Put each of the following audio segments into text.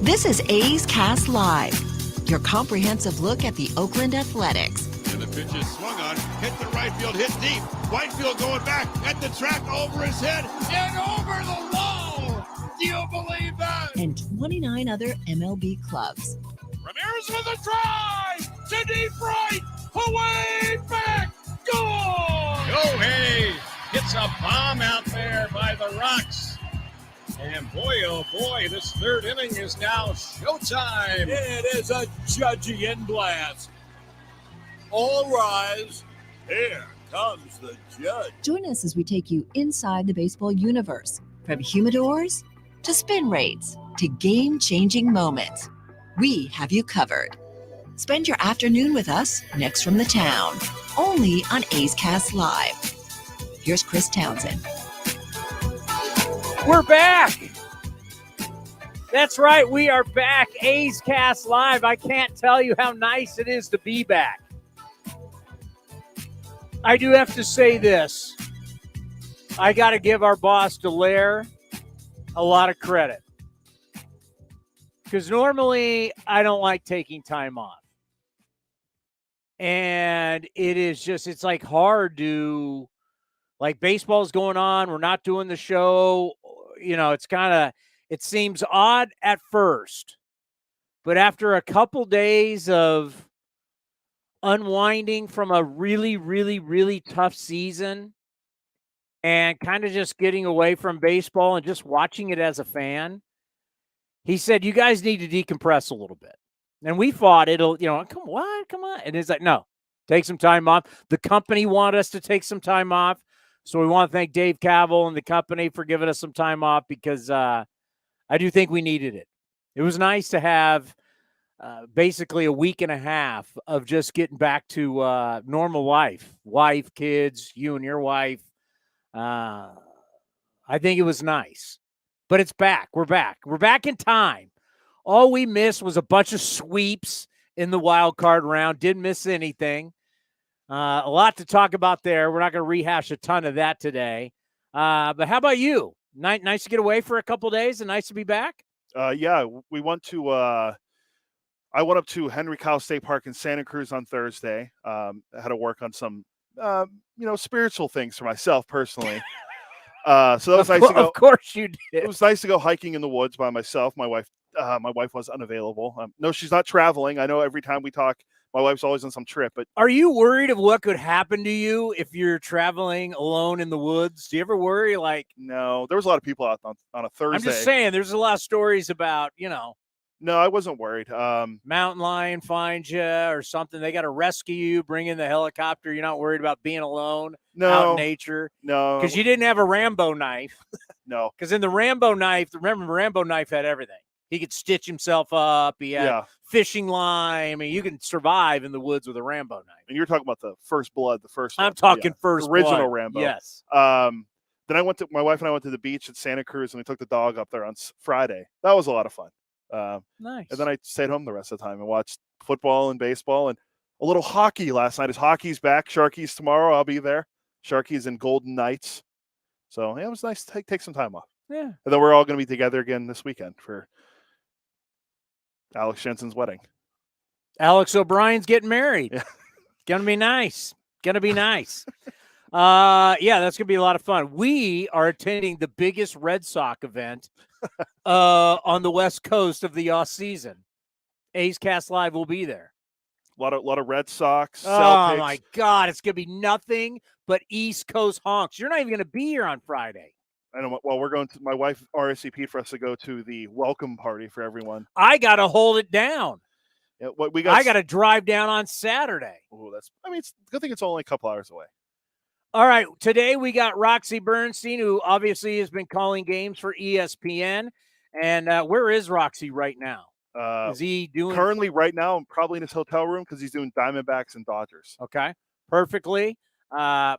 This is A's Cast Live, your comprehensive look at the Oakland Athletics. And the pitch is swung on, hit the right field, hit deep. Whitefield going back at the track, over his head, and over the wall. Do you believe that? And 29 other MLB clubs. Ramirez with a drive to deep right, away back, goal! Hey, hits a bomb out there by the Rocks. And boy, oh boy, this third inning is now showtime. It is a Judgian blast. All rise. Here comes the judge. Join us as we take you inside the baseball universe, from humidors to spin rates to game-changing moments. We have you covered. Spend your afternoon with us next from the town, only on A's Cast Live. Here's Chris Townsend. We're back. That's right. We are back. A's Cast Live. I can't tell you how nice it is to be back. I do have to say this. I got to give our boss, Delaire, a lot of credit. Because normally I don't like taking time off. And it is just, it's like hard to, like baseball's going on. We're not doing the show. You know, it's kind of, it seems odd at first. But after a couple days of unwinding from a really, really, really tough season and kind of just getting away from baseball and just watching it as a fan, he said, you guys need to decompress a little bit. And we thought it'll, you know, come on. And he's like, no, take some time off. The company wanted us to take some time off. So we want to thank Dave Cavill and the company for giving us some time off because I do think we needed it. It was nice to have basically a week and a half of just getting back to normal life. Wife, kids, you and your wife. I think it was nice. But it's back. We're back. We're back in time. All we missed was a bunch of sweeps in the wild card round. Didn't miss anything. A lot to talk about there. We're not going to rehash a ton of that today. But how about you? Nice to get away for a couple days and nice to be back? Yeah, we went to I went up to Henry Cow State Park in Santa Cruz on Thursday. I had to work on some spiritual things for myself personally. So that was nice to go. Of course you did. It was nice to go hiking in the woods by myself. My wife was unavailable. No, she's not traveling. I know every time we talk, my wife's always on some trip. But are you worried of what could happen to you if you're traveling alone in the woods? Do you ever worry? Like, no, there was a lot of people out on a Thursday. I'm just saying, there's a lot of stories about, No, I wasn't worried. Mountain lion finds you or something. They got to rescue you, bring in the helicopter. You're not worried about being alone out in nature? No. Because you didn't have a Rambo knife. No. Because in the Rambo knife, remember, Rambo knife had everything. He could stitch himself up. He had fishing line. I mean, you can survive in the woods with a Rambo knife. And you're talking about the First Blood, the first I'm talking First original Blood. Rambo. Yes. Then my wife and I went to the beach at Santa Cruz, and we took the dog up there on Friday. That was a lot of fun. Nice. And then I stayed home the rest of the time and watched football and baseball and a little hockey last night. As hockey's back, Sharkies tomorrow, I'll be there. Sharkies and Golden Knights. So yeah, it was nice to take some time off. Yeah. And then we're all going to be together again this weekend for Alex Jensen's wedding. Alex O'Brien's getting married. Yeah. Gonna be nice. That's gonna be a lot of fun. We are attending the biggest Red Sox event on the West Coast of the off season. A's Cast Live will be there. A lot of Red Sox. Oh Celtics. my God, it's gonna be nothing but East Coast honks. You're not even gonna be here on Friday. I know. Well, we're going to. My wife RSVP'd for us to go to the welcome party for everyone. I gotta hold it down. Yeah, I gotta drive down on Saturday. Oh, it's a good thing it's only a couple hours away. All right, today we got Roxy Bernstein, who obviously has been calling games for ESPN. And where is Roxy right now? Is he doing currently right now? Probably in his hotel room because he's doing Diamondbacks and Dodgers. Okay, perfect, I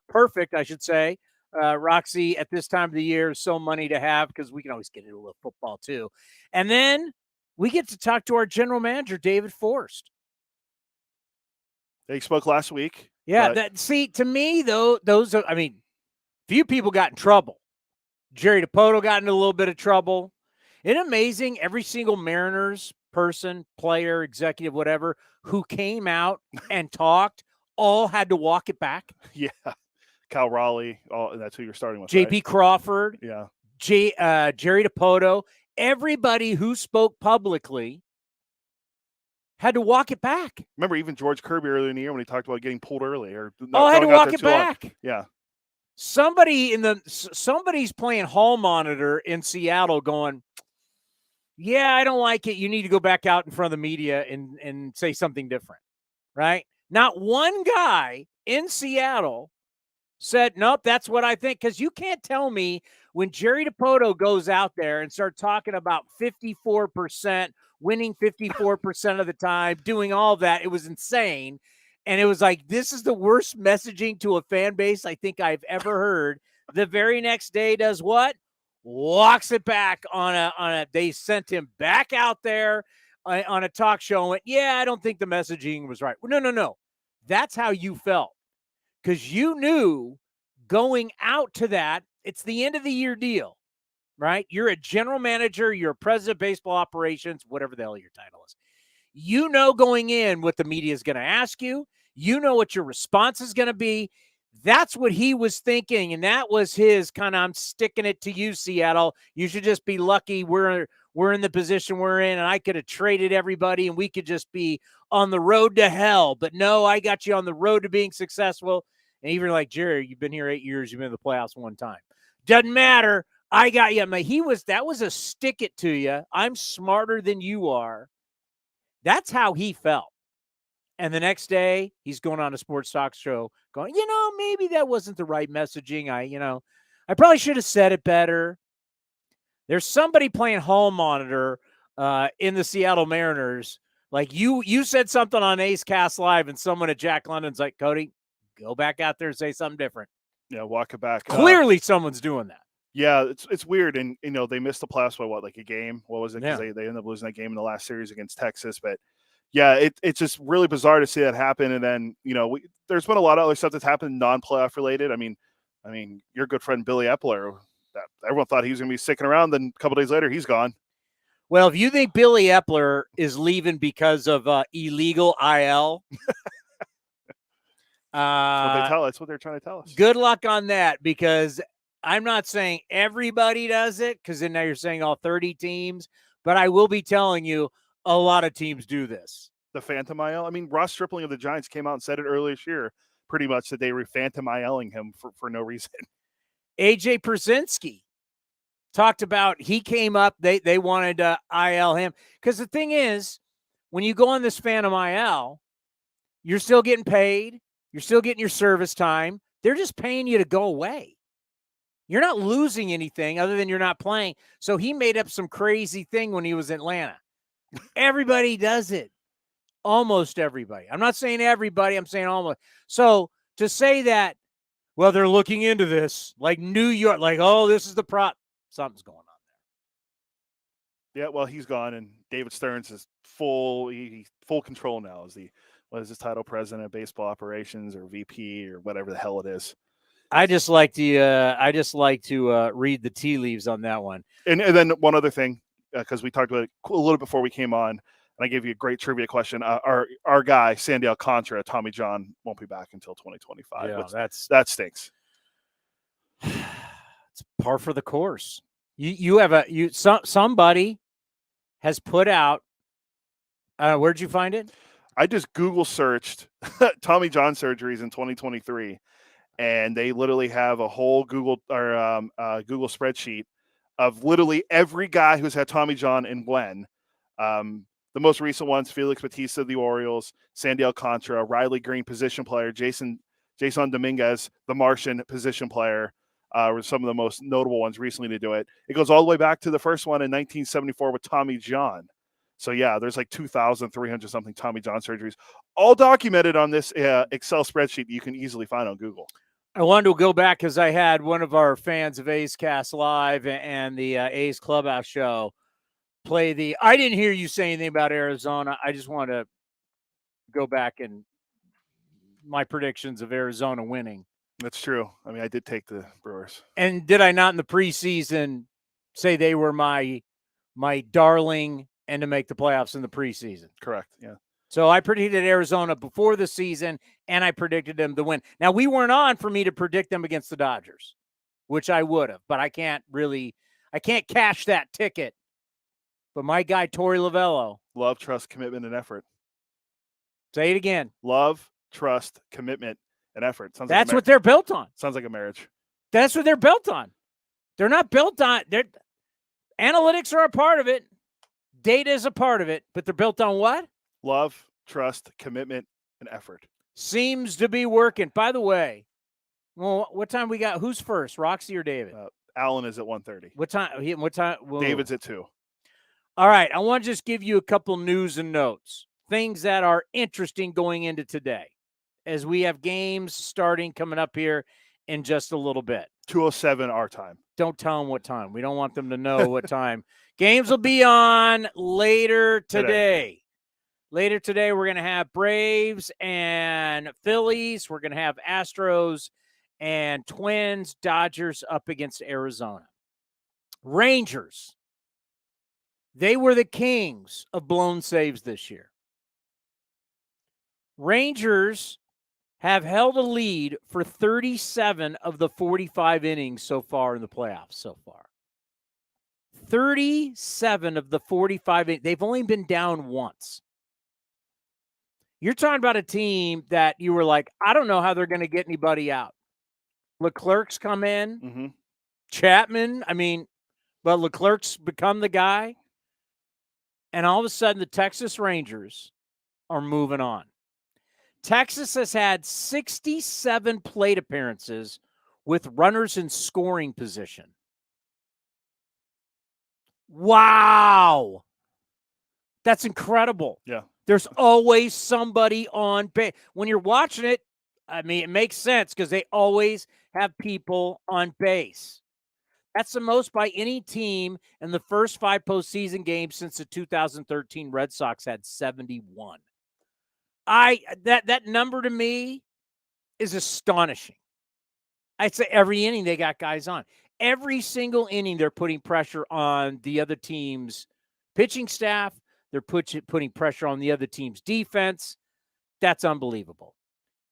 should say. Roxy at this time of the year is so money to have because we can always get into a little football too. And then we get to talk to our general manager, David Forst. He spoke last week. Yeah, to me, though, few people got in trouble. Jerry DiPoto got into a little bit of trouble. Isn't it amazing? Every single Mariners person, player, executive, whatever, who came out and talked, all had to walk it back. Yeah. Cal Raleigh, that's who you're starting with, J.P. right? Crawford, Yeah. Jerry DiPoto, everybody who spoke publicly had to walk it back. Remember even George Kirby earlier in the year when he talked about getting pulled early or Had to going out walk there it too long. back. Yeah. Somebody's playing hall monitor in Seattle going, yeah, I don't like it. You need to go back out in front of the media and say something different, right? Not one guy in Seattle said, nope, that's what I think. Because you can't tell me when Jerry DiPoto goes out there and start talking about 54%, winning 54% of the time, doing all that, it was insane. And it was like, this is the worst messaging to a fan base I think I've ever heard. The very next day does what? Walks it back on a they sent him back out there on a talk show and went, yeah, I don't think the messaging was right. No. That's how you felt. Because you knew going out to that, it's the end of the year deal, right? You're a general manager, you're a president of baseball operations, whatever the hell your title is. You know going in what the media is going to ask you. You know what your response is going to be. That's what he was thinking, and that was his kind of, I'm sticking it to you, Seattle. You should just be lucky we're in the position we're in, and I could have traded everybody, and we could just be on the road to hell. But no, I got you on the road to being successful. And even like, Jerry, you've been here 8 years. You've been in the playoffs one time. Doesn't matter. I got you. That was a stick it to you. I'm smarter than you are. That's how he felt. And the next day, he's going on a sports talk show going, maybe that wasn't the right messaging. I probably should have said it better. There's somebody playing hall monitor in the Seattle Mariners. Like you said something on A's Cast Live, and someone at Jack London's like, Cody, go back out there and say something different. Yeah, walk it back. Clearly, someone's doing that. Yeah, it's weird, and they missed the playoffs by like a game. What was it? Because Yeah. they ended up losing that game in the last series against Texas. But yeah, it's just really bizarre to see that happen. And then there's been a lot of other stuff that's happened non-playoff related. I mean, your good friend Billy Epler, that everyone thought he was going to be sticking around. Then a couple days later, he's gone. Well, if you think Billy Epler is leaving because of illegal IL, that's what they're trying to tell us. Good luck on that, because I'm not saying everybody does it, because then now you're saying all 30 teams, but I will be telling you a lot of teams do this. The Phantom IL. I mean, Ross Stripling of the Giants came out and said it earlier this year, pretty much, that they were Phantom ILing him for no reason. AJ Przinsky talked about, he came up, they wanted to IL him. Because the thing is, when you go on this Phantom IL, you're still getting paid. You're still getting your service time. They're just paying you to go away. You're not losing anything other than you're not playing. So he made up some crazy thing when he was in Atlanta. Everybody does it. Almost everybody. I'm not saying everybody. I'm saying almost. So to say that, well, they're looking into this, like New York, like, oh, this is the prop. Something's going on there. Yeah, well, he's gone, and David Stearns is full control now. What is his title? President of Baseball Operations or VP or whatever the hell it is. I just like to read the tea leaves on that one. And then one other thing, because we talked about it a little before we came on, and I gave you a great trivia question. Our guy Sandy Alcantara, Tommy John, won't be back until 2025. Yeah, that stinks. It's par for the course. Somebody has put out. Where'd you find it? I just Google searched Tommy John surgeries in 2023, and they literally have a whole Google spreadsheet of literally every guy who's had Tommy John and when. The most recent ones: Felix Bautista of the Orioles, Sandy Alcantara, Riley Green, position player, Jason Dominguez, the Martian, position player, were some of the most notable ones recently to do it. It goes all the way back to the first one in 1974 with Tommy John. So, yeah, there's like 2,300 something Tommy John surgeries, all documented on this Excel spreadsheet that you can easily find on Google. I wanted to go back because I had one of our fans of A's Cast Live and the A's Clubhouse show play I didn't hear you say anything about Arizona. I just want to go back and my predictions of Arizona winning. That's true. I mean, I did take the Brewers. And did I not in the preseason say they were my my darling, and to make the playoffs in the preseason. Correct. Yeah. So I predicted Arizona before the season, and I predicted them to win. Now, we weren't on for me to predict them against the Dodgers, which I would have, but I can't cash that ticket. But my guy, Torey Lovello. Love, trust, commitment, and effort. Say it again. Love, trust, commitment, and effort. That's what they're built on. Sounds like a marriage. That's what they're built on. They're not built on. Analytics are a part of it. Data is a part of it. But they're built on what? Love, trust, commitment, and effort. Seems to be working. By the way, well, what time we got? Who's first, Roxy or David? Alan is at 1:30. What time? Whoa. David's at 2. All right. I want to just give you a couple news and notes. Things that are interesting going into today as we have games starting coming up here in just a little bit. 2:07 our time. Don't tell them what time. We don't want them to know what time. Games will be on later today. Later today, we're going to have Braves and Phillies. We're going to have Astros and Twins, Dodgers up against Arizona. Rangers. They were the kings of blown saves this year. Rangers have held a lead for 37 of the 45 innings so far in the playoffs so far. 37 of the 45 innings. They've only been down once. You're talking about a team that you were like, I don't know how they're going to get anybody out. Leclerc's come in. Mm-hmm. Chapman, but Leclerc's become the guy. And all of a sudden, the Texas Rangers are moving on. Texas has had 67 plate appearances with runners in scoring position. Wow. That's incredible. Yeah. There's always somebody on base. When you're watching it, it makes sense because they always have people on base. That's the most by any team in the first 5 postseason games since the 2013 Red Sox had 71. That number to me is astonishing. I'd say every inning they got guys on. Every single inning they're putting pressure on the other team's pitching staff. They're putting pressure on the other team's defense. That's unbelievable.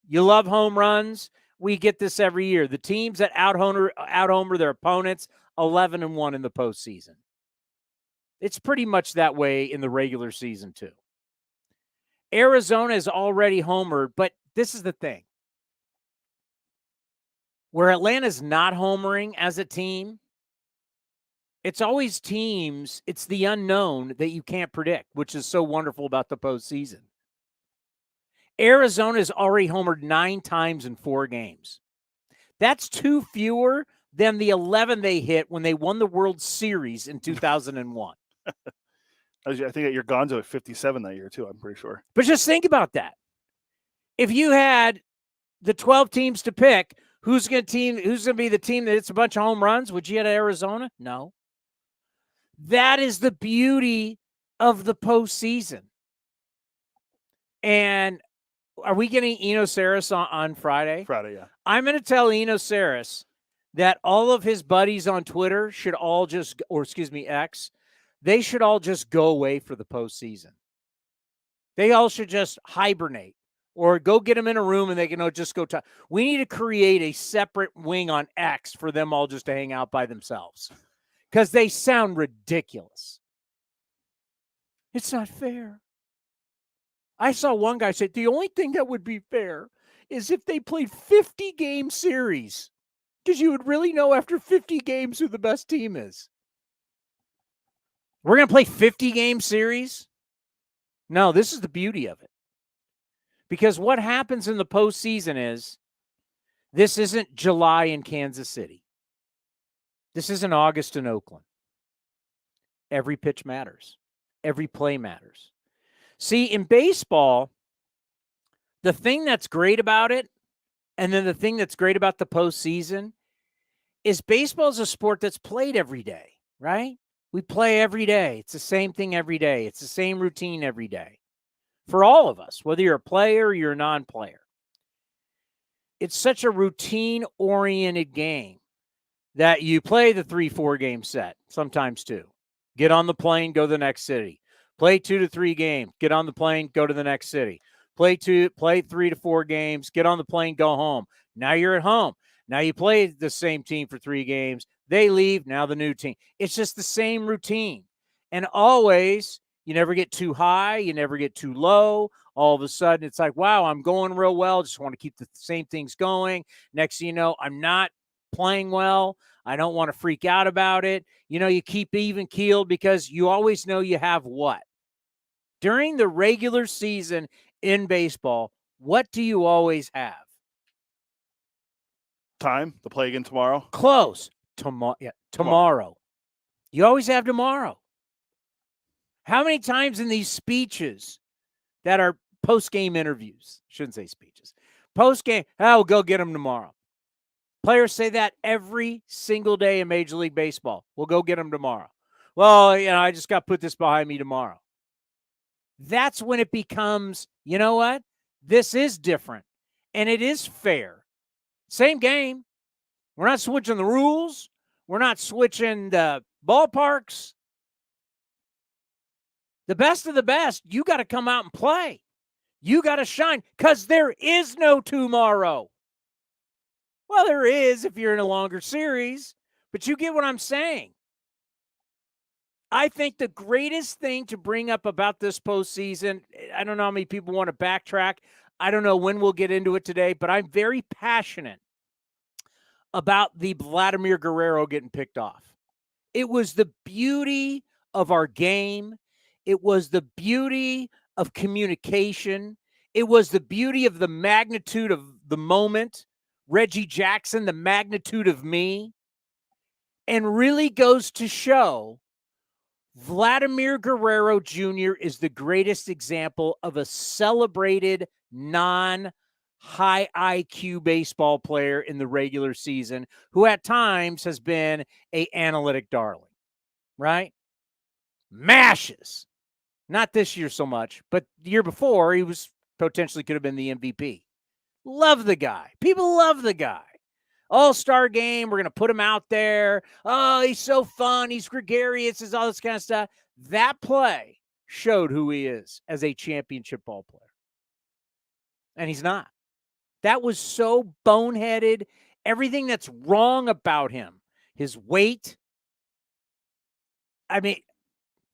You love home runs. We get this every year. The teams that out-homer their opponents, 11-1 in the postseason. It's pretty much that way in the regular season too. Arizona is already homered, but this is the thing. Where Atlanta's not homering as a team, it's always teams, it's the unknown that you can't predict, which is so wonderful about the postseason. Arizona's already homered 9 times in 4 games. That's 2 fewer than the 11 they hit when they won the World Series in 2001. I think that you're Gonzo at 57 that year too, I'm pretty sure. But just think about that. If you had the 12 teams to pick, who's going to be the team that hits a bunch of home runs? Would you hit Arizona? No. That is the beauty of the postseason. And are we getting Eno Saris on Friday? Friday, yeah. I'm going to tell Eno Saris that all of his buddies on Twitter should all X, they should all just go away for the postseason. They all should just hibernate or go get them in a room and they can just go talk. We need to create a separate wing on X for them all just to hang out by themselves because they sound ridiculous. It's not fair. I saw one guy say the only thing that would be fair is if they played 50-game series because you would really know after 50 games who the best team is. We're going to play 50-game series? No, this is the beauty of it. Because what happens in the postseason is this isn't July in Kansas City. This isn't August in Oakland. Every pitch matters. Every play matters. See, in baseball, the thing that's great about it, and then the thing that's great about the postseason, is baseball is a sport that's played every day, right? We play every day. It's the same thing every day. It's the same routine every day. For all of us, whether you're a player or you're a non-player. It's such a routine-oriented game that you play the 3-4 game set, sometimes 2. get on the plane, go to the next city. Play 2 to 3 games, get on the plane, go to the next city. Play 3 to 4 games, get on the plane, go home. Now you're at home. Now you play the same team for 3 games. They leave, now the new team. It's just the same routine. And always, you never get too high, you never get too low. All of a sudden, it's like, wow, I'm going real well. Just want to keep the same things going. Next thing you know, I'm not playing well. I don't want to freak out about it. You keep even keeled because you always know you have what? During the regular season in baseball, what do you always have? Time to play again tomorrow. Close. Tomorrow. You always have tomorrow. How many times in these speeches that are post-game interviews, shouldn't say speeches, post-game, we'll go get them tomorrow. Players say that every single day in Major League Baseball. We'll go get them tomorrow. Well, I just got to put this behind me tomorrow. That's when it becomes, you know what? This is different, and it is fair. Same game. We're not switching the rules. We're not switching the ballparks. The best of the best, you got to come out and play. You got to shine because there is no tomorrow. Well, there is if you're in a longer series, but you get what I'm saying. I think the greatest thing to bring up about this postseason, I don't know how many people want to backtrack. I don't know when we'll get into it today, but I'm very passionate about the Vladimir Guerrero getting picked off. It was the beauty of our game. It was the beauty of communication. It was the beauty of the magnitude of the moment. Reggie Jackson, the magnitude of me. And really goes to show Vladimir Guerrero Jr. is the greatest example of a celebrated non-high IQ baseball player in the regular season who at times has been an analytic darling, right? Mashes. Not this year so much, but the year before he was potentially could have been the MVP. Love the guy. People love the guy. All-star game, we're going to put him out there. Oh, he's so fun. He's gregarious. Is all this kind of stuff. That play showed who he is as a championship ball player. And he's not. That was so boneheaded. Everything that's wrong about him. His weight. I mean,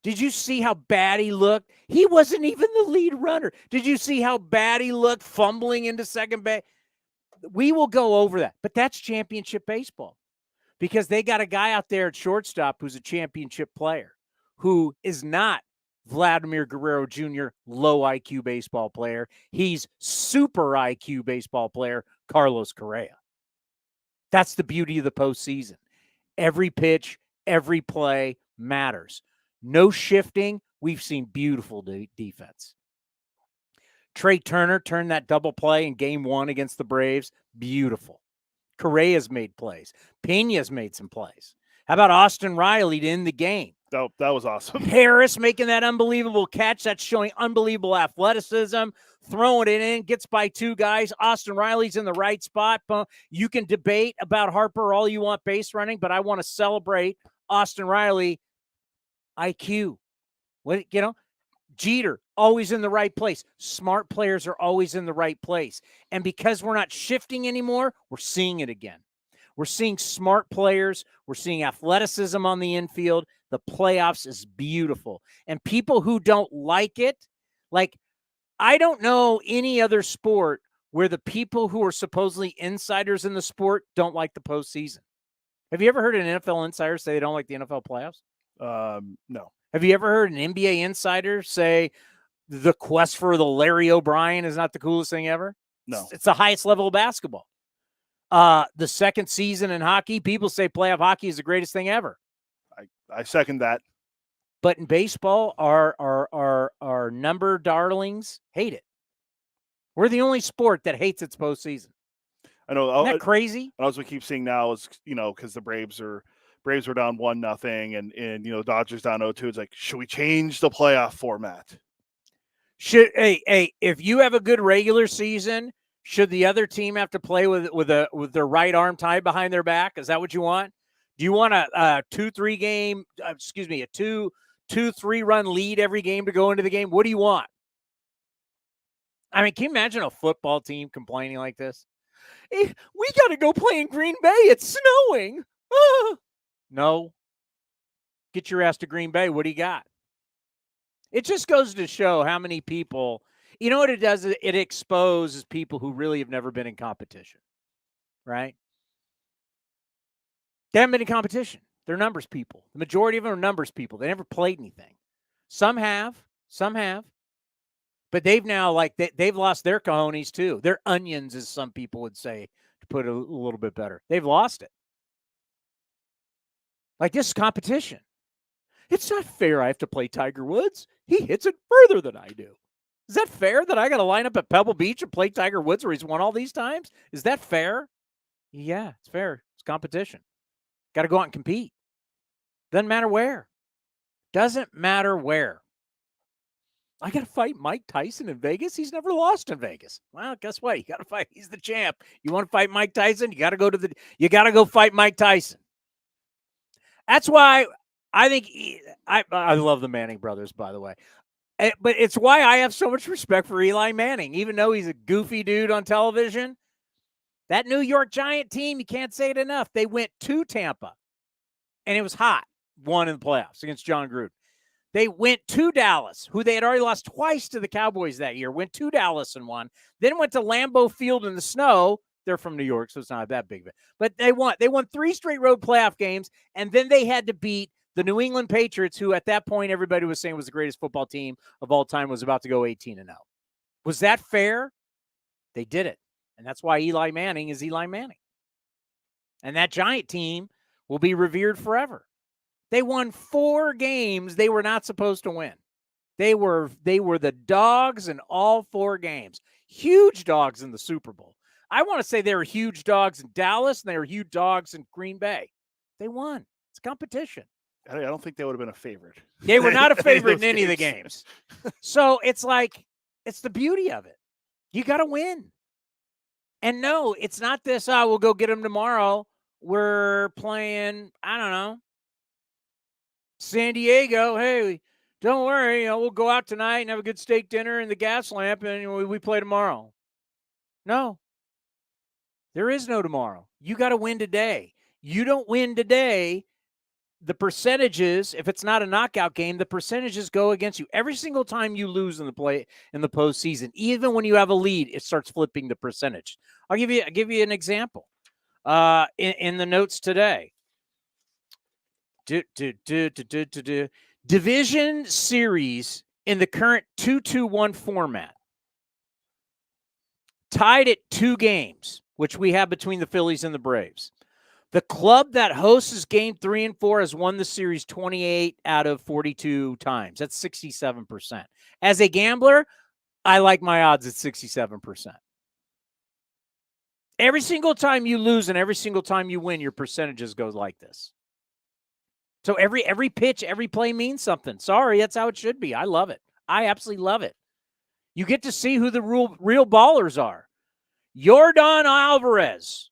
did you see how bad he looked? He wasn't even the lead runner. Did you see how bad he looked fumbling into second base? We will go over that, but that's championship baseball because they got a guy out there at shortstop who's a championship player who is not Vladimir Guerrero Jr., low IQ baseball player. He's super IQ baseball player, Carlos Correa. That's the beauty of the postseason. Every pitch, every play matters. No shifting. We've seen beautiful defense. Trey Turner turned that double play in game 1 against the Braves. Beautiful. Correa's made plays. Pena's made some plays. How about Austin Riley to end the game? That was awesome. Harris making that unbelievable catch. That's showing unbelievable athleticism. Throwing it in, gets by 2 guys. Austin Riley's in the right spot. You can debate about Harper all you want base running, but I want to celebrate Austin Riley IQ. Jeter, always in the right place. Smart players are always in the right place. And because we're not shifting anymore, we're seeing it again. We're seeing smart players. We're seeing athleticism on the infield. The playoffs is beautiful. And people who don't like it, I don't know any other sport where the people who are supposedly insiders in the sport don't like the postseason. Have you ever heard an NFL insider say they don't like the NFL playoffs? No. Have you ever heard an NBA insider say the quest for the Larry O'Brien is not the coolest thing ever? No. It's the highest level of basketball. The second season in hockey, people say playoff hockey is the greatest thing ever. I second that. But in baseball, our number darlings hate it. We're the only sport that hates its postseason. I know. Isn't that crazy? As we keep seeing now is, because the Braves were down 1-0 and Dodgers down 0-2. It's like, should we change the playoff format? If you have a good regular season, should the other team have to play with their right arm tied behind their back? Is that what you want? Do you want a 2-3 game, a 2-3 run lead every game to go into the game? What do you want? I mean, can you imagine a football team complaining like this? We got to go play in Green Bay. It's snowing. Ah. No. Get your ass to Green Bay. What do you got? It just goes to show how many people, you know what it does? It exposes people who really have never been in competition, right? They haven't been in competition. They're numbers people. The majority of them are numbers people. They never played anything. Some have. But they've now, they've lost their cojones too. They're onions, as some people would say, to put it a little bit better. They've lost it. Like, this is competition. It's not fair I have to play Tiger Woods. He hits it further than I do. Is that fair that I got to line up at Pebble Beach and play Tiger Woods where he's won all these times? Is that fair? Yeah, it's fair. It's competition. Got to go out and compete. Doesn't matter where. Doesn't matter where. I got to fight Mike Tyson in Vegas. He's never lost in Vegas. Well, guess what? You got to fight. He's the champ. You want to fight Mike Tyson? You got to go fight Mike Tyson. That's why I think I love the Manning brothers, by the way. But it's why I have so much respect for Eli Manning, even though he's a goofy dude on television. That New York Giant team, you can't say it enough. They went to Tampa, and it was hot. Won in the playoffs against John Gruden. They went to Dallas, who they had already lost twice to the Cowboys that year. Went to Dallas and won. Then went to Lambeau Field in the snow. They're from New York, so it's not that big of it. But they won. They won 3 straight road playoff games, and then they had to beat the New England Patriots, who at that point everybody was saying was the greatest football team of all time, was about to go 18-0. Was that fair? They did it. And that's why Eli Manning is Eli Manning. And that Giant team will be revered forever. They won 4 games they were not supposed to win. They were the dogs in all 4 games. Huge dogs in the Super Bowl. I want to say they were huge dogs in Dallas, and they were huge dogs in Green Bay. They won. It's competition. I don't think they would have been a favorite. They were not a favorite in any of the games. So it's like, it's the beauty of it. You got to win. And no, it's not this, we'll go get them tomorrow. We're playing, I don't know, San Diego. Hey, don't worry, we'll go out tonight and have a good steak dinner in the gas lamp, and we play tomorrow. No. There is no tomorrow. You got to win today. You don't win today, the percentages, if it's not a knockout game, the percentages go against you. Every single time you lose in the postseason, even when you have a lead, it starts flipping the percentage. I'll give you an example. In the notes today. Division series in the current 2-2-1 format. Tied at 2 games, which we have between the Phillies and the Braves. The club that hosts game 3 and 4 has won the series 28 out of 42 times. That's 67%. As a gambler, I like my odds at 67%. Every single time you lose and every single time you win, your percentages go like this. So every pitch, every play means something. Sorry, that's how it should be. I love it. I absolutely love it. You get to see who the real ballers are. Yordan Alvarez.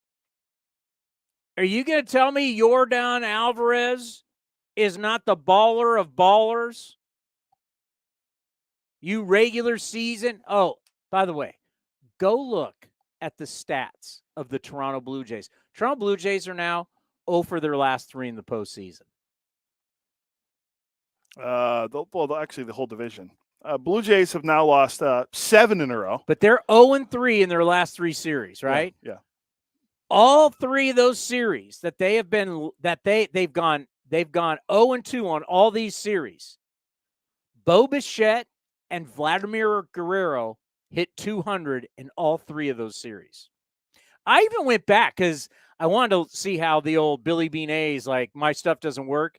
Are you going to tell me Yordan Alvarez is not the baller of ballers? You regular season. Oh, by the way, go look at the stats of the Toronto Blue Jays. Toronto Blue Jays are now 0 for their last 3 in the postseason. Actually, the whole division. Blue Jays have now lost 7 in a row. But they're 0-3 in their last 3 series, right? Yeah. All 3 of those series that they have been, they've gone 0-2 on all these series. Bo Bichette and Vladimir Guerrero hit 200 in all 3 of those series. I even went back because I wanted to see how the old Billy Bean A's, like, my stuff doesn't work.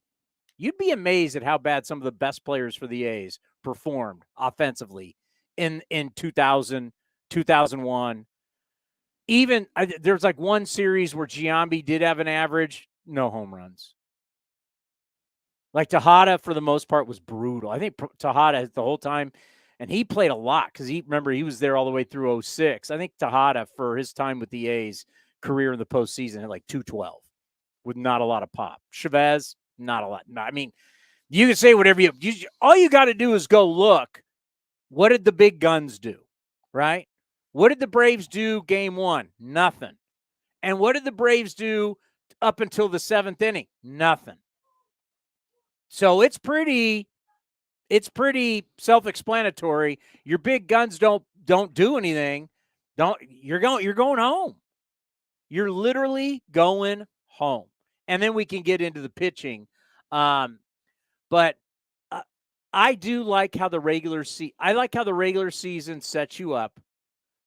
You'd be amazed at how bad some of the best players for the A's performed offensively in 2000, 2001. Even there's like one series where Giambi did have an average, no home runs. Like Tejada, for the most part, was brutal. I think Tejada the whole time, and he played a lot because he was there all the way through 2006. I think Tejada, for his time with the A's career in the postseason, had like 212. with not a lot of pop. Chavez, not a lot. I mean, you can say whatever you all you got to do is go look. What did the big guns do, right? What did the Braves do game 1? Nothing. And what did the Braves do up until the 7th inning? Nothing. So it's pretty self-explanatory. Your big guns don't do anything. You're going home. You're literally going home. And then we can get into the pitching. But I do like how the regular season sets you up.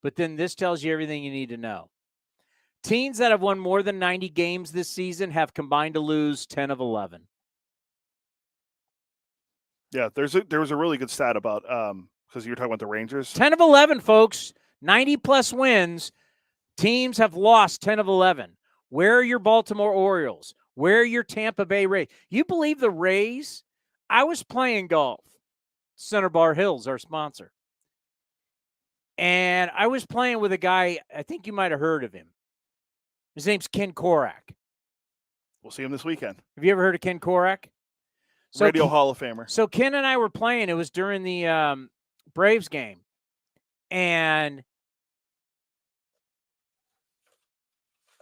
But then this tells you everything you need to know. Teams that have won more than 90 games this season have combined to lose 10 of 11. Yeah, there was a really good stat about because you were talking about the Rangers. 10 of 11, folks. 90-plus wins. Teams have lost 10 of 11. Where are your Baltimore Orioles? Where are your Tampa Bay Rays? You believe the Rays? I was playing golf. Center Bar Hills, our sponsor. And I was playing with a guy, I think you might have heard of him. His name's Ken Korak. We'll see him this weekend. Have you ever heard of Ken Korak? Radio Hall of Famer. So Ken and I were playing. It was during the Braves game. And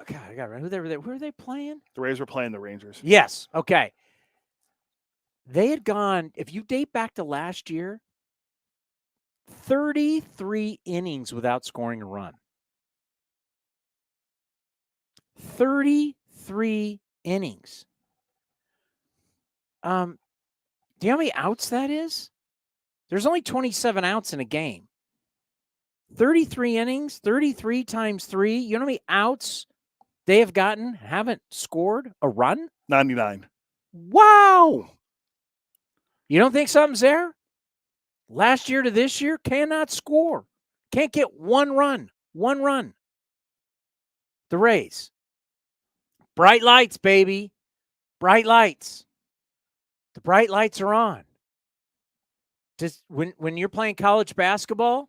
God, I got who were they playing? The Rays were playing the Rangers. Yes. Okay. They had gone, if you date back to last year, 33 innings without scoring a run. 33 innings. Do you know how many outs that is? There's only 27 outs in a game. 33 innings, 33 times 3. You know how many outs they have gotten, haven't scored a run? 99. Wow. You don't think something's there? Last year to this year, cannot score. Can't get one run. One run. The Rays. Bright lights, baby. Bright lights. The bright lights are on. Just when you're playing college basketball,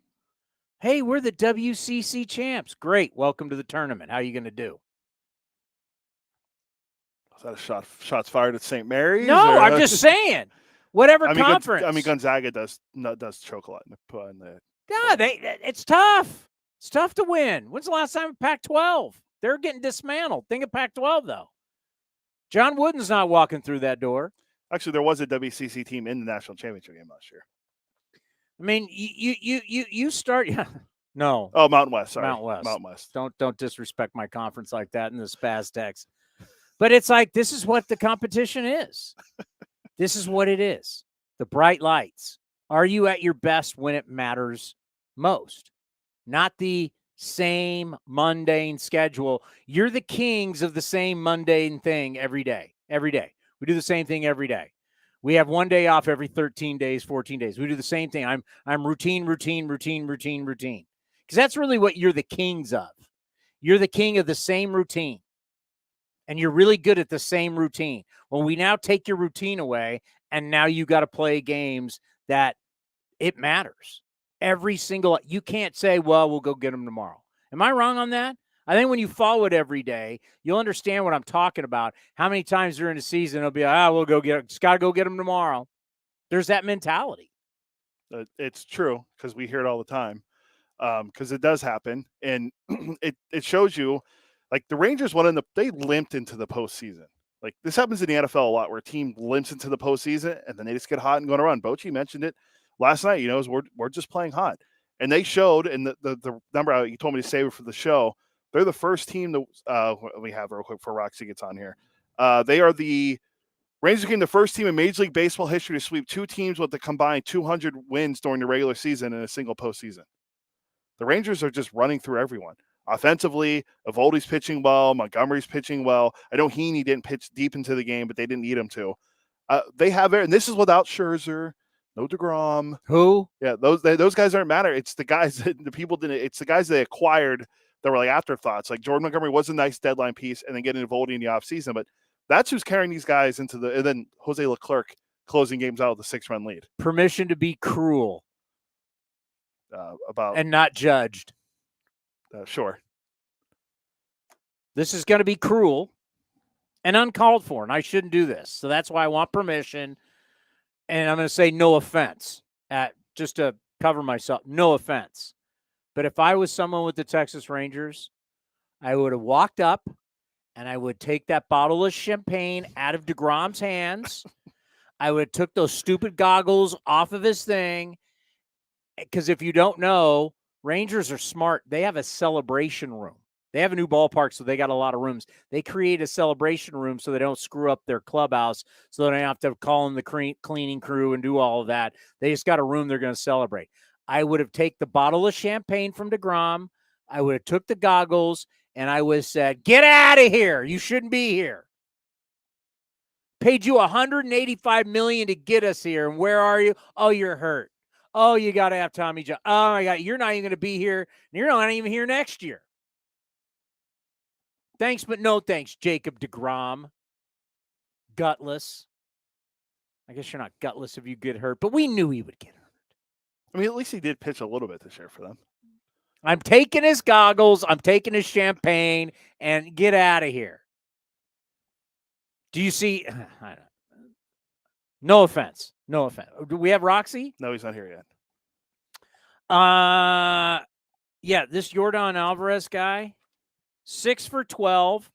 hey, we're the WCC champs. Great. Welcome to the tournament. How are you going to do? Is that a shots fired at St. Mary's? No, I'm just saying. Whatever conference. Gonzaga does choke a lot in the. Yeah, it's tough. It's tough to win. When's the last time Pac-12? They're getting dismantled. Think of Pac-12 though. John Wooden's not walking through that door. Actually, there was a WCC team in the national championship game last year. I mean, you start. Yeah, no. Oh, Mountain West. Sorry, Mountain West. Don't disrespect my conference like that in the Spaz text. But it's like this is what the competition is. This is what it is. The bright lights. Are you at your best when it matters most? Not the same mundane schedule. You're the kings of the same mundane thing every day. Every day. We do the same thing every day. We have one day off every 13 days, 14 days. We do the same thing. I'm routine. Because that's really what you're the kings of. You're the king of the same routine. And you're really good at the same routine. Well, we now take your routine away, and now you got to play games that it matters. Every single, you can't say, well, we'll go get them tomorrow. Am I wrong on that? I think when you follow it every day, you'll understand what I'm talking about. How many times during the season it'll be, we'll go get, just got to go get them tomorrow. There's that mentality. It's true because we hear it all the time. Because it does happen, and it shows you. Like the Rangers they limped into the postseason. Like this happens in the NFL a lot where a team limps into the postseason and then they just get hot and go on a run. Bochy mentioned it last night, is we're just playing hot. And they showed, and the number you told me to save it for the show, they're the first team that we have real quick before Roxy gets on here. The Rangers became the first team in Major League Baseball history to sweep two teams with a combined 200 wins during the regular season in a single postseason. The Rangers are just running through everyone. Offensively, Eovaldi's pitching well. Montgomery's pitching well. I know Heaney didn't pitch deep into the game, but they didn't need him to. They have it, and this is without Scherzer, no DeGrom. Who? Yeah, those guys aren't matter. It's the guys that the people didn't. It's the guys they acquired that were like afterthoughts. Like Jordan Montgomery was a nice deadline piece, and then getting Eovaldi in the offseason. But that's who's carrying these guys into the. And then Jose Leclerc closing games out with a 6-run lead. Permission to be cruel. About and not judged. Sure. This is going to be cruel. and uncalled for, and I shouldn't do this. So that's why I want permission, and I'm going to say no offense, just to cover myself. No offense. But if I was someone with the Texas Rangers, I would have walked up, and I would take that bottle of champagne out of DeGrom's hands. I would have took those stupid goggles off of his thing, because if you don't know, Rangers are smart. They have a celebration room. They have a new ballpark, so they got a lot of rooms. They create a celebration room so they don't screw up their clubhouse, so they don't have to call in the cleaning crew and do all of that. They just got a room they're going to celebrate. I would have taken the bottle of champagne from DeGrom. I would have took the goggles, and I would have said, get out of here. You shouldn't be here. Paid you $185 million to get us here, and where are you? Oh, you're hurt. Oh, you got to have Tommy John. Oh, my God, you're not even going to be here. You're not even here next year. Thanks, but no thanks, Jacob DeGrom. Gutless. I guess you're not gutless if you get hurt, but we knew he would get hurt. I mean, at least he did pitch a little bit this year for them. I'm taking his goggles. I'm taking his champagne, and get out of here. Do you see? I don't, no offense. No offense. Do we have Roxy? No, he's not here yet. Yeah, this Yordan Alvarez guy, 6 for 12,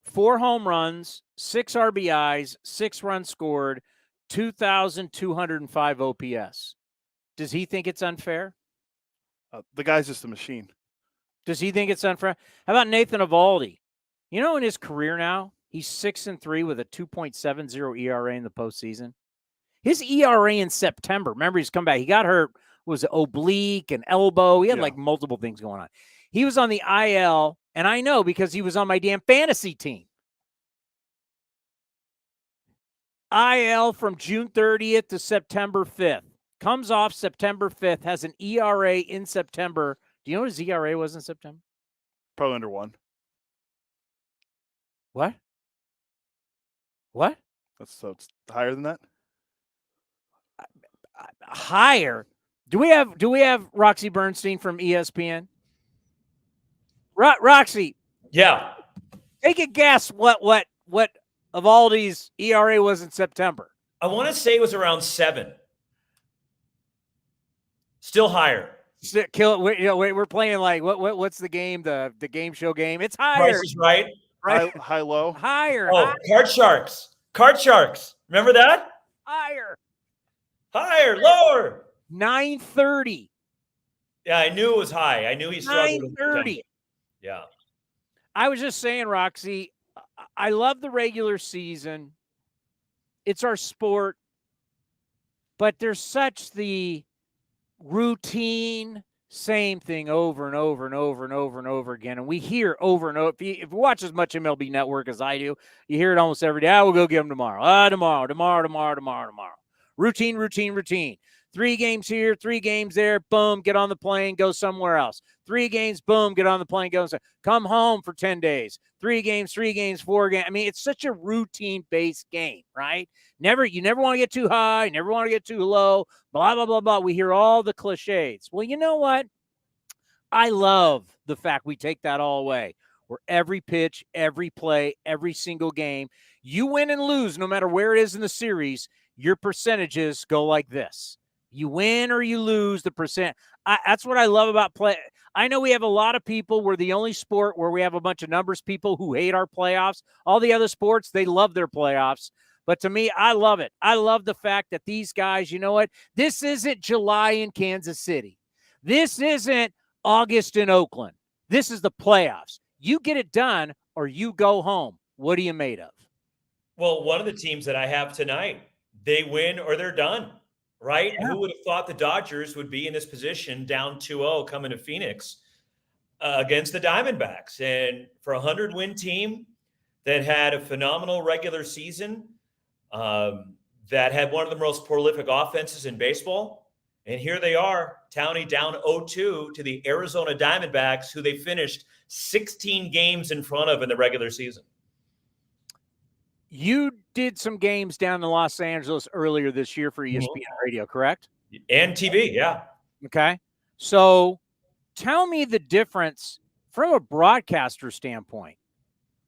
4 home runs, 6 RBIs, 6 runs scored, 2,205 OPS. Does he think it's unfair? The guy's just a machine. Does he think it's unfair? How about Nathan Eovaldi? You know, in his career now, he's 6-3 with a 2.70 ERA in the postseason. His ERA in September, remember, he's come back. He got hurt, was oblique and elbow. He had like multiple things going on. He was on the IL, and I know because he was on my damn fantasy team. IL from June 30th to September 5th. Comes off September 5th, has an ERA in September. Do you know what his ERA was in September? Probably under 1. What? What? So it's higher than that? Higher. Do we have Roxy Bernstein from ESPN? Roxy. Yeah. Take a guess what Eovaldi's ERA was in September. I want to say it was around 7. Still higher. We're playing like what's the game? The game show game. It's higher. Price is right. Right. High, low. Higher. Oh, higher. Card Sharks. Card Sharks. Remember that? Higher. Higher. Lower. 930. Yeah, I knew it was high. I knew he struggled. 930. Yeah. I was just saying, Roxy, I love the regular season. It's our sport. But there's such the routine, same thing over and over and over and over and over again. And we hear over and over. If you watch as much MLB Network as I do, you hear it almost every day. We'll go get them tomorrow. Tomorrow. Routine. 3 games here, 3 games there. Boom, get on the plane, go somewhere else. 3 games, boom, get on the plane, go somewhere. Come home for 10 days. 3 games, 4 games. I mean, it's such a routine-based game, right? You never want to get too high, never want to get too low, blah, blah, blah, blah. We hear all the cliches. Well, you know what? I love the fact we take that all away, where every pitch, every play, every single game, you win and lose, no matter where it is in the series, your percentages go like this. You win or you lose the percent. That's what I love about play. I know we have a lot of people. We're the only sport where we have a bunch of numbers people who hate our playoffs. All the other sports, they love their playoffs. But to me, I love it. I love the fact that these guys, you know what? This isn't July in Kansas City. This isn't August in Oakland. This is the playoffs. You get it done or you go home. What are you made of? Well, one of the teams that I have tonight, they win or they're done, right? Yeah. Who would have thought the Dodgers would be in this position down 2-0 coming to Phoenix against the Diamondbacks? And for a 100-win team that had a phenomenal regular season, that had one of the most prolific offenses in baseball. And here they are, Townie down 0-2 to the Arizona Diamondbacks, who they finished 16 games in front of in the regular season. You did some games down in Los Angeles earlier this year for ESPN Radio, correct? And TV, yeah. Okay. So tell me the difference from a broadcaster standpoint.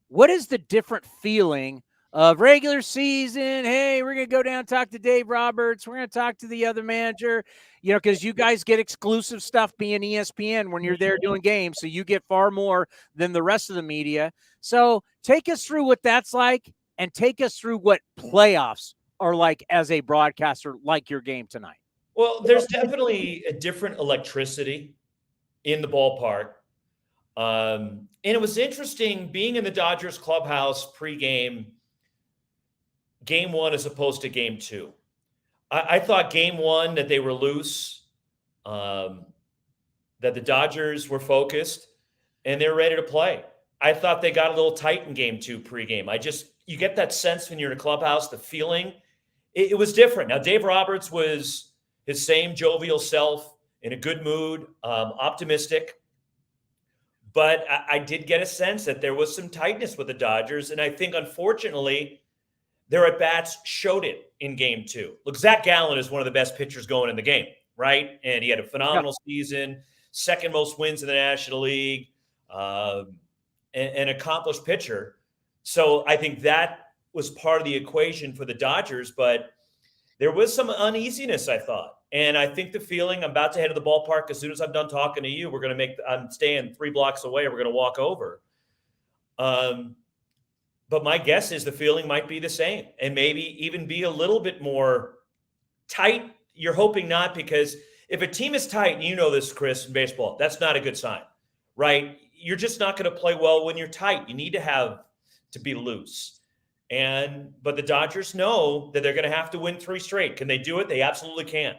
what is the different feeling of regular season? Hey, we're going to go down and talk to Dave Roberts. We're going to talk to the other manager, because you guys get exclusive stuff being ESPN when you're there doing games. So you get far more than the rest of the media. So take us through what that's like, and take us through what playoffs are like as a broadcaster, like your game tonight. Well, there's definitely a different electricity in the ballpark. And it was interesting being in the Dodgers clubhouse pregame, game one as opposed to game two. I thought game one that they were loose, that the Dodgers were focused, and they were ready to play. I thought they got a little tight in game two pregame. You get that sense when you're in a clubhouse, the feeling, it was different. Now, Dave Roberts was his same jovial self, in a good mood, optimistic. But I did get a sense that there was some tightness with the Dodgers. And I think, unfortunately, their at-bats showed it in game two. Look, Zach Gallen is one of the best pitchers going in the game, right? And he had a phenomenal season, second most wins in the National League, an accomplished pitcher. So I think that was part of the equation for the Dodgers. But there was some uneasiness, I thought. And I think the feeling, I'm about to head to the ballpark as soon as I'm done talking to you. I'm staying 3 blocks away. We're going to walk over. But my guess is the feeling might be the same, and maybe even be a little bit more tight. You're hoping not, because if a team is tight, and you know this, Chris, in baseball, that's not a good sign, right? You're just not going to play well when you're tight. You need to be loose. But the Dodgers know that they're going to have to win 3 straight. Can they do it? They absolutely can.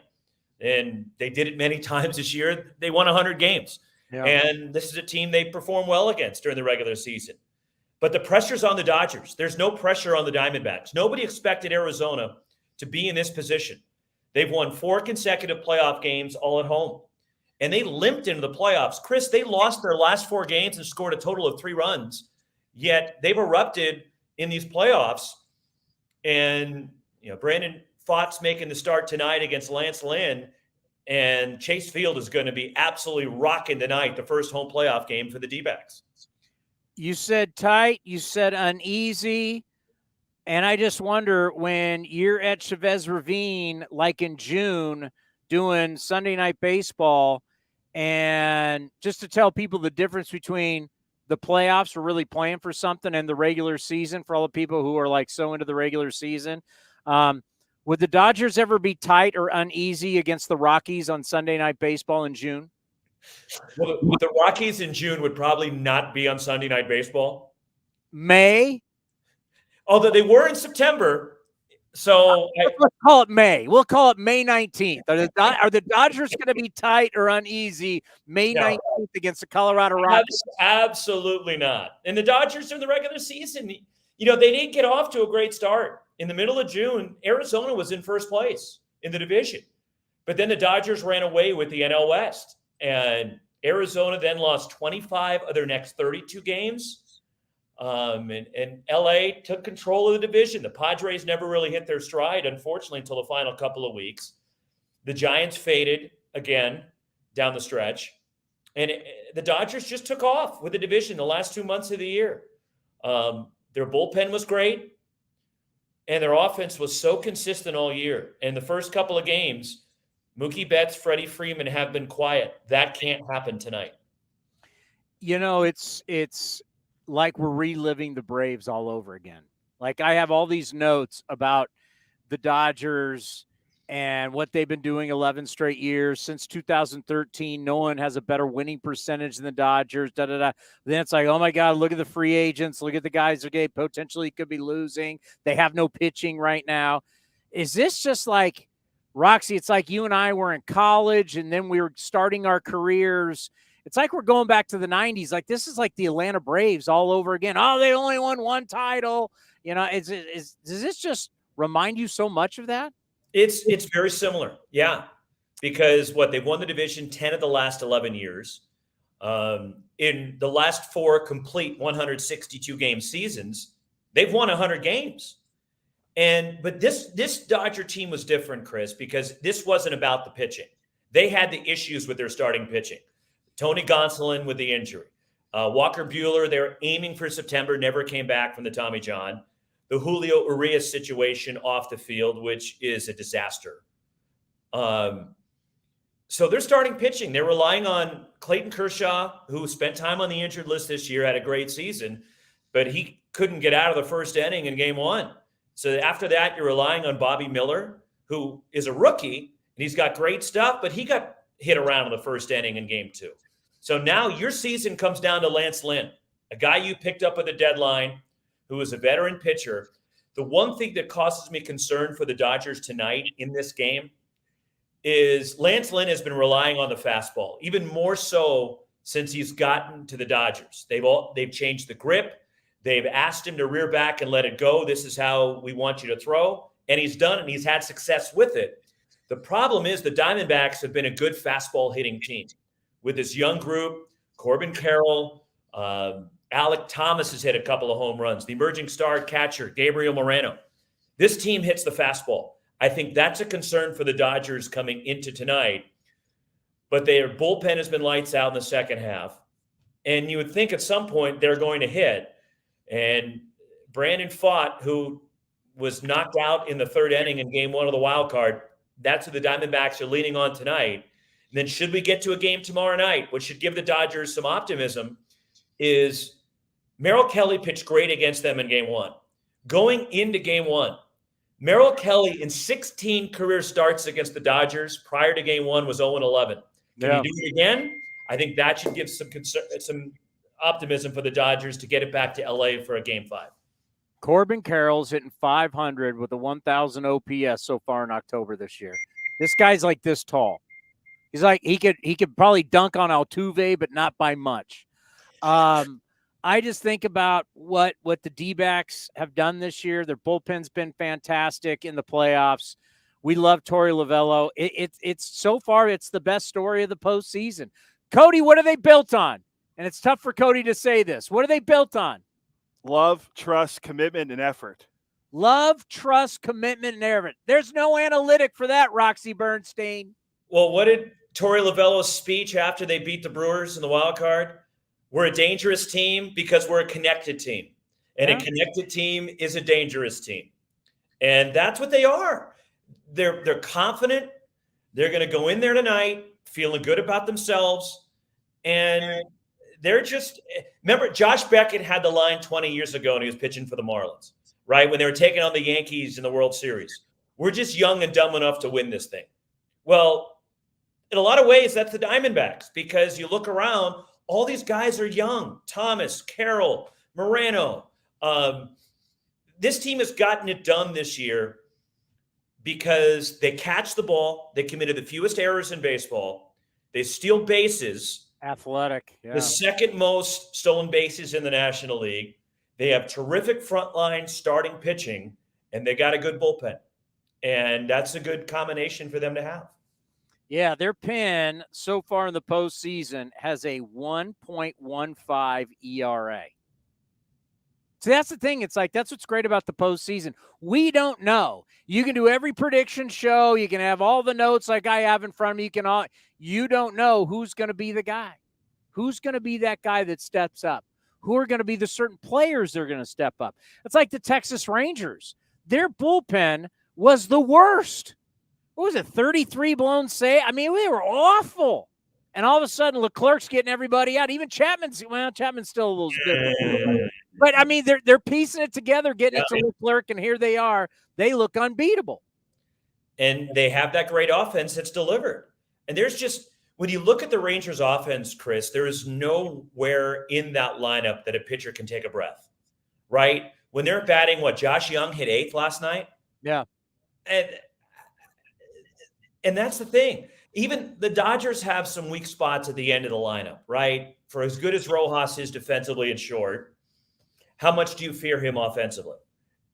And they did it many times this year. They won 100 games. Yeah. And this is a team they perform well against during the regular season. But the pressure's on the Dodgers. There's no pressure on the Diamondbacks. Nobody expected Arizona to be in this position. They've won 4 consecutive playoff games all at home. And they limped into the playoffs. Chris, they lost their last 4 games and scored a total of 3 runs. Yet they've erupted in these playoffs. And, Brandon Pfaadt's making the start tonight against Lance Lynn. And Chase Field is going to be absolutely rocking tonight, the first home playoff game for the D-backs. You said tight, you said uneasy, and I just wonder, when you're at Chavez Ravine, like in June, doing Sunday Night Baseball, and just to tell people the difference between the playoffs, we're really playing for something, and the regular season, for all the people who are like so into the regular season. Would the Dodgers ever be tight or uneasy against the Rockies on Sunday Night Baseball in June? Well, the Rockies in June would probably not be on Sunday Night Baseball. May? Although they were in September. So let's call it May. We'll call it May 19th. Are the Dodgers going to be tight or uneasy May 19th against the Colorado Rockies? Absolutely not. And the Dodgers in the regular season, they didn't get off to a great start. In the middle of June, Arizona was in first place in the division. But then the Dodgers ran away with the NL West. And Arizona then lost 25 of their next 32 games. And LA took control of the division. The Padres never really hit their stride, unfortunately, until the final couple of weeks. The Giants faded again down the stretch. And the Dodgers just took off with the division the last 2 months of the year. Their bullpen was great. And their offense was so consistent all year. And the first couple of games, Mookie Betts, Freddie Freeman have been quiet. That can't happen tonight. It's like we're reliving the Braves all over again. Like, I have all these notes about the Dodgers and what they've been doing 11 straight years since 2013. No one has a better winning percentage than the Dodgers. Then it's like, oh my God, look at the free agents. Look at the guys that potentially could be losing. They have no pitching right now. Is this just like, Roxy, it's like you and I were in college and then we were starting our careers. It's like we're going back to the 90s. Like, this is like the Atlanta Braves all over again. Oh, they only won 1 title. Does this just remind you so much of that? It's very similar. Yeah. Because they've won the division 10 of the last 11 years. In the last 4 complete 162 game seasons, they've won 100 games. But this Dodger team was different, Chris, because this wasn't about the pitching. They had the issues with their starting pitching. Tony Gonsolin with the injury. Walker Buehler, they were aiming for September, never came back from the Tommy John. The Julio Urias situation off the field, which is a disaster. So they're starting pitching. They're relying on Clayton Kershaw, who spent time on the injured list this year, had a great season, but he couldn't get out of the first inning in game one. So after that, you're relying on Bobby Miller, who is a rookie, and he's got great stuff, but he got hit around in the first inning in game two. So now your season comes down to Lance Lynn, a guy you picked up at the deadline who is a veteran pitcher. The one thing that causes me concern for the Dodgers tonight in this game is Lance Lynn has been relying on the fastball, even more so since he's gotten to the Dodgers. They've changed the grip. They've asked him to rear back and let it go. This is how we want you to throw. And he's done it, and he's had success with it. The problem is the Diamondbacks have been a good fastball hitting team. With this young group, Corbin Carroll, Alec Thomas has hit a couple of home runs. The emerging star catcher, Gabriel Moreno. This team hits the fastball. I think that's a concern for the Dodgers coming into tonight. But their bullpen has been lights out in the second half. And you would think at some point they're going to hit. And Brandon Pfaadt, who was knocked out in the third inning in game one of the wild card, that's who the Diamondbacks are leaning on tonight. And then should we get to a game tomorrow night, which should give the Dodgers some optimism, is Merrill Kelly pitched great against them in game one. Going into game one, Merrill Kelly in 16 career starts against the Dodgers prior to game one was 0-11. Can he do it again? I think that should give some optimism for the Dodgers to get it back to LA for a game 5. Corbin Carroll's hitting 500 with a 1,000 OPS so far in October this year. This guy's like this tall. He's like he could probably dunk on Altuve, but not by much. I just think about what the D-backs have done this year. Their bullpen's been fantastic in the playoffs. We love Torey Lovullo. It's so far it's the best story of the postseason. Cody, what are they built on? And it's tough for Cody to say this. What are they built on? Love, trust, commitment, and effort. Love, trust, commitment, and effort. There's no analytic for that, Roxy Bernstein. Well, what did Torey Lovullo's speech after they beat the Brewers in the wild card? We're a dangerous team because we're a connected team. And a connected team is a dangerous team. And that's what they are. They're confident. They're going to go in there tonight feeling good about themselves. And they're just – remember, Josh Beckett had the line 20 years ago and he was pitching for the Marlins, right, when they were taking on the Yankees in the World Series. We're just young and dumb enough to win this thing. Well, in a lot of ways, that's the Diamondbacks because you look around – all these guys are young. Thomas, Carroll, Moreno. This team has gotten it done this year because they catch the ball. They committed the fewest errors in baseball. They steal bases. Athletic. Yeah. The second most stolen bases in the National League. They have terrific frontline starting pitching, and they got a good bullpen. And that's a good combination for them to have. Yeah, their pen so far in the postseason has a 1.15 ERA. So that's the thing. It's like that's what's great about the postseason. We don't know. You can do every prediction show. You can have all the notes like I have in front of me. You don't know who's going to be the guy. Who's going to be that guy that steps up? Who are going to be the certain players that are going to step up? It's like the Texas Rangers. Their bullpen was the worst. What was it, 33 blown save? I mean, we were awful. And all of a sudden, Leclerc's getting everybody out. Even Chapman's still a little good. But, I mean, they're piecing it together, getting it to Leclerc, and here they are. They look unbeatable. And they have that great offense that's delivered. And there's just – when you look at the Rangers' offense, Chris, there is nowhere in that lineup that a pitcher can take a breath, right? When they're batting, Josh Young hit 8th last night? Yeah. And that's the thing. Even the Dodgers have some weak spots at the end of the lineup, right? For as good as Rojas is defensively and short, how much do you fear him offensively?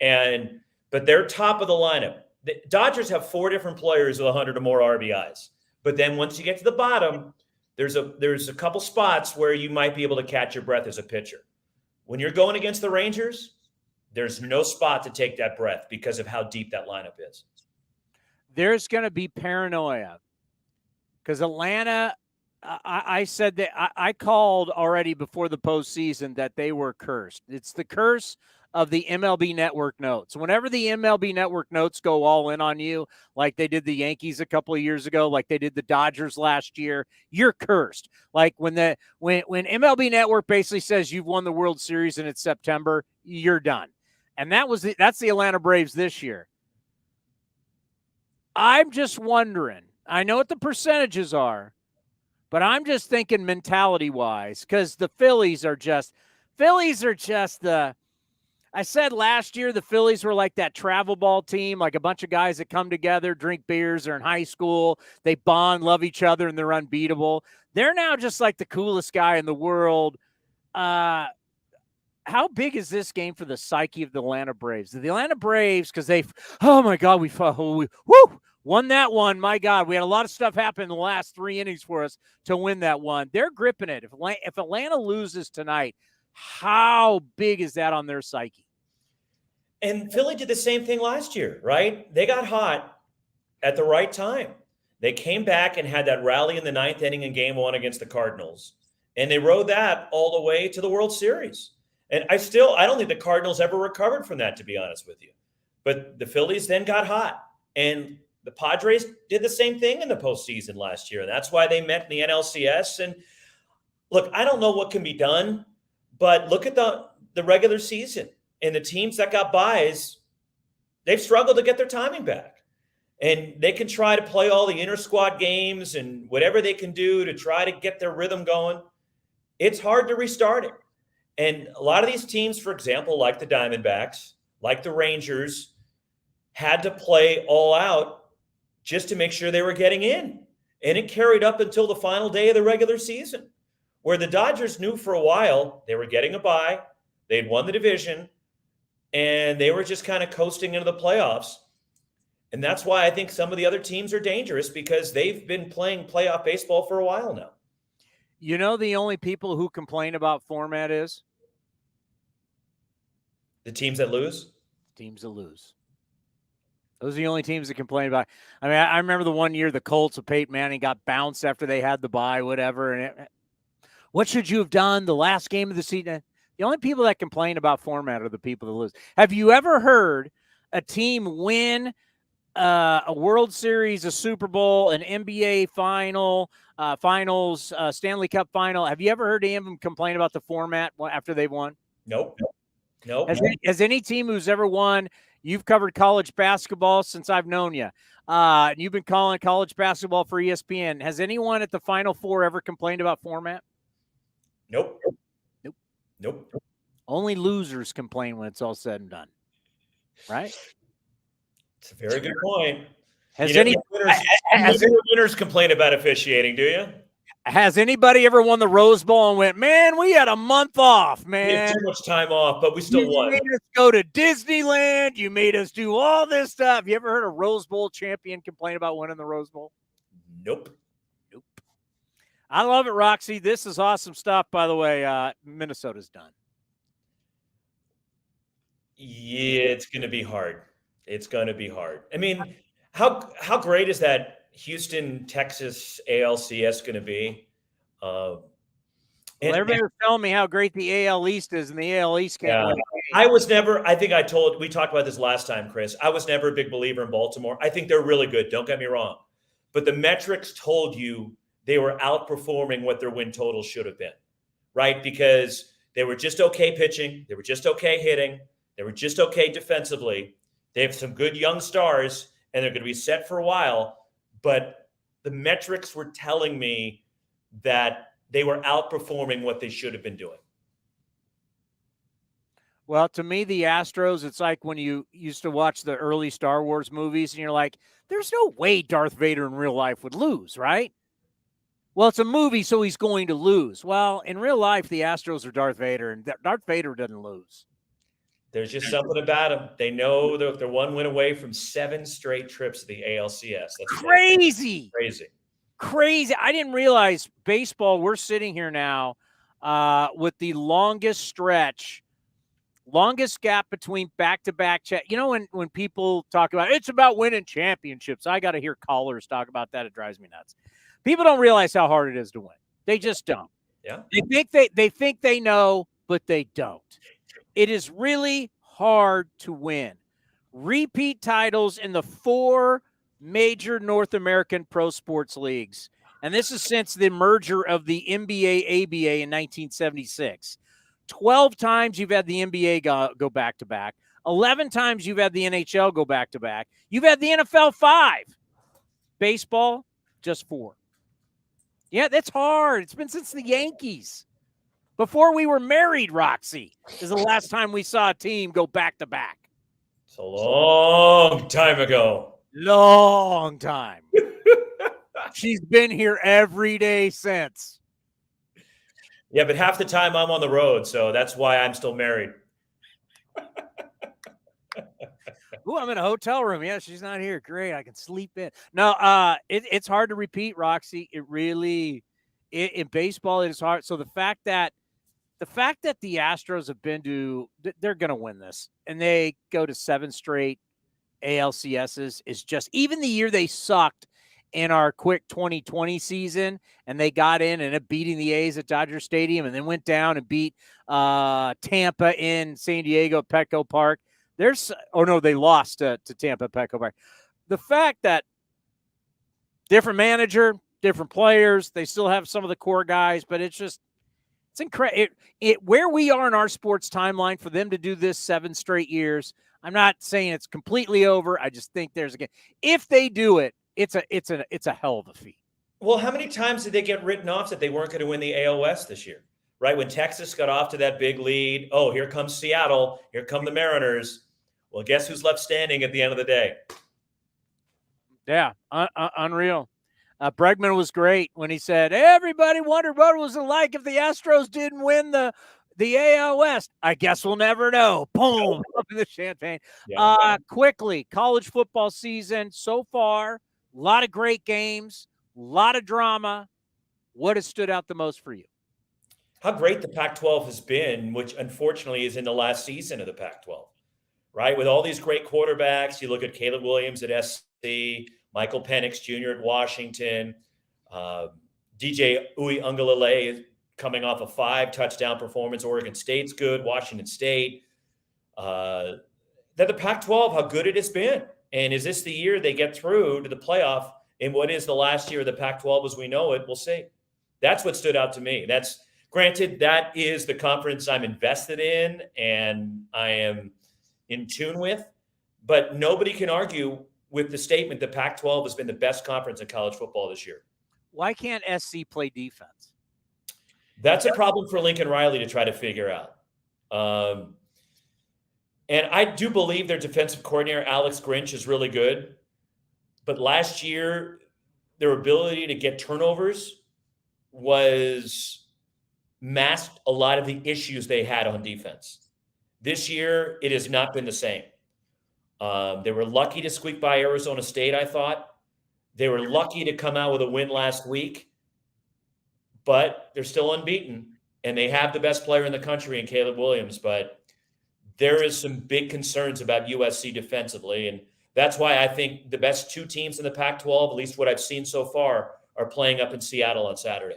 But they're top of the lineup. The Dodgers have 4 different players with 100 or more RBIs. But then once you get to the bottom, there's a couple spots where you might be able to catch your breath as a pitcher. When you're going against the Rangers, there's no spot to take that breath because of how deep that lineup is. There's going to be paranoia because Atlanta I said that I called already before the postseason that they were cursed. It's the curse of the MLB Network notes. Whenever the MLB Network notes go all in on you, like they did the Yankees a couple of years ago, like they did the Dodgers last year, you're cursed. Like when MLB Network basically says you've won the World Series and it's September, you're done. And that's the Atlanta Braves this year. I'm just wondering. I know what the percentages are, but I'm just thinking mentality-wise, because the Phillies are just the – I said last year the Phillies were like that travel ball team, like a bunch of guys that come together, drink beers, they're in high school, they bond, love each other, and they're unbeatable. They're now just like the coolest guy in the world. How big is this game for the psyche of the Atlanta Braves? The Atlanta Braves, because oh, my God, we won that one. My God, we had a lot of stuff happen in the last 3 innings for us to win that one. They're gripping it. If Atlanta loses tonight, how big is that on their psyche? And Philly did the same thing last year, right? They got hot at the right time. They came back and had that rally in the 9th inning in Game 1 against the Cardinals. And they rode that all the way to the World Series. And I don't think the Cardinals ever recovered from that, to be honest with you. But the Phillies then got hot. And the Padres did the same thing in the postseason last year. And that's why they met in the NLCS. And look, I don't know what can be done, but look at the regular season. And the teams that got byes, they've struggled to get their timing back. And they can try to play all the inter-squad games and whatever they can do to try to get their rhythm going. It's hard to restart it. And a lot of these teams, for example, like the Diamondbacks, like the Rangers, had to play all out just to make sure they were getting in. And it carried up until the final day of the regular season, where the Dodgers knew for a while they were getting a bye, they'd won the division, and they were just kind of coasting into the playoffs. And that's why I think some of the other teams are dangerous, because they've been playing playoff baseball for a while now. You know, the only people who complain about format is? The teams that lose? Teams that lose. Those are the only teams that complain about. I mean, I remember the one year the Colts of Peyton Manning got bounced after they had the bye, whatever. And what should you have done the last game of the season? The only people that complain about format are the people that lose. Have you ever heard a team win a World Series, a Super Bowl, an NBA finals, Stanley Cup final? Have you ever heard any of them complain about the format after they've won? Nope. Has any team who's ever won? You've covered college basketball since I've known you. You've been calling college basketball for ESPN. Has anyone at the Final Four ever complained about format? Nope. Only losers complain when it's all said and done. Right? It's a very good point. Has winners complain about officiating, do you? Has anybody ever won the Rose Bowl and went, man, we had a month off, man. We had too much time off, but we still won. You made us go to Disneyland. You made us do all this stuff. You ever heard a Rose Bowl champion complain about winning the Rose Bowl? Nope. I love it, Roxy. This is awesome stuff, by the way. Minnesota's done. Yeah, it's going to be hard. I mean, how great is that Houston, Texas ALCS going to be? Everybody was telling me how great the AL East is, and the AL East can't win. We talked about this last time, Chris. I was never a big believer in Baltimore. I think they're really good. Don't get me wrong. But the metrics told you they were outperforming what their win total should have been, right? Because they were just okay pitching. They were just okay hitting. They were just okay defensively. They have some good young stars, and they're going to be set for a while. But the metrics were telling me that they were outperforming what they should have been doing. Well, to me, the Astros, it's like when you used to watch the early Star Wars movies, and you're like, there's no way Darth Vader in real life would lose, right? Well, it's a movie, so he's going to lose. Well, in real life, the Astros are Darth Vader, and Darth Vader doesn't lose. There's just something about them. They know that they're one win away from 7 straight trips to the ALCS. That's crazy. Crazy. I didn't realize baseball, we're sitting here now with the longest gap between back-to-back. You know, when people talk about it's about winning championships, I got to hear callers talk about that. It drives me nuts. People don't realize how hard it is to win. They just don't. Yeah. They think they know, but they don't. It is really hard to win. Repeat titles in the 4 major North American pro sports leagues. And this is since the merger of the NBA, ABA in 1976. 12 times you've had the NBA go back-to-back. 11 times you've had the NHL go back-to-back. You've had the NFL 5. Baseball, just 4. Yeah, that's hard. It's been since the Yankees. Before we were married, Roxy, is the last time we saw a team go back-to-back. It's a long time ago. Long time. She's been here every day since. Yeah, but half the time I'm on the road, so that's why I'm still married. Ooh, I'm in a hotel room. Yeah, she's not here. Great, I can sleep in. No, it's hard to repeat, Roxy. It really, in baseball, it is hard. So the fact that the Astros have been to, they're going to win this, and they go to 7 straight ALCSs is just, even the year they sucked in our quick 2020 season, and they got in and ended up beating the A's at Dodger Stadium, and then went down and beat Tampa in San Diego at Petco Park. They lost to Tampa at Petco Park. The fact that different manager, different players, they still have some of the core guys, but it's incredible. Where we are in our sports timeline, for them to do this 7 straight years, I'm not saying it's completely over. I just think if they do it, it's a hell of a feat. Well, how many times did they get written off that they weren't going to win the AL West this year? Right? When Texas got off to that big lead, oh, here comes Seattle, here come the Mariners. Well, guess who's left standing at the end of the day? Yeah, unreal. Bregman was great when he said, everybody wondered what it was like if the Astros didn't win the AL West. I guess we'll never know. Boom, up in the champagne. Yeah. Quickly, college football season so far, a lot of great games, a lot of drama. What has stood out the most for you? How great the Pac-12 has been, which unfortunately is in the last season of the Pac-12, right? With all these great quarterbacks, you look at Caleb Williams at SC, Michael Penix Jr. at Washington, DJ Uiagalelei coming off a 5-touchdown performance. Oregon State's good, Washington State. That the Pac-12, how good it has been. And is this the year they get through to the playoff in what is the last year of the Pac-12 as we know it? We'll see. That's what stood out to me. Granted, that is the conference I'm invested in and I am in tune with, but nobody can argue with the statement that Pac-12 has been the best conference in college football this year. Why can't SC play defense? That's a problem for Lincoln Riley to try to figure out. And I do believe their defensive coordinator, Alex Grinch, is really good. But last year, their ability to get turnovers was masked a lot of the issues they had on defense. This year, it has not been the same. They were lucky to squeak by Arizona State, I thought. They were lucky to come out with a win last week, but they're still unbeaten, and they have the best player in the country in Caleb Williams. But there is some big concerns about USC defensively, and that's why I think the best 2 teams in the Pac-12, at least what I've seen so far, are playing up in Seattle on Saturday.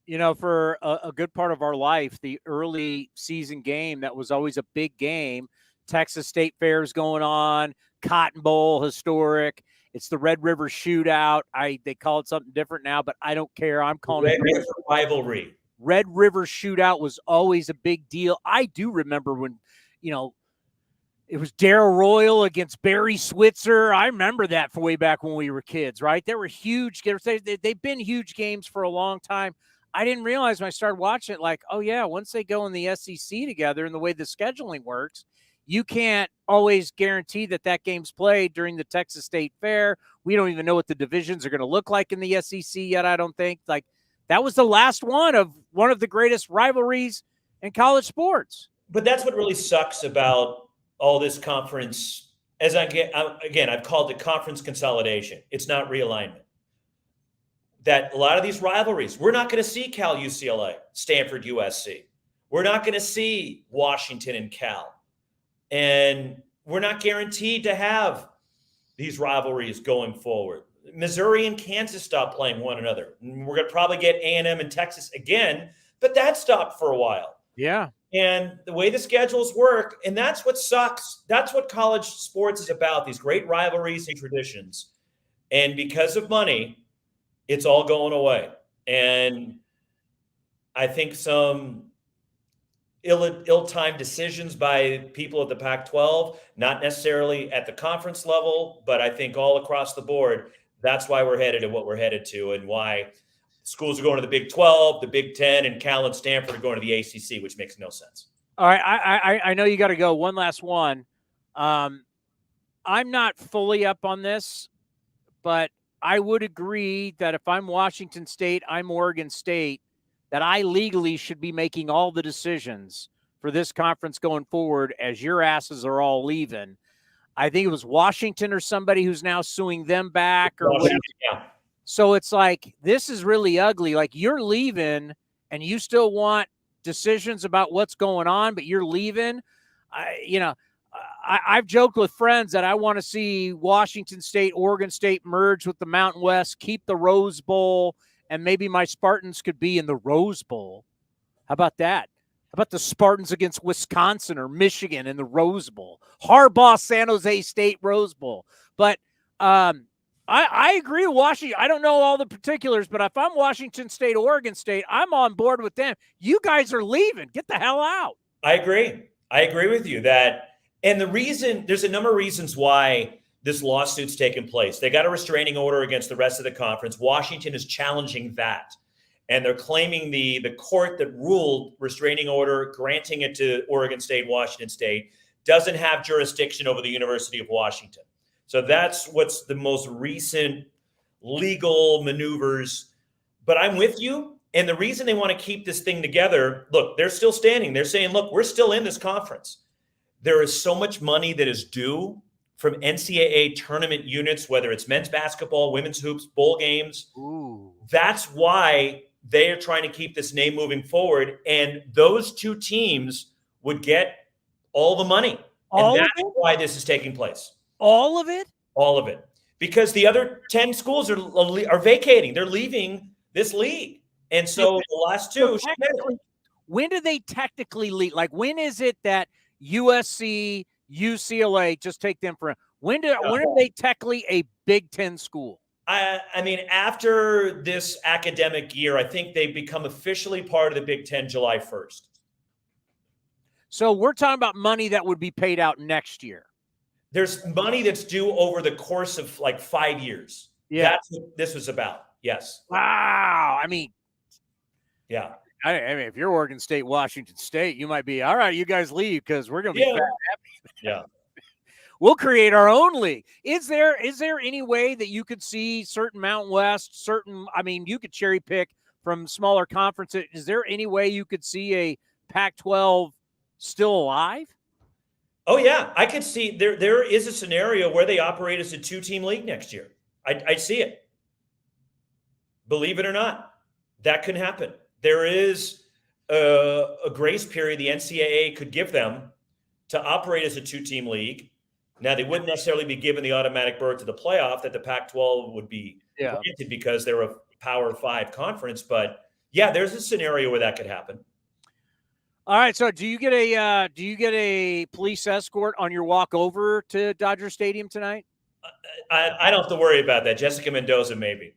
You know, for a good part of our life, the early season game, that was always a big game. Texas State Fair's going on, Cotton Bowl, historic. It's the Red River Shootout. They call it something different now, but I don't care. I'm calling it Red River Rivalry. Red River Shootout was always a big deal. I do remember when, it was Darrell Royal against Barry Switzer. I remember that from way back when we were kids, right? They were huge. They've been huge games for a long time. I didn't realize when I started watching it, oh yeah, once they go in the SEC together and the way the scheduling works, you can't always guarantee that game's played during the Texas State Fair. We don't even know what the divisions are going to look like in the SEC yet, I don't think. That was the last one of the greatest rivalries in college sports. But that's what really sucks about all this conference. I've called it conference consolidation. It's not realignment. That a lot of these rivalries, we're not going to see Cal UCLA, Stanford USC. We're not going to see Washington and Cal. And we're not guaranteed to have these rivalries going forward. Missouri and Kansas stopped playing one another. We're going to probably get A&M and Texas again, but that stopped for a while. Yeah. And the way the schedules work, and that's what sucks. That's what college sports is about, these great rivalries and traditions. And because of money, it's all going away. And I think some ill-timed decisions by people at the Pac-12, not necessarily at the conference level, but I think all across the board, that's why we're headed to what we're headed to, and why schools are going to the Big 12, the Big 10, and Cal and Stanford are going to the ACC, which makes no sense. All right, I know you got to go. One last one. I'm not fully up on this, but I would agree that if I'm Washington State, I'm Oregon State, that I legally should be making all the decisions for this conference going forward as your asses are all leaving. I think it was Washington or somebody who's now suing them back or whatever. Yeah. So it's like, this is really ugly. Like, you're leaving and you still want decisions about what's going on, but you're leaving. I've joked with friends that I want to see Washington State, Oregon State merge with the Mountain West, keep the Rose Bowl, and maybe my Spartans could be in the Rose Bowl. How about that? How about the Spartans against Wisconsin or Michigan in the Rose Bowl? Harbaugh, San Jose State, Rose Bowl. But I agree with Washington. I don't know all the particulars, but if I'm Washington State, Oregon State, I'm on board with them. You guys are leaving. Get the hell out. I agree. I agree with you that, and the reason, there's a number of reasons why this lawsuit's taken place. They got a restraining order against the rest of the conference. Washington is challenging that. And they're claiming the court that ruled restraining order, granting it to Oregon State, Washington State, doesn't have jurisdiction over the University of Washington. So that's what's the most recent legal maneuvers. But I'm with you. And the reason they want to keep this thing together, look, they're still standing. They're saying, look, we're still in this conference. There is so much money that is due from NCAA tournament units, whether it's men's basketball, women's hoops, bowl games. Ooh. That's why they are trying to keep this name moving forward. And those two teams would get all the money. All and of that's it? why this is taking place. All of it? All of it. Because the other 10 schools are vacating. They're leaving this league. And so the last two. When do they technically leave? Like, when is it that USC, UCLA, just take them for when are they technically a Big Ten school? I mean, after this academic year, I think they become officially part of the Big Ten July 1st. So we're talking about money that would be paid out next year. There's money that's due over the course of like 5 years. Yeah. That's what this was about. Yes. Wow. I mean, yeah. I mean, if you're Oregon State, Washington State, you might be, all right, you guys leave because we're going to be fat happy. Yeah. We'll create our own league. Is there any way that you could see certain Mountain West, you could cherry pick from smaller conferences. Is there any way you could see a Pac-12 still alive? Oh, yeah. I could see there is a scenario where they operate as a 2-team league next year. I see it. Believe it or not, that can happen. There is a grace period the NCAA could give them to operate as a 2-team league. Now, they wouldn't necessarily be given the automatic berth to the playoff that the Pac-12 would be granted because they're a Power 5 conference. But, yeah, there's a scenario where that could happen. All right, so do you get a police escort on your walk over to Dodger Stadium tonight? I don't have to worry about that. Jessica Mendoza, maybe.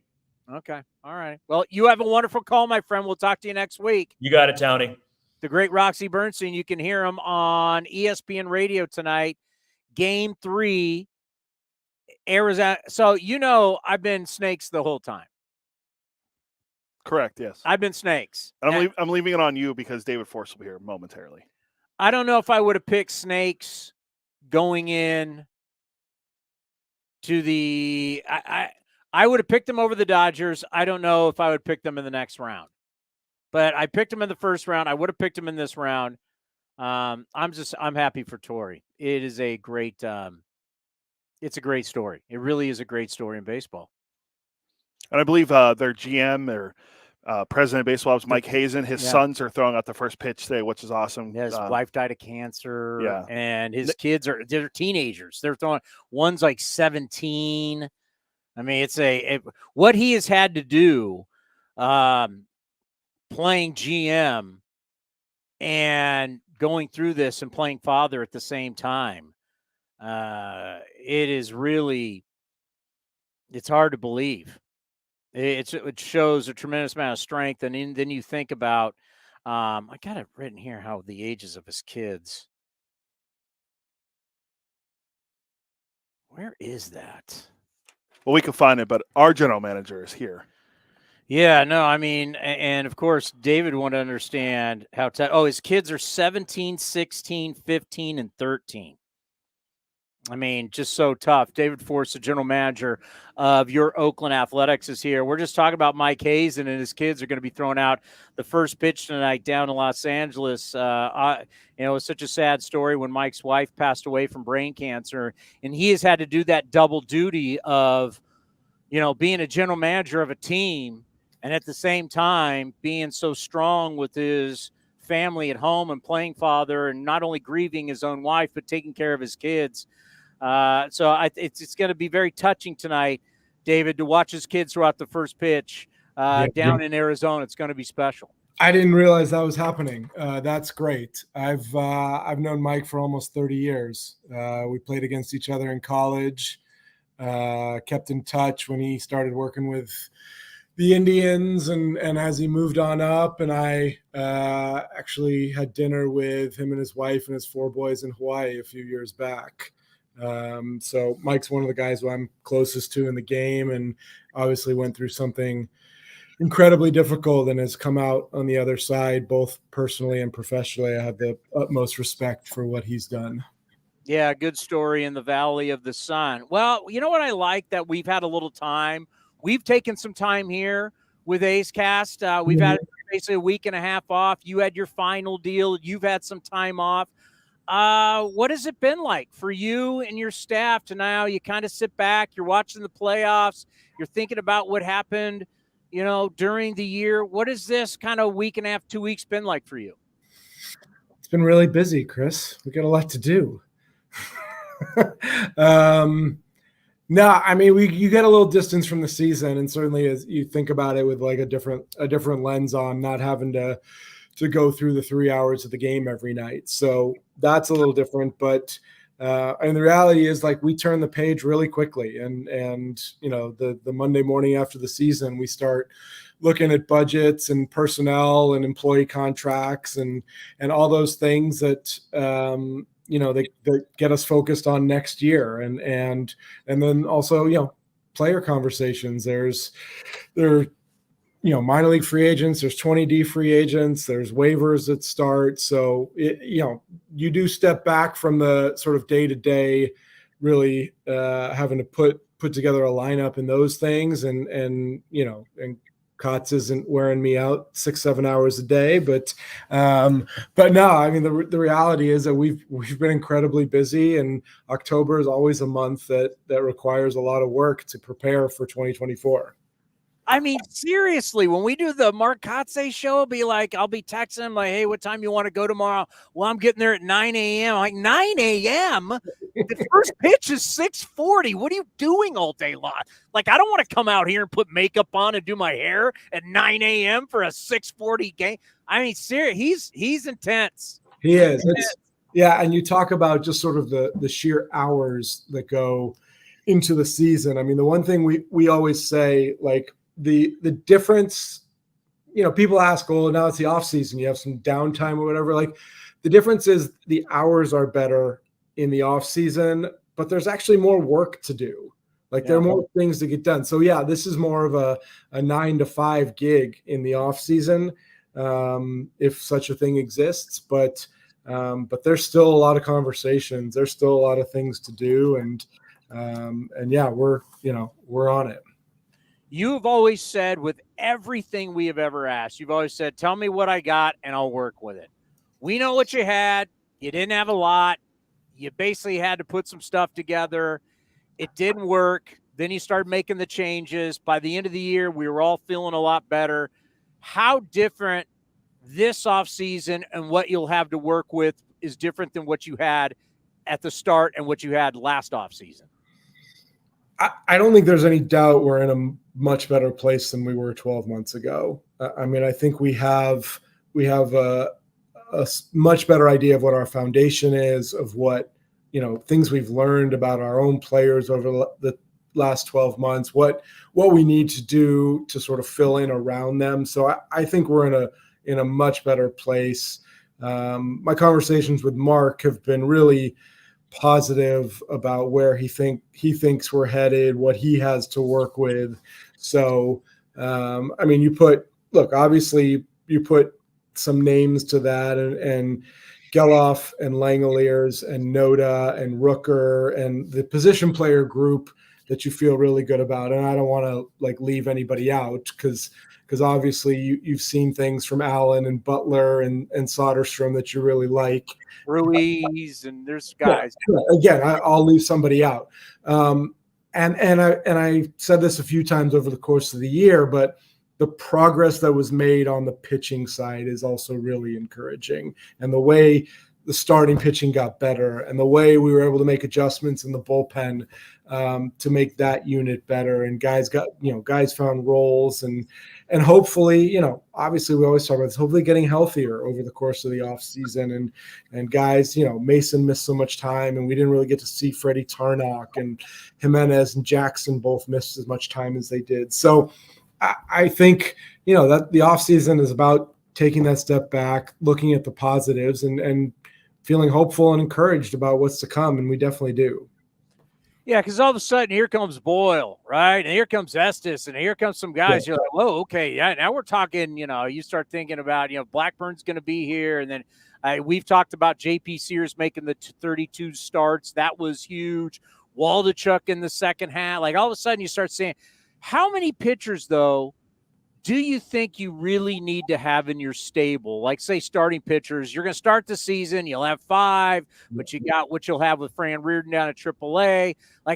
Okay. All right. Well, you have a wonderful call, my friend. We'll talk to you next week. You got it, Townie. The great Roxy Bernstein. You can hear him on ESPN Radio tonight. Game 3, Arizona. So, I've been Snakes the whole time. Correct, yes. I've been Snakes. And I'm leaving it on you because David Force will be here momentarily. I don't know if I would have picked Snakes going in to the I would have picked them over the Dodgers. I don't know if I would pick them in the next round. But I picked them in the first round. I would have picked them in this round. I'm happy for Torrey. It is a great it's a great story. It really is a great story in baseball. And I believe their GM, their president of baseball ops, Mike Hazen, his sons are throwing out the first pitch today, which is awesome. Yeah, his wife died of cancer. Yeah. And his kids they're teenagers. They're throwing, one's like 17. I mean, it's what he has had to do playing GM and going through this and playing father at the same time. It is really, it's hard to believe. It shows a tremendous amount of strength. And then you think about, I got it written here, how the ages of his kids. Where is that? Well, we can find it, but our general manager is here. Yeah, no, I mean, and of course, David wanted to understand how his kids are 17, 16, 15, and 13. I mean, just so tough. David Force, the general manager of your Oakland Athletics, is here. We're just talking about Mike Hazen and his kids are going to be throwing out the first pitch tonight down in Los Angeles. It was such a sad story when Mike's wife passed away from brain cancer, and he has had to do that double duty of, being a general manager of a team and at the same time being so strong with his family at home and playing father and not only grieving his own wife, but taking care of his kids. It's going to be very touching tonight, David, to watch his kids throughout the first pitch down in Arizona. It's going to be special. I didn't realize that was happening. That's great. I've known Mike for almost 30 years. We played against each other in college, kept in touch when he started working with the Indians and as he moved on up. And I actually had dinner with him and his wife and his 4 boys in Hawaii a few years back. So Mike's one of the guys who I'm closest to in the game, and obviously went through something incredibly difficult and has come out on the other side, both personally and professionally. I have the utmost respect for what he's done. Yeah, good story in the Valley of the Sun. Well, you know what I like? That we've had a little time. We've taken some time here with A's Cast. We've had basically a week and a half off. You had your final deal. You've had some time off. What has it been like for you and your staff to now you kind of sit back, you're watching the playoffs, you're thinking about what happened, during the year? What has this kind of week and a half, 2 weeks been like for you? It's been really busy, Chris. We got a lot to do. No, I mean, you get a little distance from the season, and certainly as you think about it with like a different lens on, not having to go through the 3 hours of the game every night. So that's a little different, but and the reality is, like, we turn the page really quickly, and the Monday morning after the season, we start looking at budgets and personnel and employee contracts and all those things that that get us focused on next year, and then also player conversations. There minor league free agents, there's 20D free agents, there's waivers that start. So you do step back from the sort of day-to-day, really having to put together a lineup and those things. And Kotz isn't wearing me out 6-7 hours a day, but no, I mean, the reality is that we've been incredibly busy, and October is always a month that requires a lot of work to prepare for 2024. I mean, seriously, when we do the Mark Kotze show, I'll be texting him like, hey, what time you want to go tomorrow? Well, I'm getting there at 9 a.m. I'm like, 9 a.m.? The first pitch is 6:40. What are you doing all day long? Like, I don't want to come out here and put makeup on and do my hair at 9 a.m. for a 6:40 game. I mean, seriously, he's intense. He is. Yeah, and you talk about just sort of the sheer hours that go into the season. I mean, the one thing we always say, like, the difference, people ask, well, now it's the off season, you have some downtime or whatever. Like, the difference is the hours are better in the off season, but there's actually more work to do. Like, there are more things to get done. So yeah, this is more of a 9 to 5 gig in the off season, if such a thing exists. But there's still a lot of conversations. There's still a lot of things to do. And yeah, we're on it. You've always said, with everything we have ever asked, you've always said, tell me what I got and I'll work with it. We know what you had. You didn't have a lot. You basically had to put some stuff together. It didn't work. Then you started making the changes. By the end of the year, we were all feeling a lot better. How different this offseason and what you'll have to work with is different than what you had at the start and what you had last offseason? I don't think there's any doubt we're in a much better place than we were 12 months ago. I mean, I think we have a much better idea of what our foundation is, of what, things we've learned about our own players over the last 12 months, what we need to do to sort of fill in around them. So I think we're in a much better place. My conversations with Mark have been really positive about where he thinks we're headed, what he has to work with. So, I mean, obviously you put some names to that, and Geloff and Langoliers and Noda and Rooker and the position player group that you feel really good about. And I don't want to leave anybody out because obviously you've seen things from Allen and Butler and Soderstrom that you really like. Ruiz, and there's guys. Yeah, again, I'll leave somebody out. And I said this a few times over the course of the year, but the progress that was made on the pitching side is also really encouraging. And the way the starting pitching got better, and the way we were able to make adjustments in the bullpen to make that unit better, and guys found roles, and hopefully, obviously we always talk about this, hopefully getting healthier over the course of the off season, and guys, Mason missed so much time, and we didn't really get to see Freddie Tarnock, and Jimenez and Jackson both missed as much time as they did. So I think, that the off season is about taking that step back, looking at the positives, and feeling hopeful and encouraged about what's to come. And we definitely do. Yeah, because all of a sudden here comes Boyle, right? And here comes Estes, and here comes some guys. Yeah. You're like, whoa, okay. Yeah, now we're talking, you start thinking about, Blackburn's going to be here. And then we've talked about J.P. Sears making the 32 starts. That was huge. Waldachuk in the second half. All of a sudden you start saying, how many pitchers, though, do you think you really need to have in your stable? Like, say, starting pitchers, you're going to start the season, you'll have 5, but you got what you'll have with Fran Reardon down at AAA.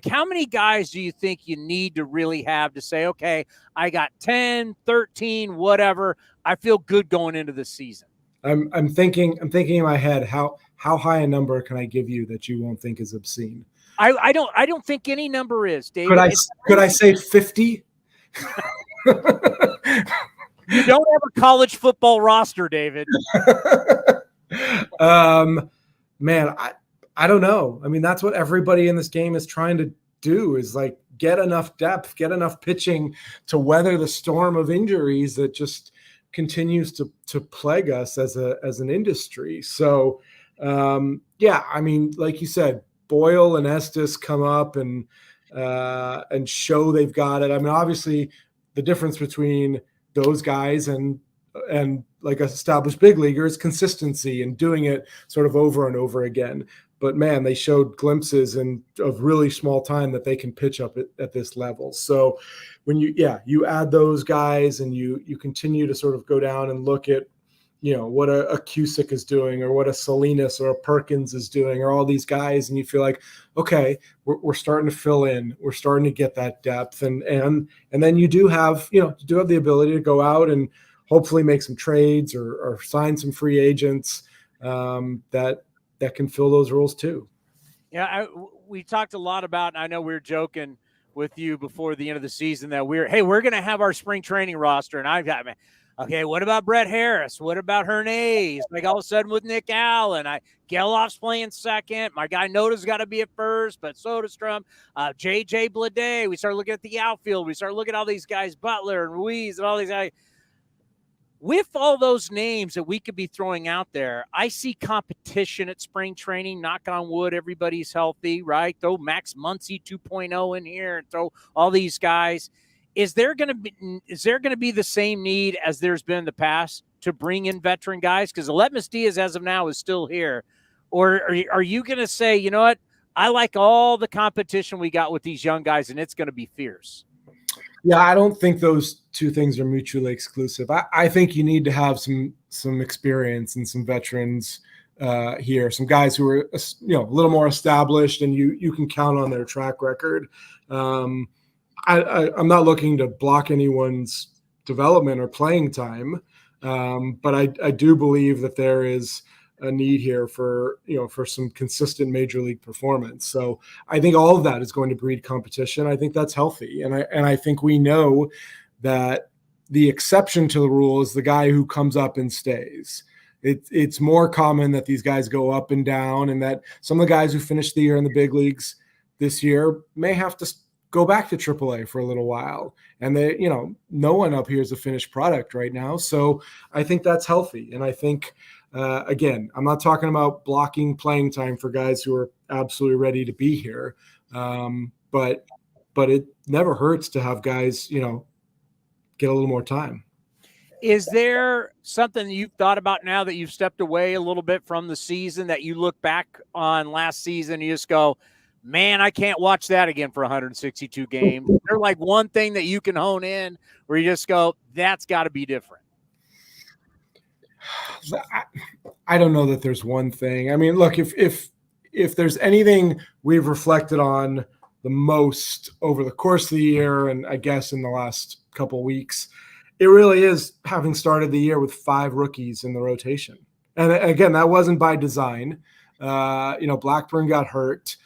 How many guys do you think you need to really have to say, okay, I got 10, 13, whatever, I feel good going into the season? I'm thinking in my head, how high a number can I give you that you won't think is obscene? I don't think any number is, David. Could I say 50? You don't have a college football roster, David. Man, I don't know. I mean, that's what everybody in this game is trying to do, is get enough depth, get enough pitching to weather the storm of injuries that just continues to plague us as an industry. So, yeah, I mean, like you said, Boyle and Estes come up and show they've got it. I mean, obviously, the difference between those guys and established big leaguers, consistency and doing it sort of over and over again. But man, they showed glimpses of really small time that they can pitch up at this level. So when you add those guys and you continue to sort of go down and look at, what a Cusick is doing, or what a Salinas or a Perkins is doing, or all these guys, and you feel like, okay, we're starting to fill in, we're starting to get that depth, and then you do have the ability to go out and hopefully make some trades or sign some free agents that can fill those roles too. Yeah, we talked a lot about, and I know we were joking with you before the end of the season that we're going to have our spring training roster, and I've got, okay, what about Brett Harris? What about Hernandez? All of a sudden with Nick Allen, Geloff's playing second. My guy Noda's got to be at first, but Soderstrom, J.J. Bleday. We start looking at the outfield. We start looking at all these guys, Butler and Ruiz and all these guys. With all those names that we could be throwing out there, I see competition at spring training. Knock on wood, everybody's healthy, right? Throw Max Muncy 2.0 in here and throw all these guys. Is there going to be the same need as there's been in the past to bring in veteran guys? Because Aledmus Diaz, as of now, is still here. Or are you going to say, you know what, I like all the competition we got with these young guys, and it's going to be fierce? Yeah, I don't think those two things are mutually exclusive. I think you need to have some experience and some veterans here, some guys who are a little more established, and you can count on their track record. I'm not looking to block anyone's development or playing time, but I do believe that there is a need here for some consistent major league performance. So I think all of that is going to breed competition. I think that's healthy, and I think we know that the exception to the rule is the guy who comes up and stays. It's more common that these guys go up and down, and that some of the guys who finished the year in the big leagues this year may have to go back to AAA for a little while. And no one up here is a finished product right now. So I think that's healthy. And I think, again, I'm not talking about blocking playing time for guys who are absolutely ready to be here. But it never hurts to have guys, get a little more time. Is there something you've thought about now that you've stepped away a little bit from the season that you look back on last season and you just go, man, I can't watch that again for 162 games? Is there like one thing that you can hone in where you just go, that's got to be different? I don't know that there's one thing. I mean, look, if there's anything we've reflected on the most over the course of the year, and I guess in the last couple of weeks, it really is having started the year with 5 rookies in the rotation. And again, that wasn't by design. Blackburn got hurt.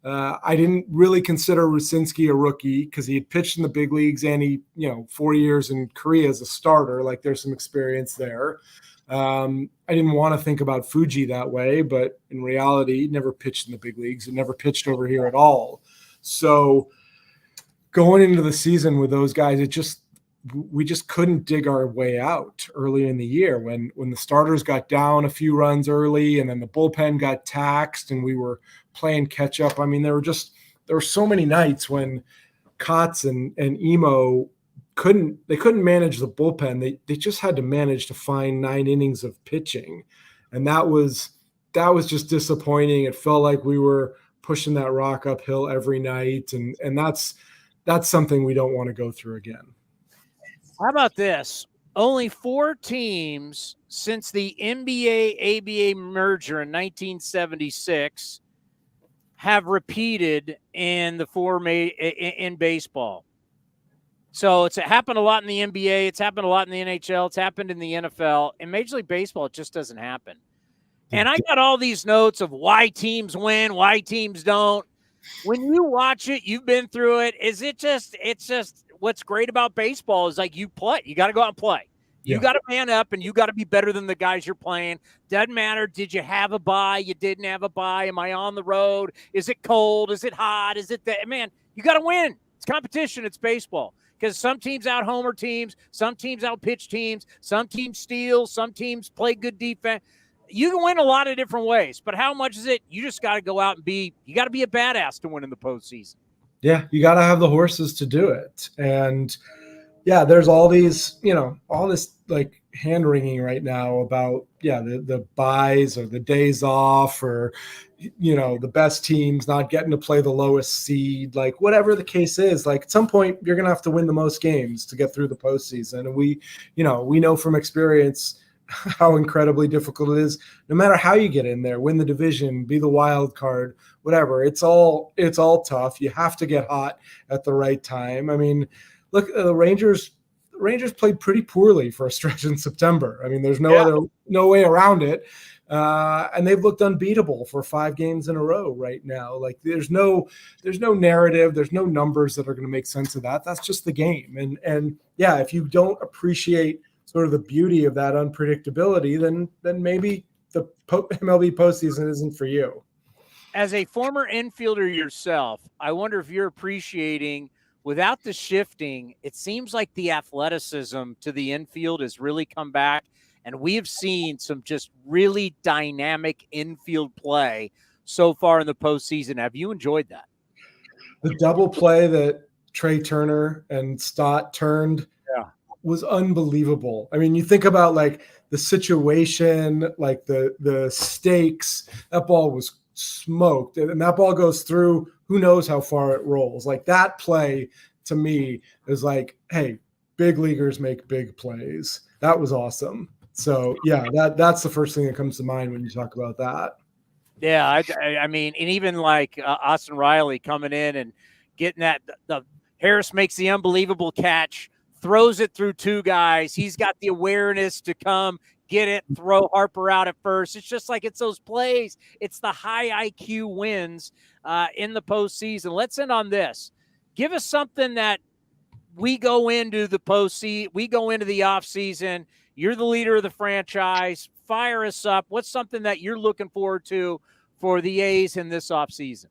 I didn't really consider Rucinski a rookie because he had pitched in the big leagues and he, 4 years in Korea as a starter. Like, there's some experience there. I didn't want to think about Fuji that way, but in reality, he never pitched in the big leagues and never pitched over here at all. So going into the season with those guys, we just couldn't dig our way out early in the year when the starters got down a few runs early and then the bullpen got taxed and we were playing catch up. I mean, there were so many nights when Kotz and Emo couldn't manage the bullpen. They just had to manage to find 9 innings of pitching. And that was just disappointing. It felt like we were pushing that rock uphill every night. And that's something we don't want to go through again. How about this? Only 4 teams since the NBA-ABA merger in 1976 have repeated in in baseball. So it's happened a lot in the NBA. It's happened a lot in the NHL. It's happened in the NFL. In Major League Baseball, it just doesn't happen. And I got all these notes of why teams win, why teams don't. When you watch it, you've been through it. It's just what's great about baseball is like you play. You got to go out and play. You got to man up and you got to be better than the guys you're playing. Doesn't matter. Did you have a bye? You didn't have a bye. Am I on the road? Is it cold? Is it hot? Is it that? Man, you got to win. It's competition. It's baseball. Because some teams out homer teams, some teams out pitch teams, some teams steal, some teams play good defense. You can win a lot of different ways, but how much is it? You just got to go out and you got to be a badass to win in the postseason. Yeah, you got to have the horses to do it. And yeah, there's all these, all this like hand wringing right now about, the buys or the days off or, the best teams not getting to play the lowest seed, like whatever the case is. Like at some point you're going to have to win the most games to get through the postseason. And we know from experience how incredibly difficult it is, no matter how you get in there, win the division, be the wild card, whatever. It's all tough. You have to get hot at the right time. I mean, look, the Rangers played pretty poorly for a stretch in September. I mean, there's no way around it. And they've looked unbeatable for 5 games in a row right now. Like there's no narrative, there's no numbers that are going to make sense of that. That's just the game. And yeah, if you don't appreciate sort of the beauty of that unpredictability, then maybe the MLB postseason isn't for you. As a former infielder yourself, I wonder if you're appreciating, without the shifting, it seems like the athleticism to the infield has really come back, and we have seen some just really dynamic infield play so far in the postseason. Have you enjoyed that? The double play that Trey Turner and Stott turned was unbelievable. I mean, you think about like the situation, like the stakes, that ball was smoked, and that ball goes through, who knows how far it rolls. Like that play to me is like, hey, big leaguers make big plays. That was awesome. So yeah, that's the first thing that comes to mind when you talk about that. Yeah, I mean, and even like Austin Riley coming in and getting that, the Harris makes the unbelievable catch, throws it through 2 guys. He's got the awareness to come get it, throw Harper out at first. It's just like it's those plays. It's the high IQ wins in the postseason. Let's end on this. Give us something that we go into the postseason, we go into the offseason. You're the leader of the franchise. Fire us up. What's something that you're looking forward to for the A's in this offseason?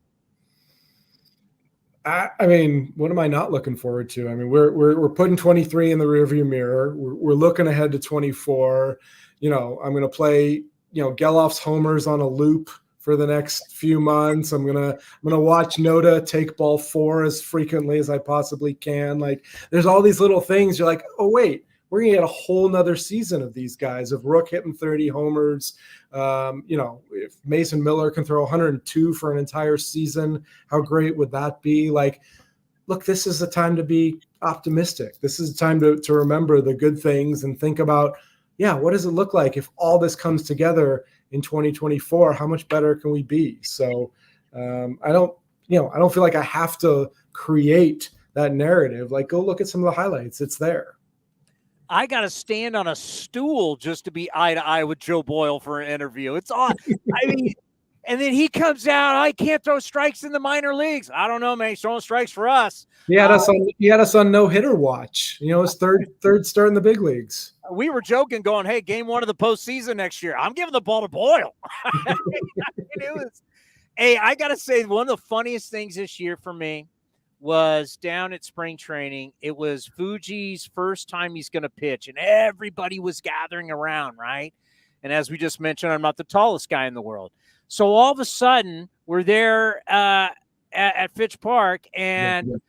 I mean, what am I not looking forward to? I mean, we're putting 23 in the rearview mirror. We're looking ahead to 24. I'm going to play, Geloff's homers on a loop for the next few months. I'm gonna watch Noda take ball 4 as frequently as I possibly can. Like, there's all these little things. You're like, oh wait, we're gonna get a whole nother season of these guys, of Rook hitting 30 homers. If Mason Miller can throw 102 for an entire season, how great would that be? Like, look, this is the time to be optimistic. This is the time to remember the good things and think about, what does it look like if all this comes together in 2024? How much better can we be? So I don't feel like I have to create that narrative. Like, go look at some of the highlights. It's there. I got to stand on a stool just to be eye to eye with Joe Boyle for an interview. It's odd. I mean, and then he comes out, I can't throw strikes in the minor leagues. I don't know, man. He's throwing strikes for us. He had us on no hitter watch. His third start in the big leagues. We were joking, going, "Hey, game 1 of the postseason next year, I'm giving the ball to Boyle." Hey, I got to say, one of the funniest things this year for me was down at spring training. It was Fuji's first time he's going to pitch, and everybody was gathering around, right? And as we just mentioned, I'm not the tallest guy in the world. So all of a sudden, we're there at Fitch Park, and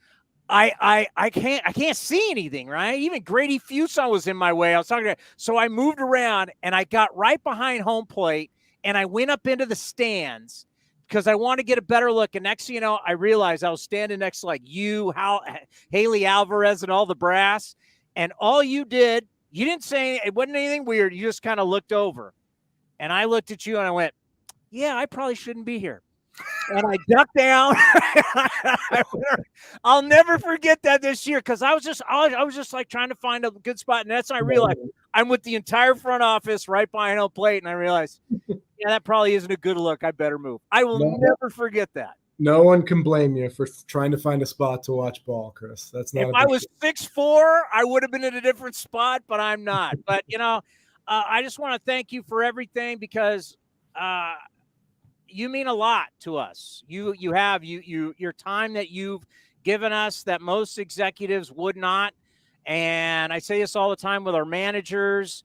I can't see anything, right? Even Grady Fuson was in my way. I was talking to him. So I moved around, and I got right behind home plate, and I went up into the stands because I want to get a better look. And next thing you know, I realized I was standing next to Haley Alvarez and all the brass. And all you did, you didn't say, it wasn't anything weird. You just kind of looked over. And I looked at you and I went, yeah, I probably shouldn't be here. And I ducked down. I'll never forget that this year, because I was just like trying to find a good spot. And that's when I realized I'm with the entire front office right behind home plate. And I realized, that probably isn't a good look. I better move. I will never forget that. No one can blame you for trying to find a spot to watch ball, Chris. That's not. If I was 6'4", I would have been in a different spot, but I'm not. But I just want to thank you for everything, because you mean a lot to us. Your time that you've given us that most executives would not. And I say this all the time with our managers.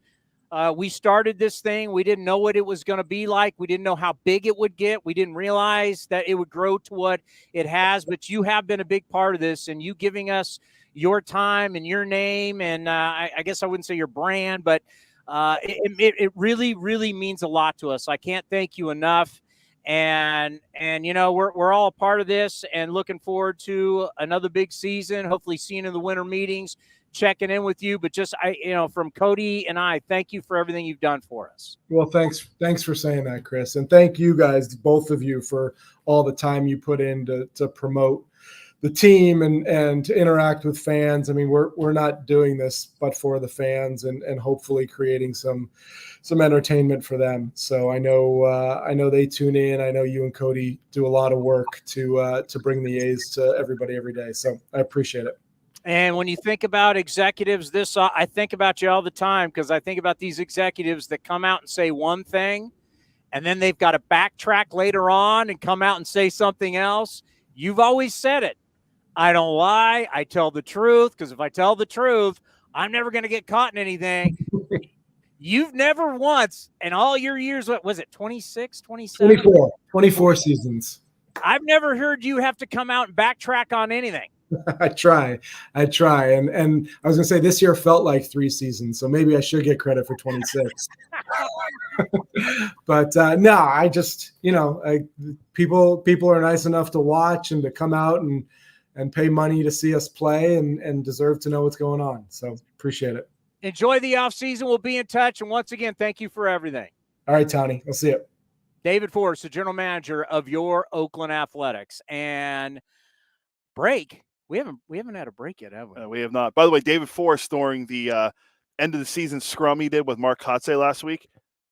We started this thing. We didn't know what it was going to be like. We didn't know how big it would get. We didn't realize that it would grow to what it has. But you have been a big part of this, and you giving us your time and your name. And I guess I wouldn't say your brand, but it really, really means a lot to us. I can't thank you enough. And we're all a part of this, and looking forward to another big season, hopefully seeing in the winter meetings, checking in with you. But just from Cody and I, thank you for everything you've done for us. Well, thanks for saying that, Chris, and thank you guys, both of you, for all the time you put in to promote the team and to interact with fans. I mean, we're not doing this but for the fans, and hopefully creating some entertainment for them. So I know they tune in. I know you and Cody do a lot of work to bring the A's to everybody every day. So I appreciate it. And when you think about executives, I think about you all the time, because I think about these executives that come out and say one thing, and then they've got to backtrack later on and come out and say something else. You've always said it. I don't lie. I tell the truth, because if I tell the truth, I'm never going to get caught in anything. You've never once in all your years, what was it, 26, 27? 24 seasons. I've never heard you have to come out and backtrack on anything. I try. And I was going to say, this year felt like 3 seasons, so maybe I should get credit for 26. But no, I just, people are nice enough to watch and to come out and pay money to see us play and deserve to know what's going on. So appreciate it. Enjoy the offseason. We'll be in touch. And once again, thank you for everything. All right, Tony. I'll see you. David Forrest, the general manager of your Oakland Athletics. And break. We haven't had a break yet, have we? We have not. By the way, David Forrest during the end of the season scrum he did with Mark Kotze last week,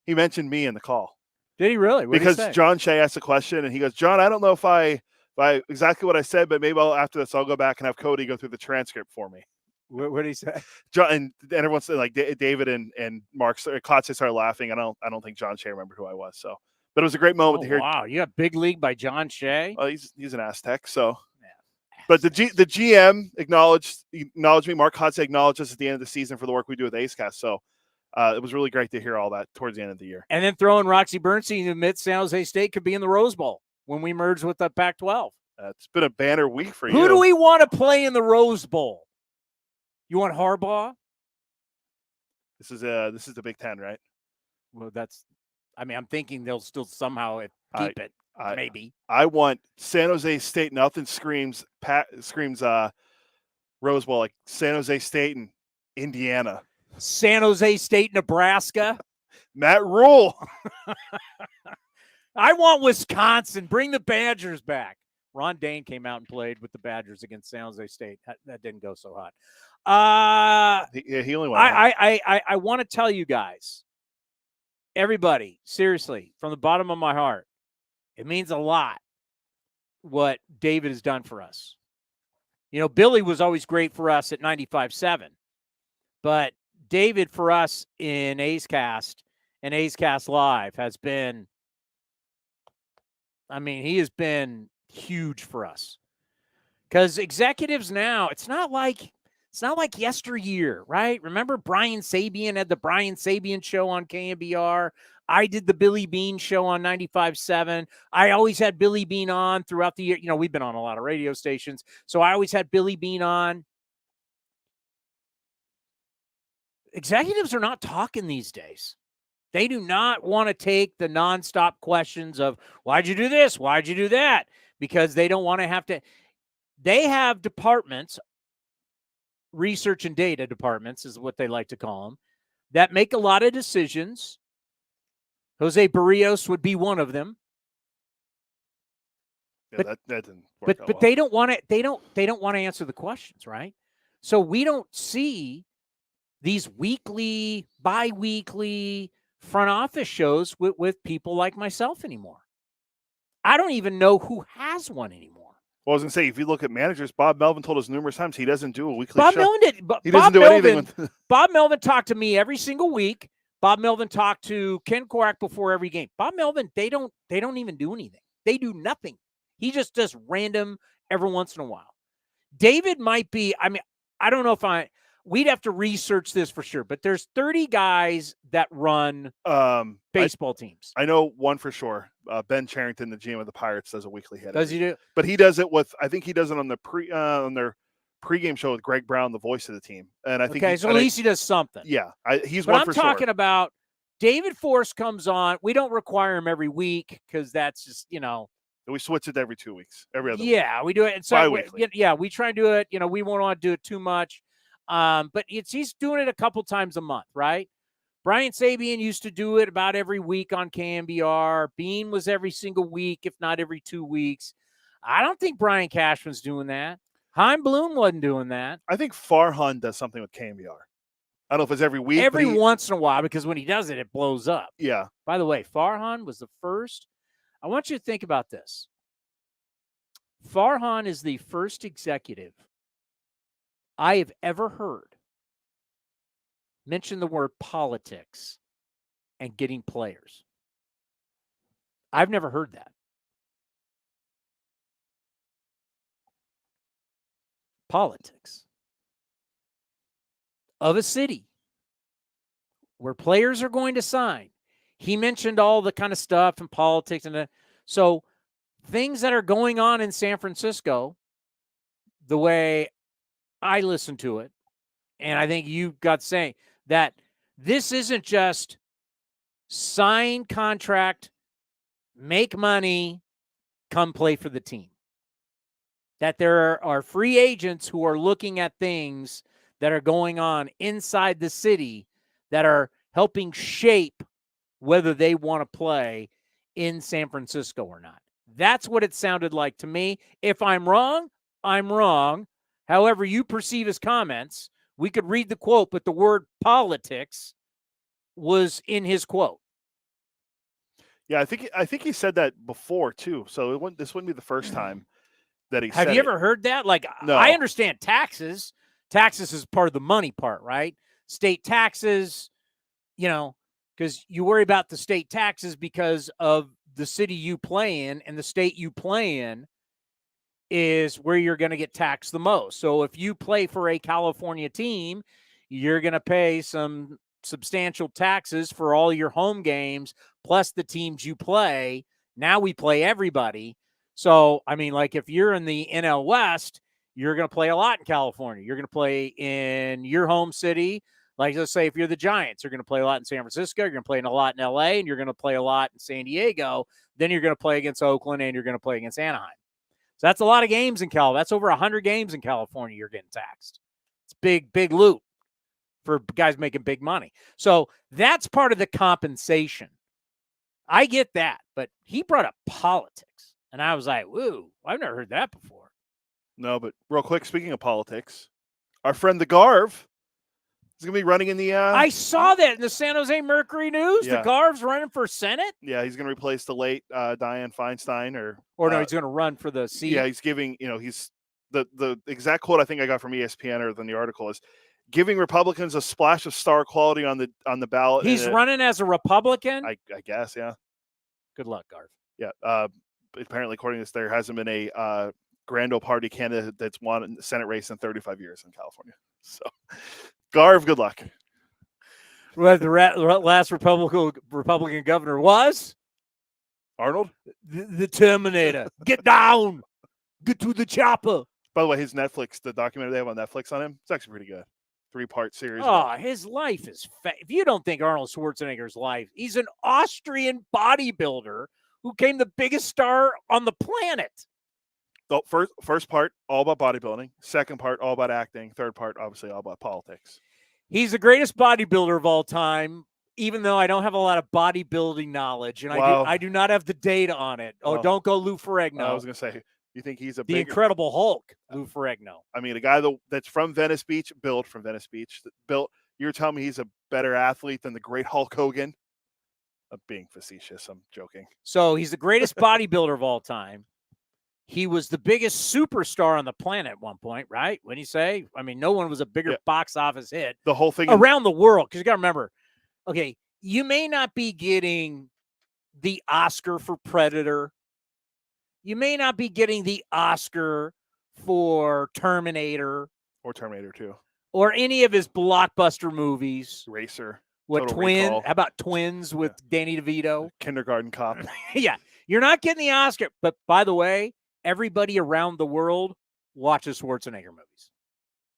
he mentioned me in the call. Did he really? What because did he say? John Shea asked a question, and he goes, John, I don't know if I exactly what I said, but maybe after this, I'll go back and have Cody go through the transcript for me. What did he say? John and everyone said, like, David and Mark Kotze started laughing. I don't think John Shea remembered who I was. So, but it was a great moment to hear. Wow, you got big league by John Shea. Well, he's an Aztec, so. But the GM acknowledged me. Mark Kotze acknowledged us at the end of the season for the work we do with AceCast. So it was really great to hear all that towards the end of the year. And then throwing Roxy Bernstein, who admits San Jose State could be in the Rose Bowl when we merge with the Pac-12. It's been a banner week for you. Who do we want to play in the Rose Bowl? You want Harbaugh? This is the Big Ten, right? Well, I'm thinking they'll still somehow keep it. Maybe. I want San Jose State. Nothing screams Rose Bowl like San Jose State and Indiana. San Jose State, Nebraska. Matt Rule. I want Wisconsin. Bring the Badgers back. Ron Dane came out and played with the Badgers against San Jose State. That didn't go so hot. He only went. I want to tell you guys, everybody, seriously, from the bottom of my heart, it means a lot what David has done for us. You know, Billy was always great for us at 95.7, but David for us in A's Cast and A's Cast Live has been, he has been huge for us. Because executives now, it's not like yesteryear, right? Remember Brian Sabian had the Brian Sabian show on KMBR. I did the Billy Bean show on 95.7. I always had Billy Bean on throughout the year. You know, we've been on a lot of radio stations, so I always had Billy Bean on. Executives are not talking these days. They do not want to take the nonstop questions of, why'd you do this? Why'd you do that? Because they don't want to have to. They have departments, research and data departments is what they like to call them, that make a lot of decisions. Jose Barrios would be one of them. Yeah, that didn't work out but well. they don't want to. They don't want to answer the questions, right? So we don't see these weekly, bi-weekly front office shows with people like myself anymore. I don't even know who has one anymore. Well, I was going to say, if you look at managers, Bob Melvin told us numerous times he doesn't do a weekly Bob show. Melvin did. He doesn't do anything with Bob Melvin talked to me every single week. Bob Melvin talked to Ken Korak before every game. Bob Melvin, they don't even do anything. They do nothing. He just does random every once in a while. David might be, I don't know if we'd have to research this for sure, but there's 30 guys that run baseball teams. I know one for sure. Ben Charrington, the GM of the Pirates, does a weekly hit. Does he do? But he does it with, I think he does it on the on their pregame show with Greg Brown, the voice of the team. And I think so at least he does something. Yeah, he's but one I'm for talking about David Force comes on. We don't require him every week because that's just, we switch it every 2 weeks, every other week. Yeah, we do it. And so bi-weekly. we try and do it. We won't want to do it too much. But he's doing it a couple times a month, right? Brian Sabian used to do it about every week on KMBR. Bean was every single week, if not every 2 weeks. I don't think Brian Cashman's doing that. Chaim Bloom wasn't doing that. I think Farhan does something with KMBR. I don't know if it's every week. Every once in a while, because when he does it, it blows up. Yeah. By the way, Farhan was the first. I want you to think about this. Farhan is the first executive I have ever heard mention the word politics and getting players. I've never heard that. Politics of a city where players are going to sign. He mentioned all the kind of stuff and politics. So things that are going on in San Francisco, the way I listen to it, and I think you got saying that this isn't just sign contract, make money, come play for the team. That there are free agents who are looking at things that are going on inside the city that are helping shape whether they want to play in San Francisco or not. That's what it sounded like to me. If I'm wrong, I'm wrong. However you perceive his comments, We could read the quote, but the word politics was in his quote. Yeah, I think he said that before too. So this wouldn't be the first time that he said it. Have you ever heard that? Like, No. I understand taxes. Taxes is part of the money part, right? State taxes, because you worry about the state taxes because of the city you play in, and the state you play in is where you're going to get taxed the most. So if you play for a California team, you're going to pay some substantial taxes for all your home games, plus the teams you play. Now we play everybody. So, I mean, like if you're in the NL West, you're going to play a lot in California. You're going to play in your home city. Like, let's say if you're the Giants, you're going to play a lot in San Francisco. You're going to play a lot in LA, and you're going to play a lot in San Diego. Then you're going to play against Oakland, and you're going to play against Anaheim. So that's a lot of games in California. That's over 100 games in California you're getting taxed. It's big loot for guys making big money. So that's part of the compensation. I get that, but he brought up politics, and I was like, woo, I've never heard that before. No, but real quick, speaking of politics, our friend the Garv is going to be running in the I saw that in the San Jose Mercury News. Yeah. The Garv's running for Senate? Yeah, he's going to replace the late Dianne Feinstein Or no, he's going to run for the seat. Yeah, he's giving, he's the exact quote I think I got from ESPN or than the article is giving Republicans a splash of star quality on the ballot. He's running as a Republican? I guess, yeah. Good luck, Garv. Yeah. Apparently, according to this, there hasn't been a Grand Old Party candidate that's won a Senate race in 35 years in California. So, Garv, good luck. Well, the last Republican governor was? Arnold? The Terminator. Get down. Get to the chopper. By the way, his Netflix, the documentary they have on Netflix on him, it's actually pretty good. 3-part series. Oh, his life is if you don't think Arnold Schwarzenegger's life, he's an Austrian bodybuilder who became the biggest star on the planet. The first part, all about bodybuilding. Second part, all about acting. Third part, obviously, all about politics. He's the greatest bodybuilder of all time, even though I don't have a lot of bodybuilding knowledge, and I do not have the data on it. Oh, don't go Lou Ferrigno. I was going to say, you think he's the Incredible Hulk, Lou Ferrigno. I mean, a guy that's from Venice Beach, you're telling me he's a better athlete than the great Hulk Hogan? I'm being facetious. I'm joking. So he's the greatest bodybuilder of all time. He was the biggest superstar on the planet at one point, right? When you say, I mean, no one was a bigger box office hit. The whole thing around the world. Because you got to remember, okay, you may not be getting the Oscar for Predator. You may not be getting the Oscar for Terminator. Or Terminator 2. Or any of his blockbuster movies. Racer. What, Twins? How about Twins with Danny DeVito? Kindergarten Cop. Yeah. You're not getting the Oscar. But by the way, everybody around the world watches Schwarzenegger movies.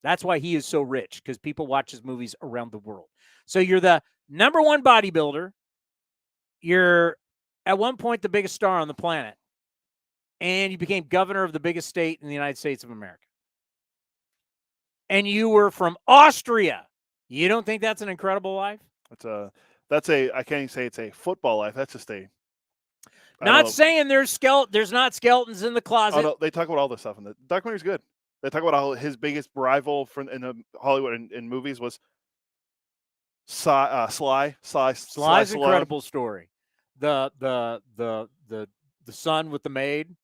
That's why he is so rich, because people watch his movies around the world. So you're the number one bodybuilder. You're, at one point, the biggest star on the planet. And you became governor of the biggest state in the United States of America. And you were from Austria. You don't think that's an incredible life? I can't even say it's a football life. That's just a. Not saying there's not skeletons in the closet. Oh, no, they talk about all this stuff, and the documentary's good. They talk about how his biggest rival in Hollywood in movies was Sly. Sly's incredible story. The son with the maid.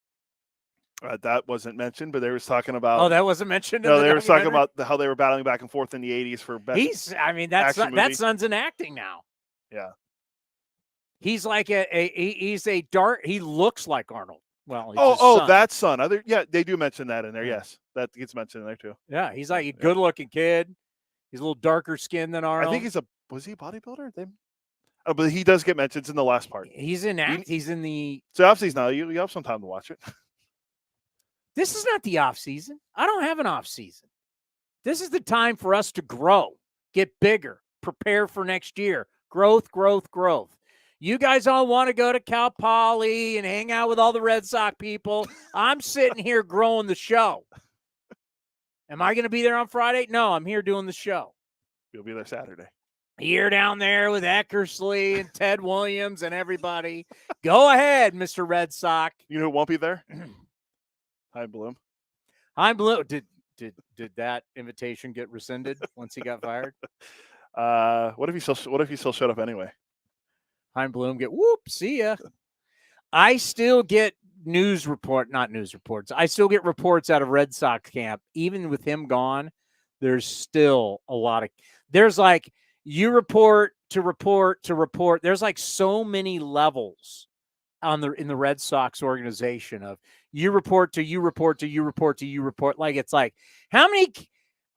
That wasn't mentioned, but they was talking about. Oh, that wasn't mentioned. No, they were talking about how they were battling back and forth in the '80s for best. That son's in acting now. Yeah. He's like he's a dark. He looks like Arnold. Well, that son. They do mention that in there. Yes, that gets mentioned in there too. Yeah, he's like a good-looking kid. He's a little darker skinned than Arnold. I think was he a bodybuilder? But he does get mentioned in the last part. He's in act. He's in the. So obviously now you have some time to watch it. This is not the off season. I don't have an off season. This is the time for us to grow, get bigger, prepare for next year. Growth. You guys all want to go to Cal Poly and hang out with all the Red Sox people. I'm sitting here growing the show. Am I going to be there on Friday? No, I'm here doing the show. You'll be there Saturday. You're down there with Eckersley and Ted Williams and everybody. Go ahead, Mr. Red Sox. You know who won't be there? Hi, Bloom. I'm Bloom. Did that invitation get rescinded once he got fired? What if he still showed up anyway? Hein Bloom see ya. I still get not news reports. I still get reports out of Red Sox camp. Even with him gone, there's still a lot of, there's like, you report to report to report. There's like so many levels in the Red Sox organization of you report to you report to you report to you report. Like, it's like, how many,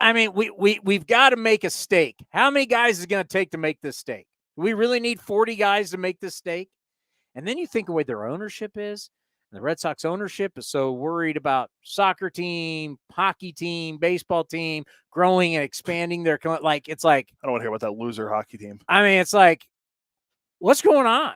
I mean, we've got to make a steak. How many guys is it going to take to make this steak? Do we really need 40 guys to make this steak? And then you think of what their ownership is. And the Red Sox ownership is so worried about soccer team, hockey team, baseball team, growing and expanding their, like, it's like, I don't want to hear about that loser hockey team. I mean, it's like, what's going on?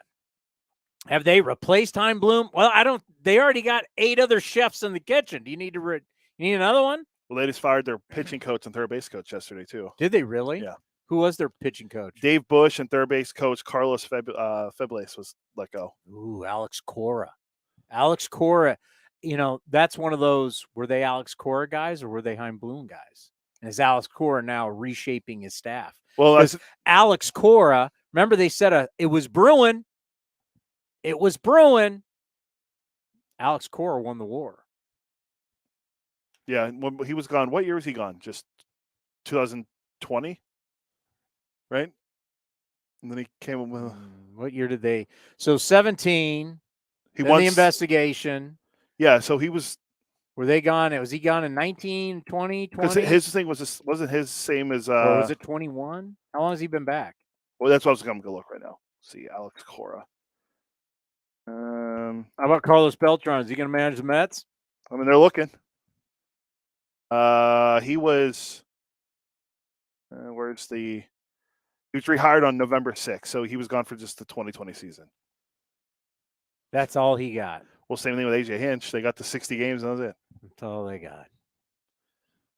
Have they replaced Hein Bloom? Well, they already got 8 other chefs in the kitchen. Do you need you need another one? Well, they just fired their pitching coach and third base coach yesterday too. Did they really? Yeah. Who was their pitching coach? Dave Bush, and third base coach Carlos Febles was let go. Ooh, Alex Cora. Alex Cora, that's one of those, were they Alex Cora guys or were they Hein Bloom guys? And is Alex Cora now reshaping his staff? Well, Alex Cora, remember they said it was brewing. It was brewing. Alex Cora won the war. Yeah, when he was gone, what year was he gone? Just 2020? Right? And then he came with what year did they? So 17. He won the investigation. Yeah, so he was. Were they gone? Was he gone in 19, 20, 20? Because his thing wasn't his same as. Or was it 21? How long has he been back? Well, that's what I was going to go look right now. See, Alex Cora. How about Carlos Beltran? Is he going to manage the Mets? I mean, they're looking. He was. He was rehired on November 6th, so he was gone for just the 2020 season. That's all he got. Well, same thing with AJ Hinch. They got the 60 games, and that was it. That's all they got.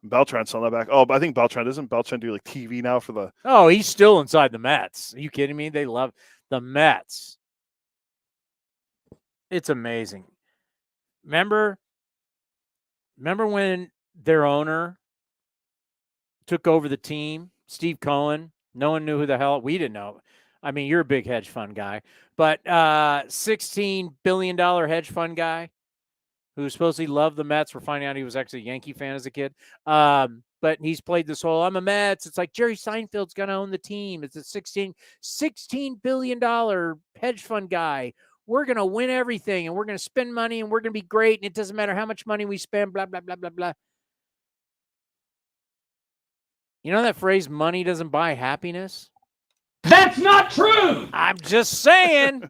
Beltran's still not back. Oh, but I think doesn't Beltran do like TV now for the? Oh, he's still inside the Mets. Are you kidding me? They love the Mets. It's amazing. Remember when their owner took over the team, Steve Cohen? No one knew who the hell. We didn't know. I mean, you're a big hedge fund guy, but $16 billion hedge fund guy who supposedly loved the Mets. We're finding out he was actually a Yankee fan as a kid. But he's played this whole, I'm a Mets. It's like Jerry Seinfeld's going to own the team. It's a $16 billion hedge fund guy. We're going to win everything, and we're going to spend money, and we're going to be great, and it doesn't matter how much money we spend, blah, blah, blah, blah, blah. You know that phrase, money doesn't buy happiness? That's not true. I'm just saying.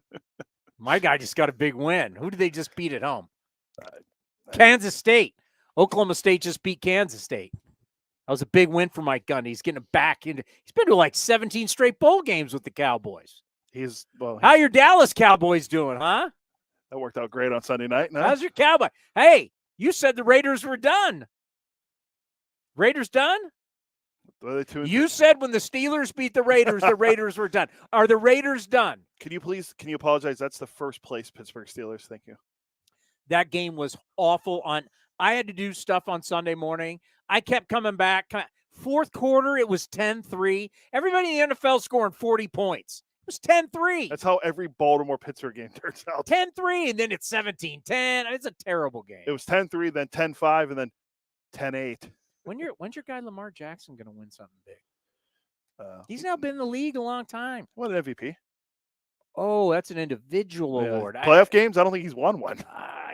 My guy just got a big win. Who did they just beat at home? Kansas State. Oklahoma State just beat Kansas State. That was a big win for Mike Gundy. He's getting back into. He's been to like 17 straight bowl games with the Cowboys. How your Dallas Cowboys doing, huh? That worked out great on Sunday night. No? How's your Cowboy? Hey, you said the Raiders were done. Raiders done? You said when the Steelers beat the Raiders were done. Are the Raiders done? Can you apologize? That's the first place Pittsburgh Steelers. Thank you. That game was awful. I had to do stuff on Sunday morning. I kept coming back. Fourth quarter, it was 10-3. Everybody in the NFL scoring 40 points. It was 10-3. That's how every Baltimore-Pittsburgh game turns out. 10-3, and then it's 17-10. It's a terrible game. It was 10-3, then 10-5, and then 10-8. When's your guy Lamar Jackson going to win something big? He's now been in the league a long time. What an MVP. Oh, that's an individual award. Playoff games? I don't think he's won one.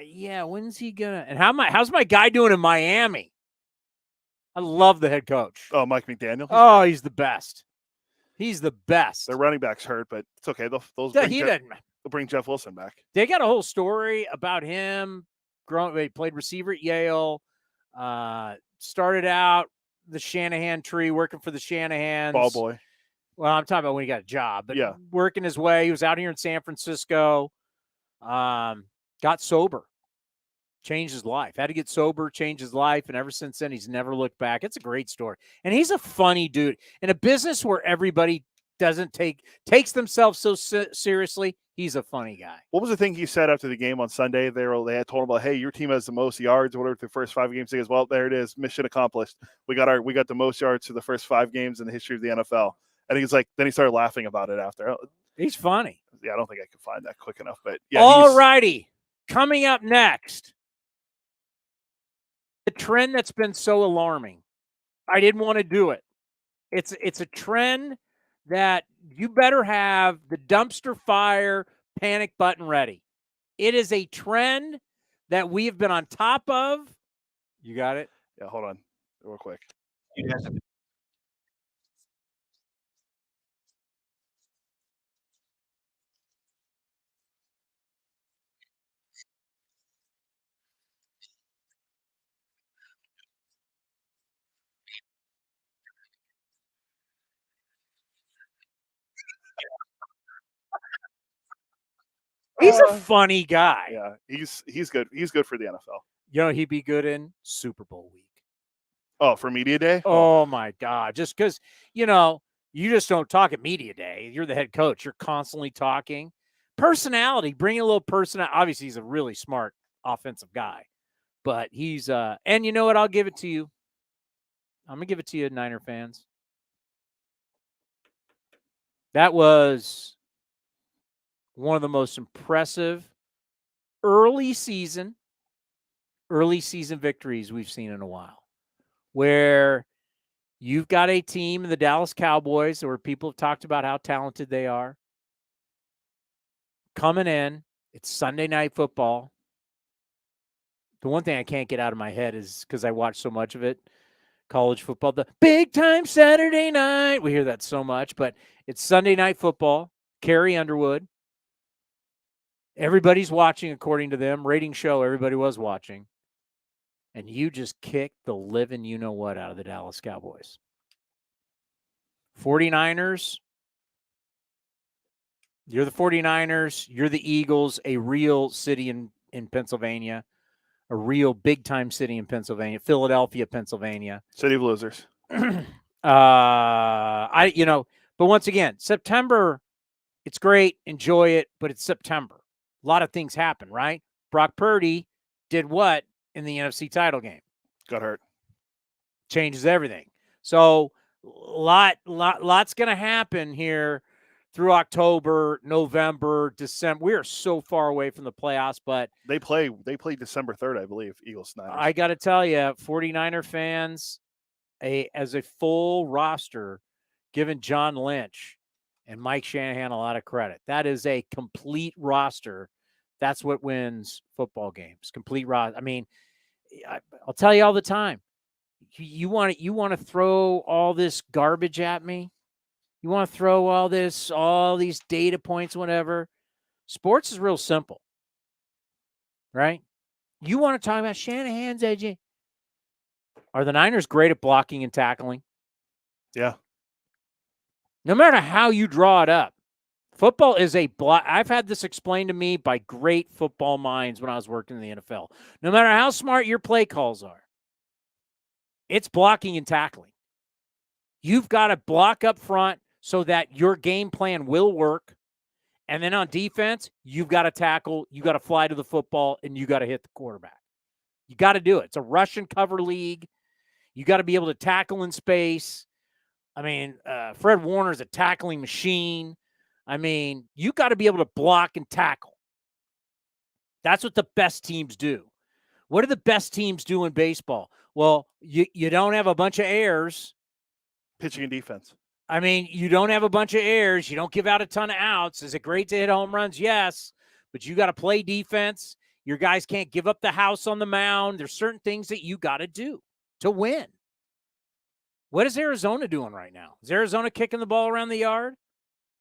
Yeah, when's he gonna? And how's my guy doing in Miami? I love the head coach. Oh, Mike McDaniel. Oh, he's the best. He's the best. Their running back's hurt, but it's okay. They'll bring Jeff Wilson back. They got a whole story about him. He played receiver at Yale. Started out the Shanahan tree, working for the Shanahans. Ball boy. Well, I'm talking about when he got a job, but yeah, working his way. He was out here in San Francisco. Got sober. Changed his life. Had to get sober, change his life, and ever since then, he's never looked back. It's a great story. And he's a funny dude. In a business where everybody takes themselves so seriously. He's a funny guy. What was the thing he said after the game on Sunday? They had told him about, hey, your team has the most yards or whatever the first 5 games. He goes, well, there it is, mission accomplished. We got the most yards for the first 5 games in the history of the NFL. And he's like, then he started laughing about it after. He's funny. Yeah, I don't think I could find that quick enough, but yeah. All righty, coming up next, the trend that's been so alarming. I didn't want to do it. It's a trend that you better have the dumpster fire panic button ready. It is a trend that we have been on top of. You got it? Yeah, hold on real quick. He's a funny guy. Yeah, he's good. He's good for the NFL. You know, he'd be good in Super Bowl week. Oh, for Media Day? Oh my God. Just because, you just don't talk at Media Day. You're the head coach. You're constantly talking. Personality, bring a little personality. Obviously, he's a really smart offensive guy. But he's and you know what? I'll give it to you. I'm gonna give it to you, Niner fans. That was one of the most impressive early season victories we've seen in a while, where you've got a team, the Dallas Cowboys, where people have talked about how talented they are, coming in. It's Sunday Night Football. The one thing I can't get out of my head is, because I watch so much of it, college football, the big time Saturday night. We hear that so much, but it's Sunday Night Football. Carrie Underwood. Everybody's watching, according to them. Rating show, everybody was watching. And you just kicked the living you-know-what out of the Dallas Cowboys. 49ers, you're the 49ers. You're the Eagles, a real city in Pennsylvania, a real big-time city in Pennsylvania, Philadelphia, Pennsylvania. City of losers. But once again, September, it's great. Enjoy it, but it's September. A lot of things happen, right? Brock Purdy did what in the NFC title game? Got hurt. Changes everything. So lots going to happen here through October, November, December. We are so far away from the playoffs, but they play December 3rd, I believe, Eagles Niners. I got to tell you, 49er fans, as a full roster, giving John Lynch and Mike Shanahan a lot of credit. That is a complete roster. That's what wins football games. Complete roster. I mean, I'll tell you all the time. You want to throw all this garbage at me? You want to throw all these data points, whatever? Sports is real simple, right? You want to talk about Shanahan's edge? Are the Niners great at blocking and tackling? Yeah. No matter how you draw it up, football is a block. I've had this explained to me by great football minds when I was working in the NFL. No matter how smart your play calls are, it's blocking and tackling. You've got to block up front so that your game plan will work. And then on defense, you've got to tackle, you got to fly to the football, and you got to hit the quarterback. You got to do it. It's a rush and cover league. You got to be able to tackle in space. I mean, Fred Warner's a tackling machine. I mean, you got to be able to block and tackle. That's what the best teams do. What do the best teams do in baseball? Well, you don't have a bunch of errors. Pitching and defense. I mean, you don't have a bunch of errors. You don't give out a ton of outs. Is it great to hit home runs? Yes. But you got to play defense. Your guys can't give up the house on the mound. There's certain things that you got to do to win. What is Arizona doing right now? Is Arizona kicking the ball around the yard?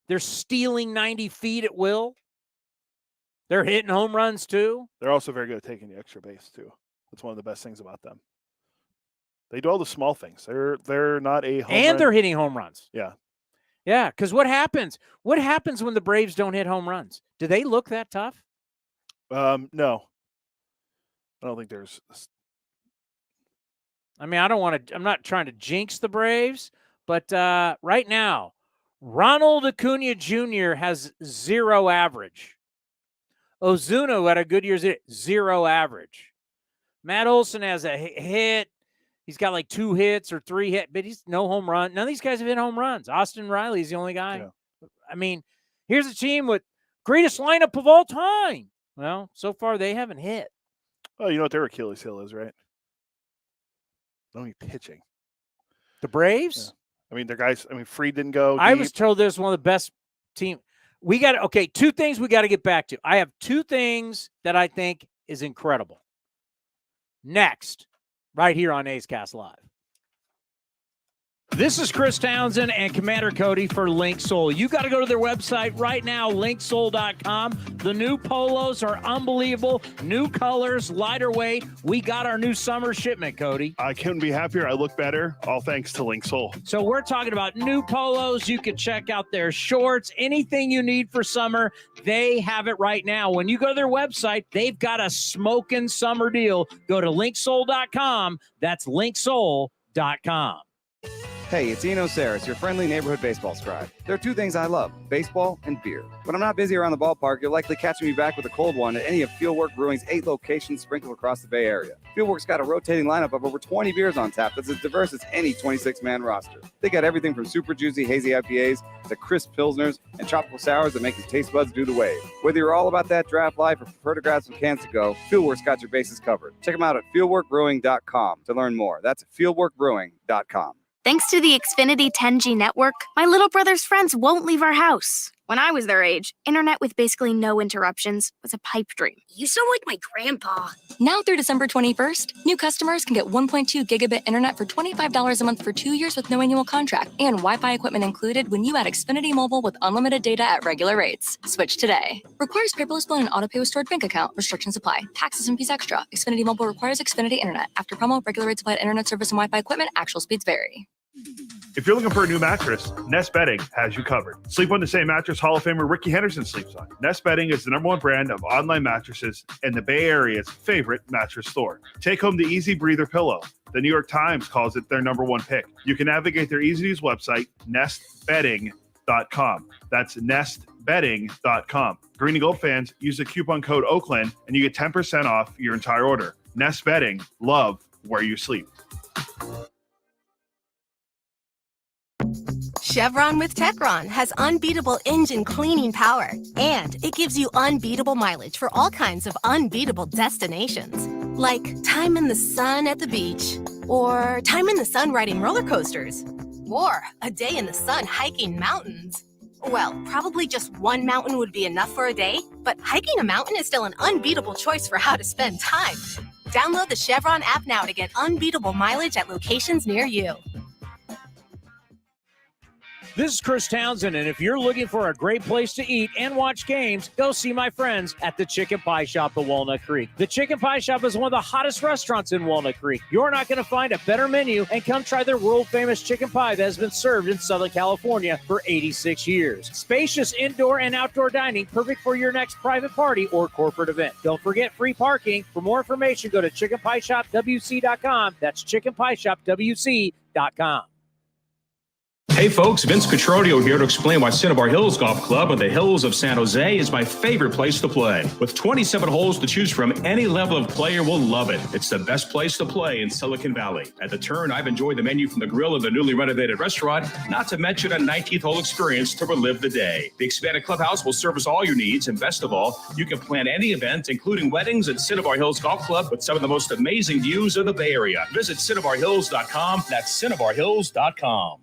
They're stealing 90 feet at will. They're hitting home runs too. They're also very good at taking the extra base too. That's one of the best things about them. They do all the small things. They're not a home run. They're hitting home runs. Yeah. Yeah, because what happens? What happens when the Braves don't hit home runs? Do they look that tough? No. I don't think there's. I mean, I'm not trying to jinx the Braves, but right now, Ronald Acuna Jr. has 0 average. Ozuna had a good year, 0 average. Matt Olson has a hit. He's got like 2 hits or 3 hits, but he's no home run. None of these guys have hit home runs. Austin Riley's the only guy. Yeah. I mean, here's a team with greatest lineup of all time. Well, so far they haven't hit. Oh, you know what their Achilles heel is, right? Only pitching. The Braves? Yeah. I mean, their guys, Fried didn't go deep. I was told this is one of the best team. We got, 2 things we got to get back to. I have 2 things that I think is incredible. Next, right here on A's Cast Live. This is Chris Townsend and Commander Cody for Link Soul. You got to go to their website right now, linksoul.com. The new polos are unbelievable. New colors, lighter weight. We got our new summer shipment, Cody. I couldn't be happier. I look better, all thanks to Link Soul. So we're talking about new polos. You can check out their shorts, anything you need for summer. They have it right now. When you go to their website, they've got a smoking summer deal. Go to linksoul.com. That's linksoul.com. Hey, it's Eno Saris, your friendly neighborhood baseball scribe. There are 2 things I love, baseball and beer. When I'm not busy around the ballpark, you'll likely catch me back with a cold one at any of Fieldwork Brewing's 8 locations sprinkled across the Bay Area. Fieldwork's got a rotating lineup of over 20 beers on tap that's as diverse as any 26-man roster. They got everything from super juicy hazy IPAs to crisp pilsners and tropical sours that make your taste buds do the wave. Whether you're all about that draft life or prefer to grab some cans to go, Fieldwork's got your bases covered. Check them out at fieldworkbrewing.com to learn more. That's fieldworkbrewing.com. Thanks to the Xfinity 10G network, my little brother's friends won't leave our house. When I was their age, internet with basically no interruptions was a pipe dream. You sound like my grandpa. Now through December 21st, new customers can get 1.2 gigabit internet for $25 a month for 2 years with no annual contract and Wi-Fi equipment included when you add Xfinity Mobile with unlimited data at regular rates. Switch today. Requires paperless bill and auto-pay with stored bank account. Restrictions apply. Taxes and fees extra. Xfinity Mobile requires Xfinity internet. After promo, regular rates applied internet service and Wi-Fi equipment. Actual speeds vary. If you're looking for a new mattress, Nest Bedding has you covered. Sleep on the same mattress Hall of Famer Ricky Henderson sleeps on. Nest Bedding is the #1 brand of online mattresses and the Bay Area's favorite mattress store. Take home the Easy Breather pillow. The New York Times calls it their #1 pick. You can navigate their easy-to-use website, nestbedding.com. That's nestbedding.com. Green and Gold fans, use the coupon code Oakland and you get 10% off your entire order. Nest Bedding, love where you sleep. Chevron with Techron has unbeatable engine cleaning power, and it gives you unbeatable mileage for all kinds of unbeatable destinations, like time in the sun at the beach, or time in the sun riding roller coasters, or a day in the sun hiking mountains. Well, probably just one mountain would be enough for a day, but hiking a mountain is still an unbeatable choice for how to spend time. Download the Chevron app now to get unbeatable mileage at locations near you. This is Chris Townsend, and if you're looking for a great place to eat and watch games, go see my friends at the Chicken Pie Shop at Walnut Creek. The Chicken Pie Shop is one of the hottest restaurants in Walnut Creek. You're not going to find a better menu, and come try their world-famous chicken pie that has been served in Southern California for 86 years. Spacious indoor and outdoor dining, perfect for your next private party or corporate event. Don't forget free parking. For more information, go to chickenpieshopwc.com. That's chickenpieshopwc.com. Hey folks, Vince Cotroneo here to explain why Cinnabar Hills Golf Club on the hills of San Jose is my favorite place to play. With 27 holes to choose from, any level of player will love it. It's the best place to play in Silicon Valley. At the Turn, I've enjoyed the menu from the grill of the newly renovated restaurant, not to mention a 19th hole experience to relive the day. The expanded clubhouse will service all your needs, and best of all, you can plan any event, including weddings at Cinnabar Hills Golf Club with some of the most amazing views of the Bay Area. Visit CinnabarHills.com. That's CinnabarHills.com.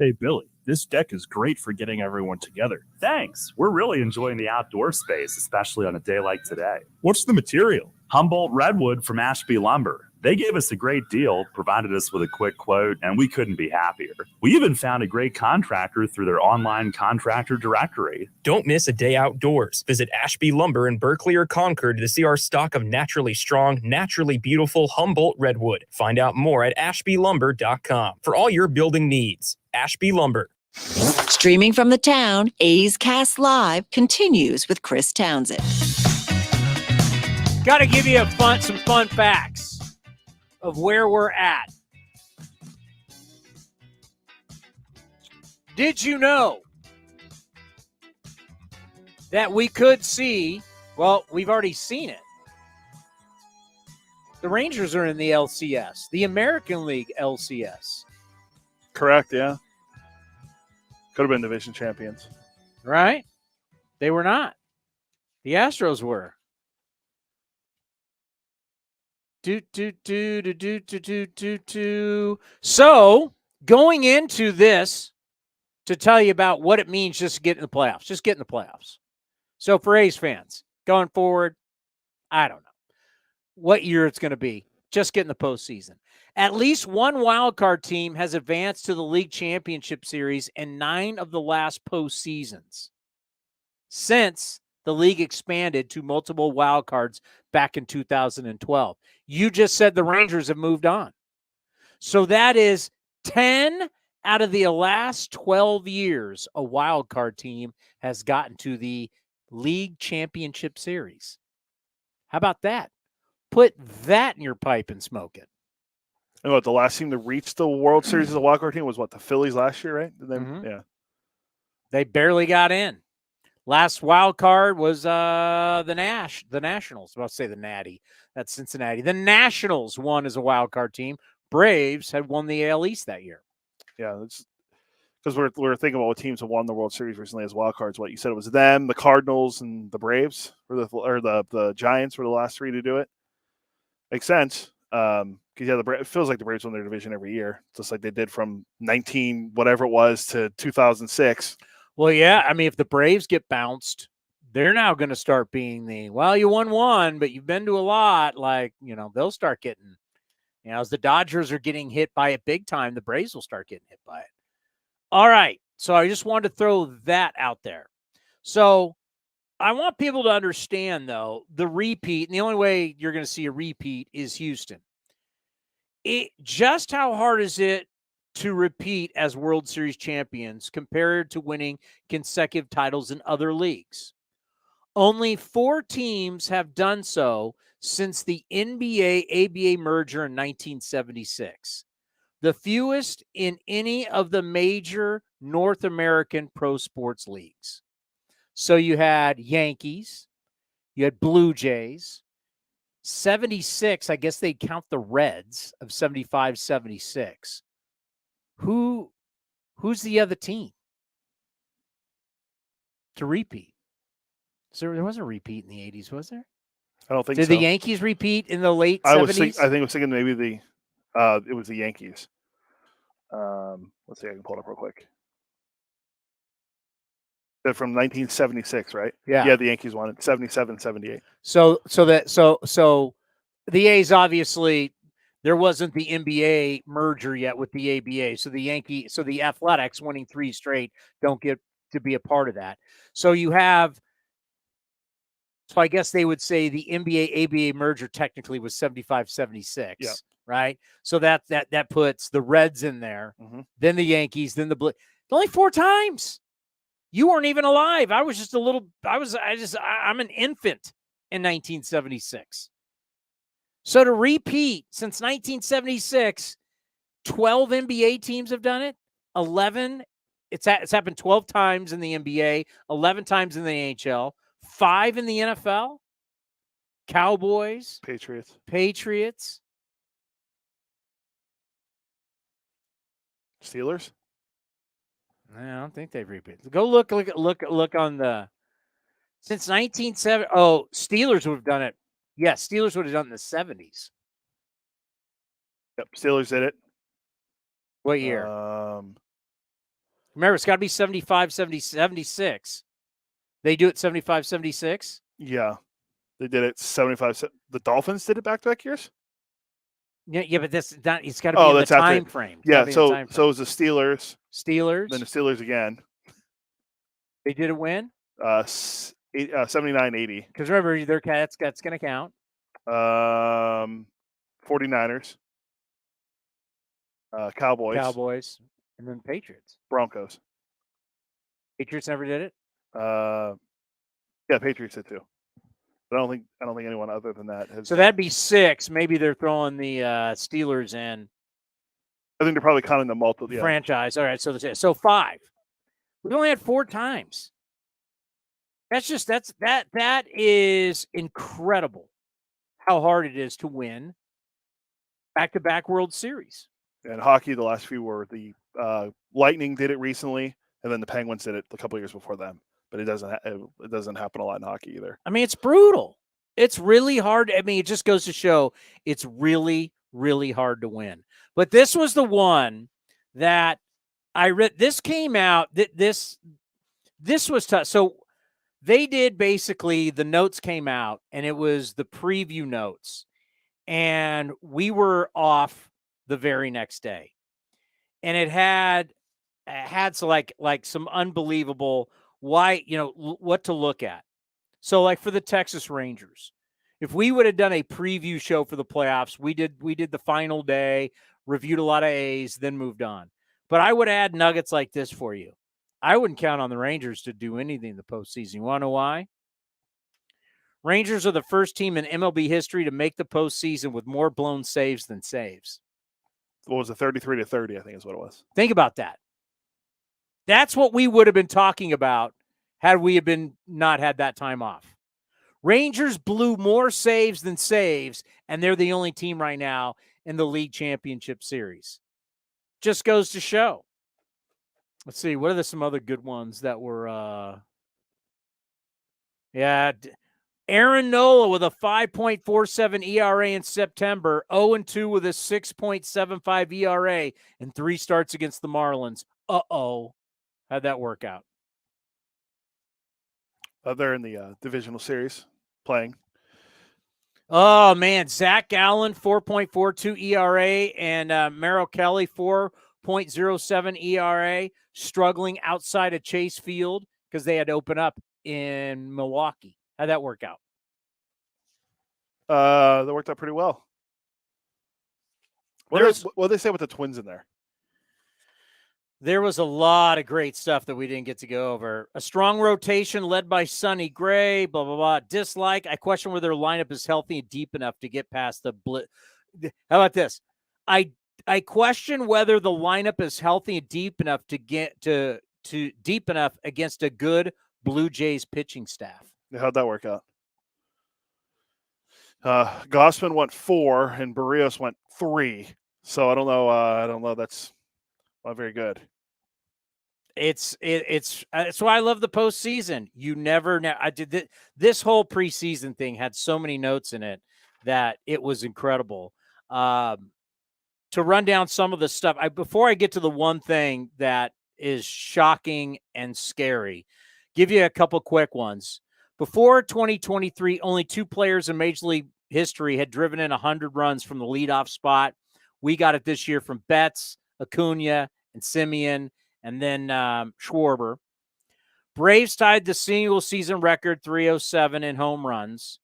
Hey, Billy, this deck is great for getting everyone together. Thanks. We're really enjoying the outdoor space, especially on a day like today. What's the material? Humboldt Redwood from Ashby Lumber. They gave us a great deal, provided us with a quick quote, and we couldn't be happier. We even found a great contractor through their online contractor directory. Don't miss a day outdoors. Visit Ashby Lumber in Berkeley or Concord to see our stock of naturally strong, naturally beautiful Humboldt Redwood. Find out more at ashbylumber.com for all your building needs. Ashby Lumber. Streaming from the town, A's Cast Live continues with Chris Townsend. Got to give you some fun facts of where we're at. Did you know that we could see, well, we've already seen it. The Rangers are in the LCS, the American League LCS. Correct, yeah. Could have been division champions. Right? They were not. The Astros were. So, going into this, to tell you about what it means just to get in the playoffs. Just get in the playoffs. So, for A's fans, going forward, I don't know what year it's going to be. Just get in the postseason. At least one wild card team has advanced to the league championship series in 9 of the last postseasons since the league expanded to multiple wild cards back in 2012. You just said the Rangers have moved on. So that is 10 out of the last 12 years a wild card team has gotten to the league championship series. How about that? Put that in your pipe and smoke it. And what, the last team to reach the World Series as a wild card team was what, the Phillies last year, right? Yeah. They barely got in. Last wild card was the Nationals. I was about to say the Natty. That's Cincinnati. The Nationals won as a wild card team. Braves had won the AL East that year. Yeah, because we're thinking about what teams have won the World Series recently as wild cards. What you said, it was them, the Cardinals, and the Braves, or the Giants were the last 3 to do it. Makes sense. Because it feels like the Braves won their division every year, just like they did from 19 whatever it was to 2006. Well, yeah. I mean, if the Braves get bounced, they're now going to start being you won one, but you've been to a lot. Like, they'll start getting, as the Dodgers are getting hit by it big time, the Braves will start getting hit by it. All right. So I just wanted to throw that out there. So I want people to understand, though, the repeat, and the only way you're going to see a repeat is Houston. Just how hard is it to repeat as World Series champions compared to winning consecutive titles in other leagues? Only 4 teams have done so since the NBA-ABA merger in 1976. The fewest in any of the major North American pro sports leagues. So you had Yankees, you had Blue Jays, 76, I guess they'd count the Reds of 75, 76. Who's the other team to repeat? So there was a repeat in the 80s, was there? I don't think so. Did the Yankees repeat in the late 70s? I think I was thinking maybe it was the Yankees. Let's see, I can pull it up real quick. They're from 1976, right? Yeah. The Yankees won it 77, 78. So the A's, obviously there wasn't the NBA merger yet with the ABA. So the Athletics winning 3 straight don't get to be a part of that. So I guess they would say the NBA ABA merger technically was 75, 76. Yeah. Right? So that puts the Reds in there, then the Yankees, then the Blue. Only 4 times. You weren't even alive. I was just I'm an infant in 1976. So to repeat, since 1976, 12 NBA teams have done it. 11, it's happened 12 times in the NBA, 11 times in the NHL, 5 in the NFL. Cowboys, Patriots. Steelers? I don't think they've repeated. Go look on the since 1970. Oh, Steelers would have done it. Yes, Steelers would have done it in the 70s. Yep, Steelers did it. What year? Remember, it's got to be 75, 70, 76. They do it 75, 76? Yeah, they did it 75. The Dolphins did it back-to-back years? Yeah, but it's got to be in the time frame. Yeah, so it was the Steelers. Then the Steelers again. They did a win? 79-80. Because remember, that's going to count. 49ers. Cowboys. And then Patriots. Broncos. Patriots never did it? Yeah, Patriots did too. But I don't think anyone other than that has. So that'd be 6. Maybe they're throwing the Steelers in. I think they're probably counting the multiple franchise. All right, so 5. We've only had 4 times. That is incredible how hard it is to win back-to-back World Series. And hockey, the last few were the Lightning did it recently, and then the Penguins did it a couple of years before them. But it doesn't happen a lot in hockey either. I mean, it's brutal. It's really hard. I mean, it just goes to show it's really, really hard to win. But this was the one that I read. This came out. This was tough. So they did basically, the notes came out, and it was the preview notes. And we were off the very next day. And it had some like some unbelievable what to look at. So like for the Texas Rangers, if we would have done a preview show for the playoffs, we did the final day, reviewed a lot of A's, then moved on. But I would add nuggets like this for you. I wouldn't count on the Rangers to do anything in the postseason. You want to know why? Rangers are the first team in MLB history to make the postseason with more blown saves than saves. What was it, 33-30, I think is what it was. Think about that. That's what we would have been talking about had we not had that time off. Rangers blew more saves than saves, and they're the only team right now in the league championship series. Just goes to show. Let's see. What are some other good ones that were Aaron Nola with a 5.47 ERA in September, 0-2 with a 6.75 ERA, and 3 starts against the Marlins. Uh-oh. How'd that work out? They're in the divisional series playing. Oh, man. Zach Gallen, 4.42 ERA, and Merrill Kelly, 4.07 ERA, struggling outside of Chase Field because they had to open up in Milwaukee. How'd that work out? That worked out pretty well. What did they say with the Twins in there? There was a lot of great stuff that we didn't get to go over. A strong rotation led by Sonny Gray, blah, blah, blah. Dislike. I question whether their lineup is healthy and deep enough to get past the blitz. How about this? I question whether the lineup is healthy and deep enough to get to deep enough against a good Blue Jays pitching staff. How'd that work out? Gossman went 4 and Barrios went 3. So I don't know. That's not very good. It's why I love the postseason. You never know. I did this whole preseason thing had so many notes in it that it was incredible. To run down some of the stuff, before I get to the one thing that is shocking and scary, give you a couple quick ones. Before 2023, only 2 players in Major League history had driven in 100 runs from the leadoff spot. We got it this year from Betts, Acuna, and Simeon, and then Schwarber. Braves tied the single-season record, 307 in home runs.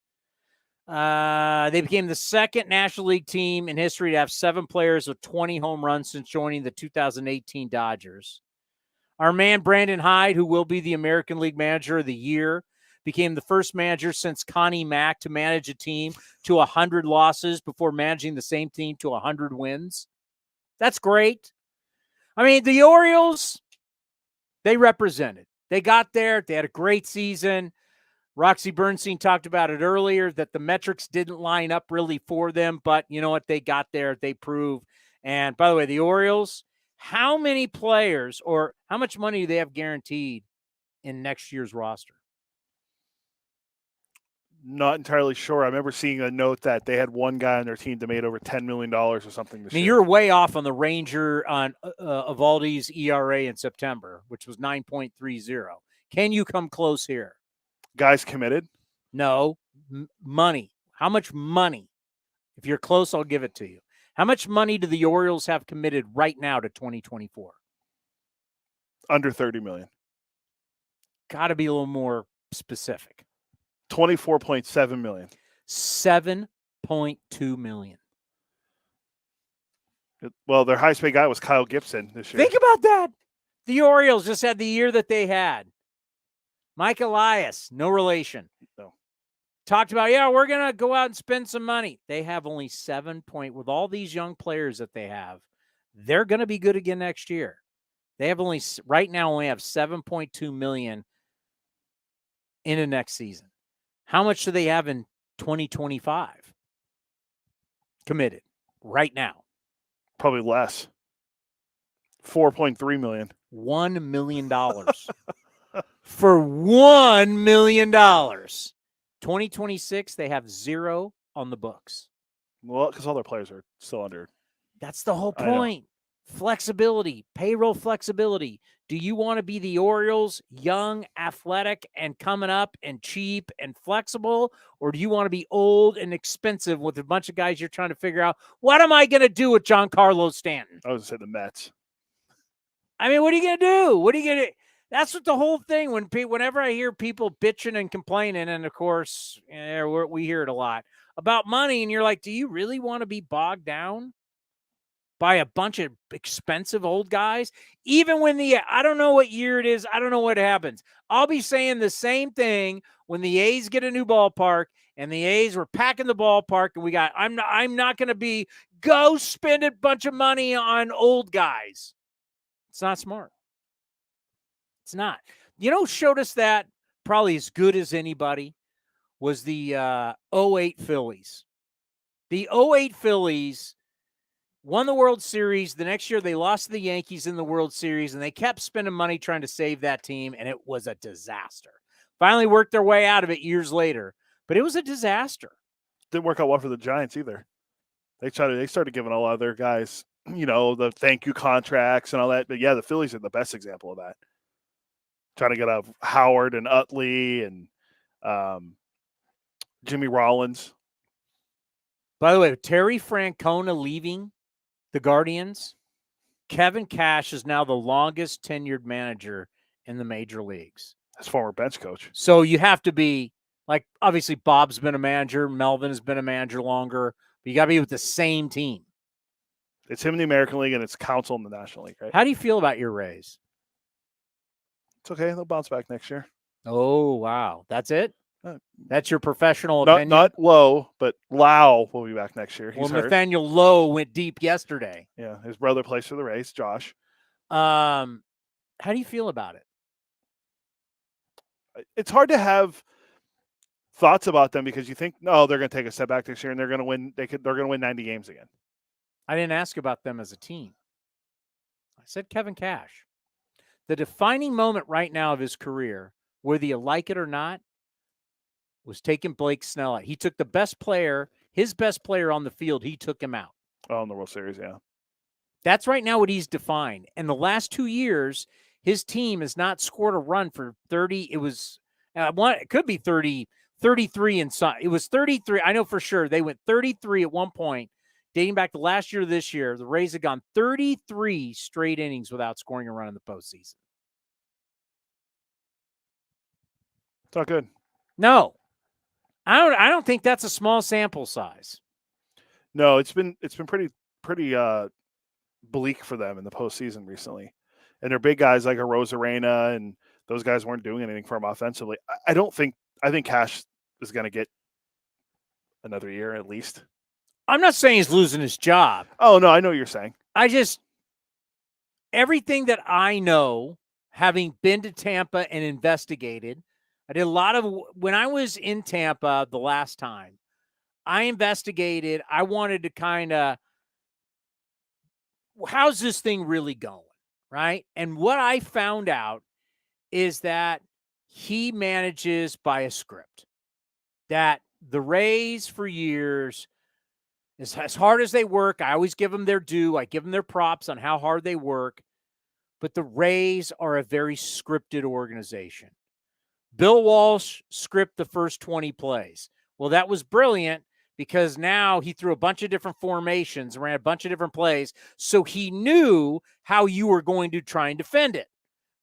They became the second National League team in history to have 7 players with 20 home runs since joining the 2018 Dodgers. Our man Brandon Hyde, who will be the American League Manager of the Year, became the first manager since Connie Mack to manage a team to 100 losses before managing the same team to 100 wins. That's great. I mean, the Orioles, they represented. They got there. They had a great season. Roxy Bernstein talked about it earlier, that the metrics didn't line up really for them, but you know what? They got there. They proved. And by the way, the Orioles, how many players or how much money do they have guaranteed in next year's roster? Not entirely sure. I remember seeing a note that they had one guy on their team that made over $10 million or something this year. You're way off on the Ranger on Evaldi's ERA in September, which was 9.30. Can you come close here? Guys committed? No. Money. How much money? If you're close, I'll give it to you. How much money do the Orioles have committed right now to 2024? Under $30 million. Got to be a little more specific. 24.7 million. 7.2 million. Well, their highest paid guy was Kyle Gibson this year. Think about that. The Orioles just had the year that they had. Mike Elias, no relation. No. Talked about, we're going to go out and spend some money. They have only 7 with all these young players that they have. They're going to be good again next year. They have right now only have $7.2 million in the next season. How much do they have in 2025 committed right now? Probably less. 4.3 million. $1 million. For $1 million. 2026, they have zero on the books. Well, because all their players are still under. That's the whole point. Flexibility, payroll flexibility. Do you want to be the Orioles, young, athletic, and coming up and cheap and flexible? Or do you want to be old and expensive with a bunch of guys you're trying to figure out, what am I going to do with Giancarlo Stanton? I was going to say the Mets. I mean, what are you going to do? What are you going to – that's what the whole thing, whenever I hear people bitching and complaining, and, of course, we hear it a lot, about money, and you're like, do you really want to be bogged down by a bunch of expensive old guys? Even when I don't know what year it is, I don't know what happens. I'll be saying the same thing when the A's get a new ballpark, and the A's were packing the ballpark, and I'm not going to go spend a bunch of money on old guys. It's not smart. It's not. You know who showed us that probably as good as anybody was the 08 Phillies. The 08 Phillies won the World Series. The next year, they lost to the Yankees in the World Series, and they kept spending money trying to save that team, and it was a disaster. Finally worked their way out of it years later, but it was a disaster. Didn't work out well for the Giants either. They started giving a lot of their guys, the thank you contracts and all that. But, yeah, the Phillies are the best example of that. Trying to get out of Howard and Utley and Jimmy Rollins. By the way, Terry Francona leaving the Guardians, Kevin Cash is now the longest tenured manager in the major leagues. As former bench coach. So you have to be, like, obviously Bob's been a manager, Melvin has been a manager longer, but you got to be with the same team. It's him in the American League, and it's Council in the National League, right? How do you feel about your Rays? It's okay. They'll bounce back next year. Oh, wow. That's it? That's your professional opinion? Not Lowe, but Lau will be back next year. He's hurt. Nathaniel Lowe went deep yesterday. Yeah, his brother plays for the Rays, Josh. How do you feel about it? It's hard to have thoughts about them because you think, no, they're going to take a step back this year and they're going to win. They're going to win 90 games again. I didn't ask about them as a team. I said Kevin Cash. The defining moment right now of his career, whether you like it or not, was taking Blake Snell out. He took the best player, his best player on the field, he took him out. Oh, in the World Series, yeah. That's right now what he's defined. And the last 2 years, his team has not scored a run for 30. It was, it could be 30, 33 and some. It was 33. I know for sure they went 33 at one point, dating back to last year to this year. The Rays have gone 33 straight innings without scoring a run in the postseason. It's not good. No. I don't think that's a small sample size. No, it's been pretty bleak for them in the postseason recently. And their big guys like a Rosarena and those guys weren't doing anything for them offensively. I think Cash is going to get another year at least. I'm not saying he's losing his job. Oh, no, I know what you're saying. Everything that I know, having been to Tampa and investigated, I did a lot of, when I was in Tampa the last time, I investigated, I wanted to kind of, how's this thing really going, right? And what I found out is that he manages by a script. That the Rays for years, as hard as they work, I always give them their due. I give them their props on how hard they work. But the Rays are a very scripted organization. Bill Walsh script the first 20 plays. Well, that was brilliant because now he threw a bunch of different formations, ran a bunch of different plays, so he knew how you were going to try and defend it.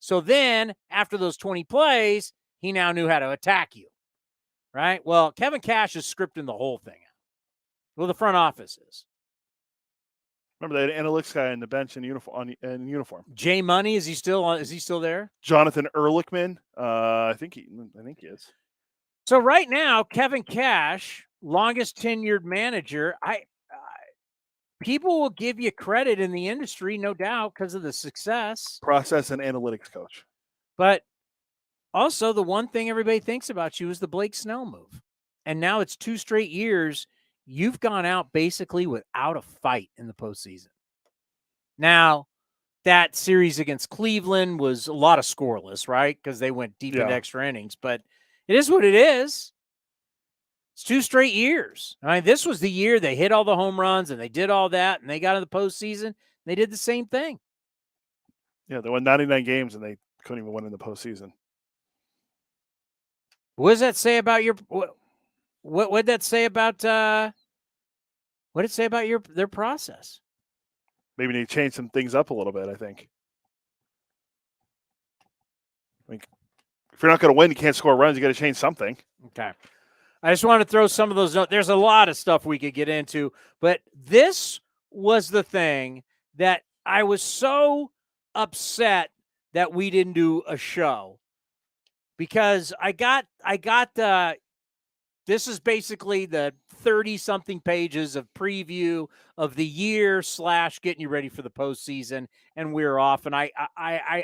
So then, after those 20 plays, he now knew how to attack you, right? Well, Kevin Cash is scripting the whole thing out. Well, the front office is. Remember they had an analytics guy on the bench in uniform. Jay Money, is he still there? Jonathan Ehrlichman, I think he is. So right now, Kevin Cash, longest tenured manager, people will give you credit in the industry, no doubt, because of the success. Process and analytics coach. But also, the one thing everybody thinks about you is the Blake Snell move. And now it's 2 straight years. You've gone out basically without a fight in the postseason. Now, that series against Cleveland was a lot of scoreless, right? Because they went deep into extra innings. But it is what it is. It's 2 straight years. I mean, this was the year they hit all the home runs and they did all that, and they got in the postseason. They did the same thing. Yeah, they won 99 games, and they couldn't even win in the postseason. What does that say about your what did that say about what did it say about their process? Maybe they change some things up a little bit, I think. Like, if you're not going to win, you can't score runs, you got to change something. Okay. I just want to throw some of those notes. There's a lot of stuff we could get into, but this was the thing that I was so upset that we didn't do a show, because I got this is basically the 30-something pages of preview of the year / getting you ready for the postseason, and we're off. And I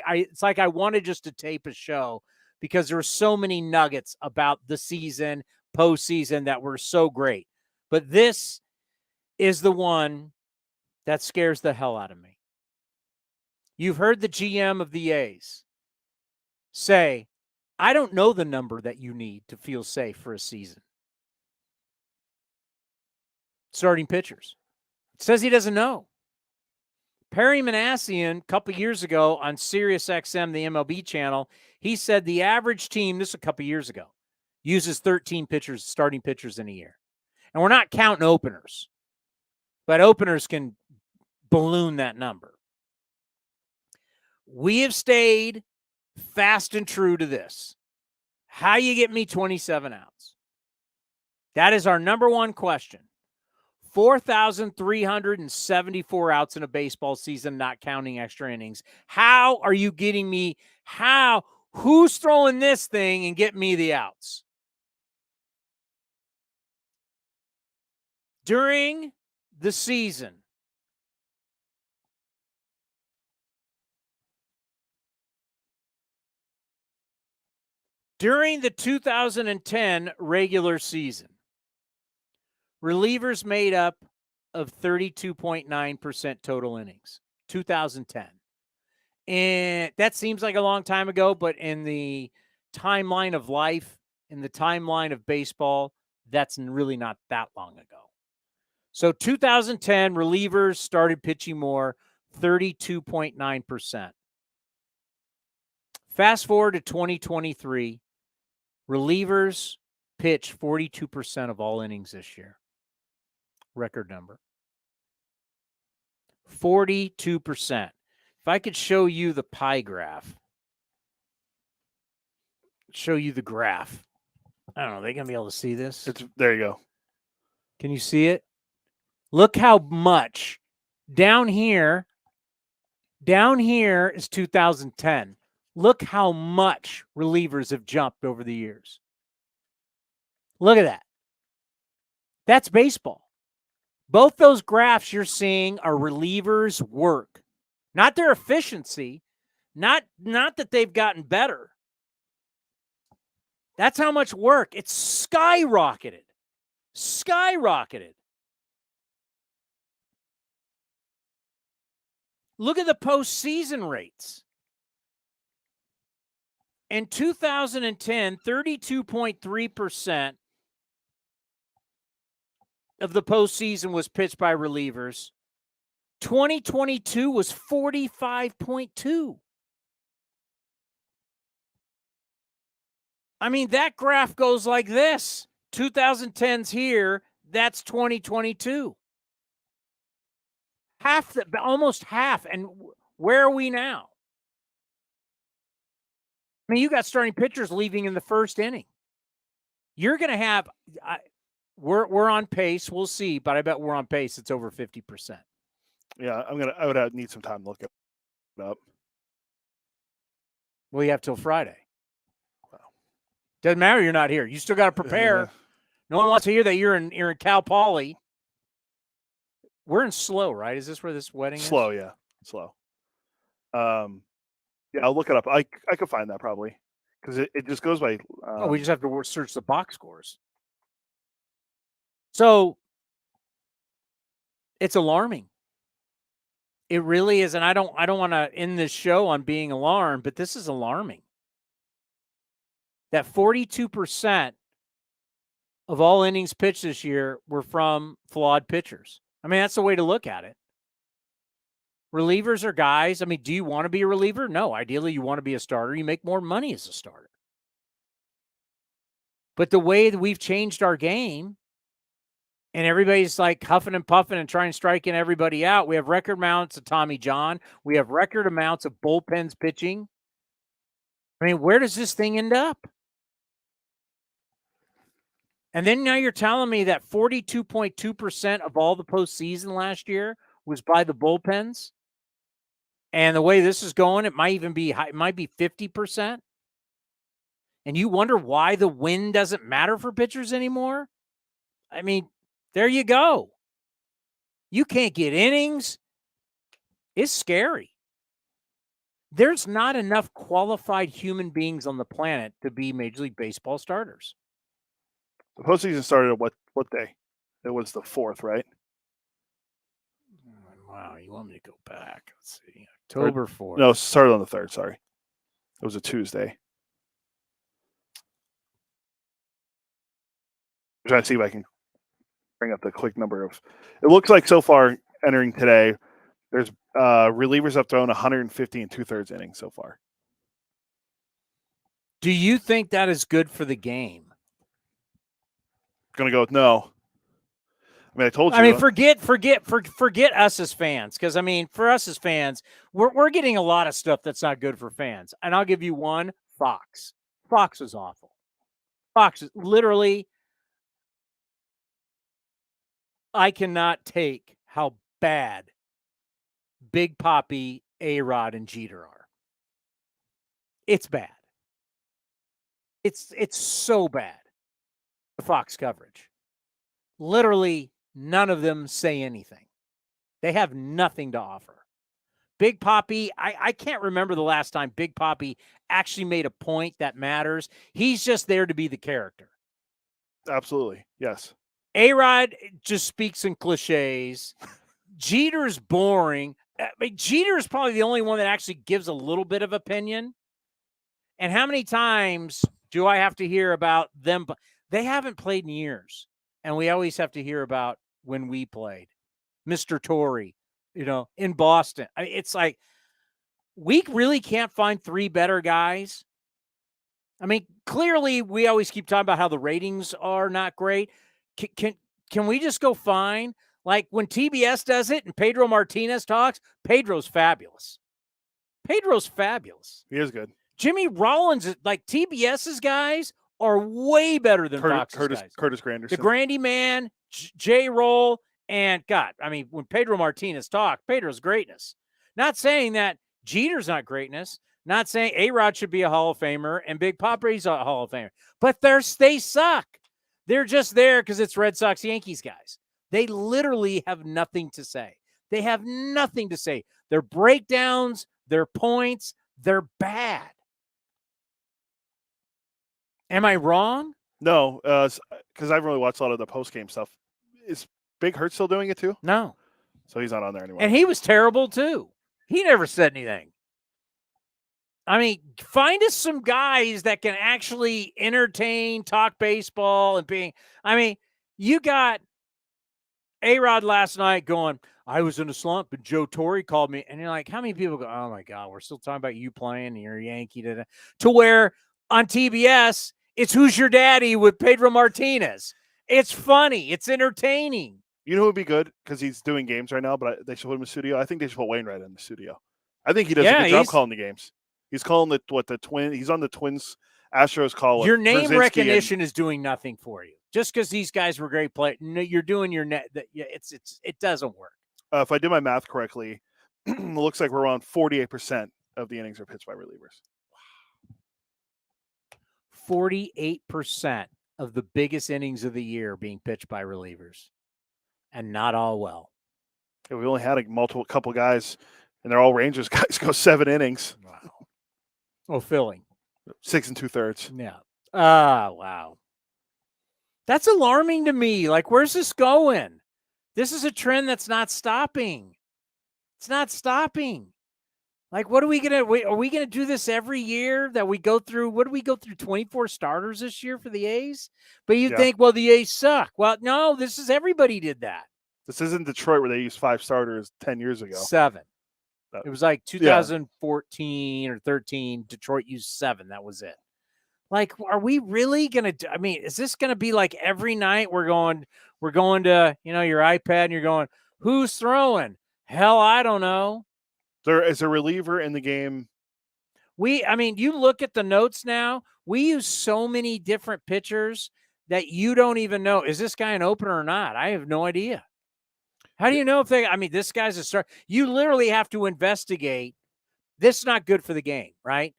it's like I wanted just to tape a show because there were so many nuggets about the season, postseason, that were so great. But this is the one that scares the hell out of me. You've heard the GM of the A's say, I don't know the number that you need to feel safe for a season. Starting pitchers. Says he doesn't know. Perry Manassian, a couple years ago on Sirius XM, the MLB channel, he said the average team, this was a couple years ago, uses 13 pitchers, starting pitchers in a year. And we're not counting openers, but openers can balloon that number. We have stayed fast and true to this. How you get me 27 outs? That is our number one question. 4,374 outs in a baseball season, not counting extra innings. How are you getting me? How? Who's throwing this thing and get me the outs? During the season, during the 2010 regular season, relievers made up of 32.9% total innings. 2010. And that seems like a long time ago, but in the timeline of life, in the timeline of baseball, that's really not that long ago. So 2010, relievers started pitching more, 32.9%. Fast forward to 2023, relievers pitch 42% of all innings this year. Record number. 42%. If I could show you the pie graph, show you the graph. I don't know. Are they going to be able to see this? There you go. Can you see it? Look how much. Down here is 2010. Look how much relievers have jumped over the years. Look at that. That's baseball. Both those graphs you're seeing are relievers' work, not their efficiency, not that they've gotten better. That's how much work. It's skyrocketed. Skyrocketed. Look at the postseason rates. In 2010, 32.3% of the postseason was pitched by relievers. 2022 was 45.2. I mean, that graph goes like this. 2010's here. That's 2022. Almost half. And where are we now? I mean, you got starting pitchers leaving in the first inning. You're going to have we're on pace. We'll see, but I bet we're on pace. It's over 50%. Yeah, I would need some time to look it up. Well, you have till Friday. Wow. Doesn't matter. You're not here. You still got to prepare. No one wants to hear that you're in Cal Poly we're in slow, right? Is this where this wedding Slow, is? yeah, slow. Yeah, I'll look it up. I could find that probably because it just goes by. We just have to search the box scores. So it's alarming. It really is, and I don't want to end this show on being alarmed, but this is alarming. That 42% of all innings pitched this year were from flawed pitchers. I mean, that's the way to look at it. Relievers are guys. I mean, do you want to be a reliever? No. Ideally, you want to be a starter. You make more money as a starter. But the way that we've changed our game, and everybody's like huffing and puffing and trying to strike in everybody out. We have record amounts of Tommy John. We have record amounts of bullpens pitching. I mean, where does this thing end up? And then now you're telling me that 42.2% of all the postseason last year was by the bullpens. And the way this is going, it might even be high, it might be 50%. And you wonder why the win doesn't matter for pitchers anymore? I mean, there you go. You can't get innings. It's scary. There's not enough qualified human beings on the planet to be Major League Baseball starters. The postseason started at what day? It was the 4th, right? Wow, you want me to go back? Let's see. October 4th. No, it started on the 3rd, sorry. It was a Tuesday. I'm trying to see if I can bring up the quick number of. It looks like so far entering today, there's relievers have thrown 150 and 2/3 innings so far. Do you think that is good for the game? Going to go with no. I mean, I told you. I mean, forget us as fans, because I mean, for us as fans, we're getting a lot of stuff that's not good for fans. And I'll give you one: Fox. Fox is awful. Fox is literally. I cannot take how bad Big Papi, A-Rod, and Jeter are. It's bad. It's so bad. The Fox coverage. Literally, none of them say anything. They have nothing to offer. Big Papi, I can't remember the last time Big Papi actually made a point that matters. He's just there to be the character. Absolutely, yes. A-Rod just speaks in cliches. Jeter's boring. I mean, Jeter's probably the only one that actually gives a little bit of opinion. And how many times do I have to hear about them? They haven't played in years. And we always have to hear about when we played. Mr. Torrey, in Boston. I mean, it's like we really can't find 3 better guys. I mean, clearly we always keep talking about how the ratings are not great. Can we just go find, like when TBS does it and Pedro Martinez talks, Pedro's fabulous. Pedro's fabulous. He is good. Jimmy Rollins, like TBS's guys are way better than Fox's guys. Curtis Granderson. The Grandy Man, J-Roll, and God, I mean, when Pedro Martinez talks, Pedro's greatness. Not saying that Jeter's not greatness. Not saying A-Rod should be a Hall of Famer and Big Papi's a Hall of Famer. But they suck. They're just there because it's Red Sox Yankees guys. They literally have nothing to say. They have nothing to say. Their breakdowns, their points, they're bad. Am I wrong? No, because I've really watched a lot of the post-game stuff. Is Big Hurt still doing it too? No. So he's not on there anymore. And he was terrible too. He never said anything. I mean, find us some guys that can actually entertain, talk baseball, and you got A-Rod last night going, I was in a slump, and Joe Torre called me. And you're like, how many people go, oh, my God, we're still talking about you playing, and you're a Yankee. To where on TBS, it's Who's Your Daddy with Pedro Martinez. It's funny. It's entertaining. You know who would be good? Because he's doing games right now, but they should put him in the studio. I think they should put Wainwright in the studio. I think he does a good job calling the games. He's calling the Twins. He's on the Twins Astros call. Your name recognition is doing nothing for you. Just because these guys were great players, no, you're doing your net. It doesn't work. If I did my math correctly, it looks like we're around 48% of the innings are pitched by relievers. 48% of the biggest innings of the year being pitched by relievers, and not all well. Yeah, we only had a couple guys, and they're all Rangers guys, go 7 innings. Wow. Oh, Philly. 6 2/3. Yeah. Wow. That's alarming to me. Like, where's this going? This is a trend that's not stopping. It's not stopping. Like, what are we gonna? Are we gonna do this every year? That we go through? What do we go through? 24 starters this year for the A's? But you think, well, the A's suck. Well, no, this is everybody did that. This isn't Detroit where they used 5 starters 10 years ago. 7. It was like 2014 or 13. Detroit used 7. That was it. Like, are we really gonna? I mean, is this gonna be like every night we're going to your iPad and you're going, who's throwing? Hell, I don't know. There is a reliever in the game. You look at the notes now. We use so many different pitchers that you don't even know, is this guy an opener or not? I have no idea. How do you know if this guy's a star? You literally have to investigate. This is not good for the game, right?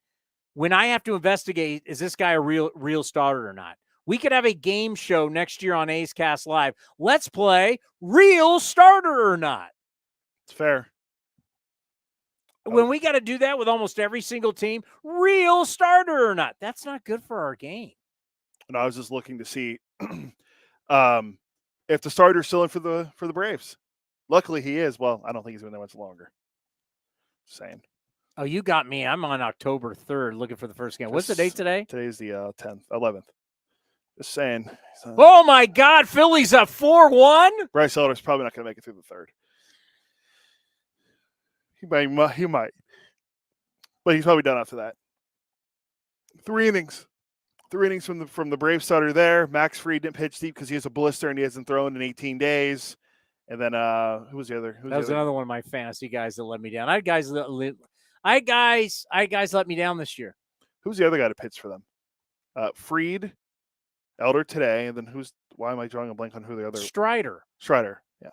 When I have to investigate, is this guy a real starter or not? We could have a game show next year on A's Cast Live. Let's play real starter or not. It's fair. When we got to do that with almost every single team, real starter or not, that's not good for our game. And I was just looking to see if the starter's still in for the Braves. Luckily, he is. Well, I don't think he's been there much longer. Just saying. Oh, you got me. I'm on October 3rd looking for the first game. What's the date today? Today's the 11th. Just saying. Oh, my God. Philly's up 4-1? Bryce Elder's probably not going to make it through the 3rd. He might. But he's probably done after that. 3 innings. 3 innings from the Brave starter there. Max Fried didn't pitch deep because he has a blister and he hasn't thrown in 18 days. And then who was the other? That was another one of my fantasy guys that let me down. I had guys let me down this year. Who's the other guy to pitch for them? Fried, Elder today, and then why am I drawing a blank on who the other? Strider, yeah.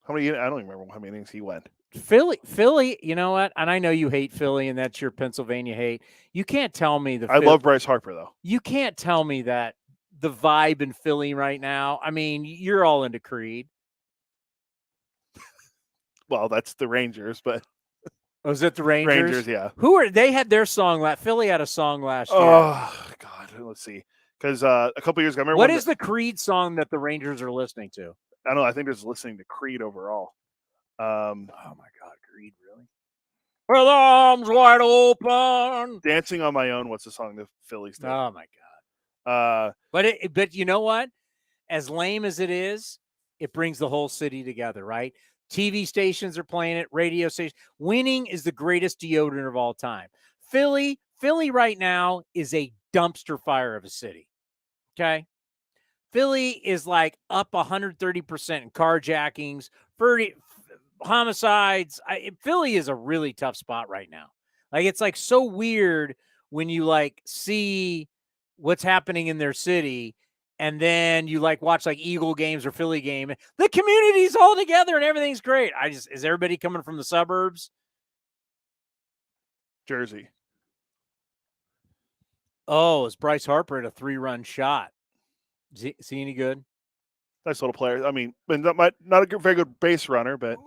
How many? I don't even remember how many innings he went. Philly, you know what? And I know you hate Philly, and that's your Pennsylvania hate. You can't tell me I love Bryce Harper, though. You can't tell me that the vibe in Philly right now. I mean, you're all into Creed. Well, that's the Rangers, but was it the Rangers? Rangers, yeah. They had their song last. Philly had a song last year. Oh God, let's see. Because a couple years ago, I remember what is the Creed song that the Rangers are listening to? I don't know. I think they're just listening to Creed overall. Oh my God, Creed, really? With arms wide open, dancing on my own. What's the song the Phillies did? Oh my God. But you know what? As lame as it is, it brings the whole city together, right? TV stations are playing it, radio stations. Winning is the greatest deodorant of all time. Philly right now is a dumpster fire of a city. Okay. Philly is like up 130% in carjackings, 30 homicides. Philly is a really tough spot right now. Like, it's like so weird when you like see what's happening in their city, and then you like watch like Eagle games or Philly game. The community's all together and everything's great. Is everybody coming from the suburbs? Jersey. Oh, is Bryce Harper at a 3-run shot? See any good? Nice little player. I mean, not a very good base runner, but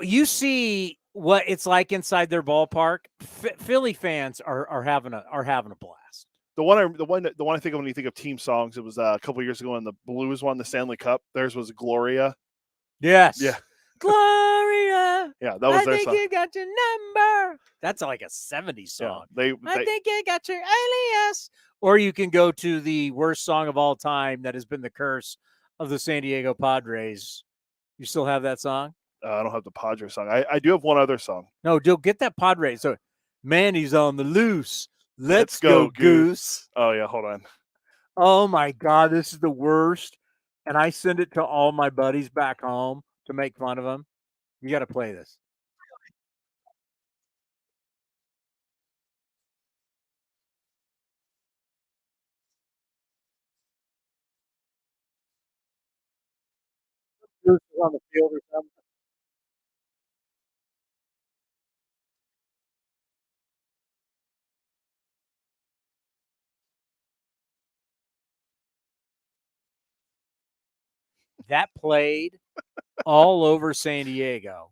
you see what it's like inside their ballpark. Philly fans are having a blast. The one I think of when you think of team songs, it was a couple years ago when the Blues won the Stanley Cup. Theirs was Gloria. Yes. Yeah. Gloria. Yeah, that was their song. I think you got your number. That's like a 70s song. Yeah, I think you got your alias. Or you can go to the worst song of all time that has been the curse of the San Diego Padres. You still have that song? I don't have the Padres song. I do have one other song. No, Joe, get that Padres. So, Manny's on the loose. Let's go, Goose. Oh, yeah, hold on. Oh, my God, this is the worst. And I send it to all my buddies back home to make fun of them. You got to play this. Goose is on the field or something. That played all over San Diego.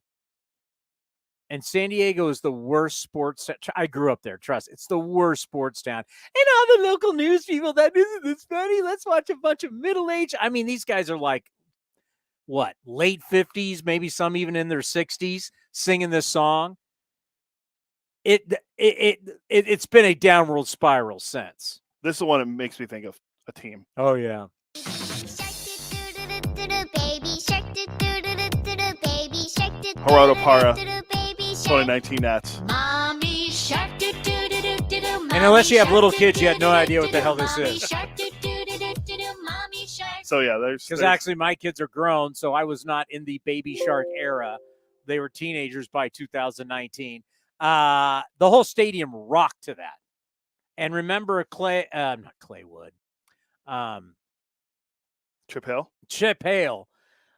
And San Diego is the worst sports. I grew up there. Trust, it's the worst sports town. And all the local news people, that isn't this funny. Let's watch a bunch of middle-aged. I mean, these guys are like, what, late 50s, maybe some even in their 60s, singing this song. It's been a downward spiral since. This is the one that makes me think of a team. Oh yeah. Gerardo Parra, 2019 Nats. And unless you have little kids, you had no idea what the hell this is. So yeah, because actually my kids are grown, so I was not in the Baby Shark era. They were teenagers by 2019. The whole stadium rocked to that. And remember not Claywood. Chip Hale. Chip Hale.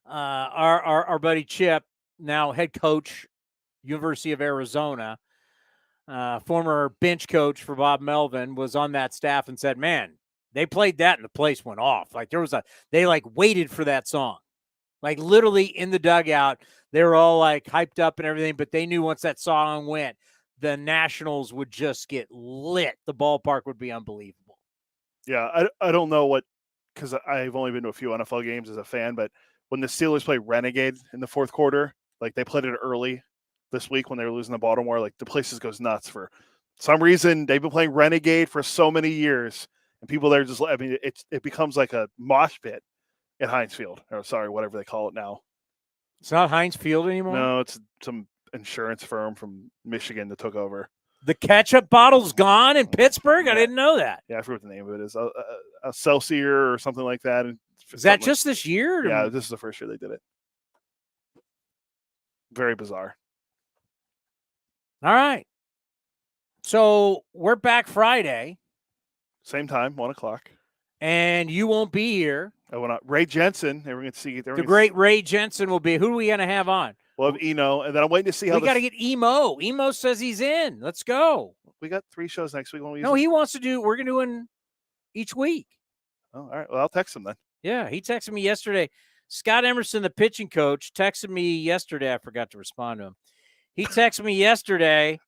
Our buddy Chip, now head coach, University of Arizona, former bench coach for Bob Melvin, was on that staff and said, man, they played that and the place went off. Like they waited for that song. Like literally in the dugout, they were all like hyped up and everything, but they knew once that song went, the Nationals would just get lit. The ballpark would be unbelievable. Yeah, I don't know what, because I've only been to a few NFL games as a fan, but when the Steelers played Renegade in the fourth quarter, like they played it early this week when they were losing to Baltimore, like the place just goes nuts for some reason. They've been playing Renegade for so many years, and people there just, I mean, it becomes like a mosh pit at Heinz Field, or sorry, whatever they call it now. It's not Heinz Field anymore? No, it's some insurance firm from Michigan that took over. The ketchup bottle's gone in Pittsburgh? I didn't know that. Yeah, I forget what the name of it is. A Celsior or something like that. Is that just this year? Yeah, this is the first year they did it. Very bizarre. All right. So we're back Friday. Same time, 1:00. And you won't be here. Ray Jensen. We're going to see the great Ray Jensen will be. Who are we going to have on? We'll have Eno, and then I'm waiting to see how. We got to get Emo. Emo says he's in. Let's go. We got 3 shows next week. He wants to do. We're going to do one each week. Oh, all right. Well, I'll text him then. Yeah, he texted me yesterday. Scott Emerson, the pitching coach, texted me yesterday. I forgot to respond to him. He texted me yesterday.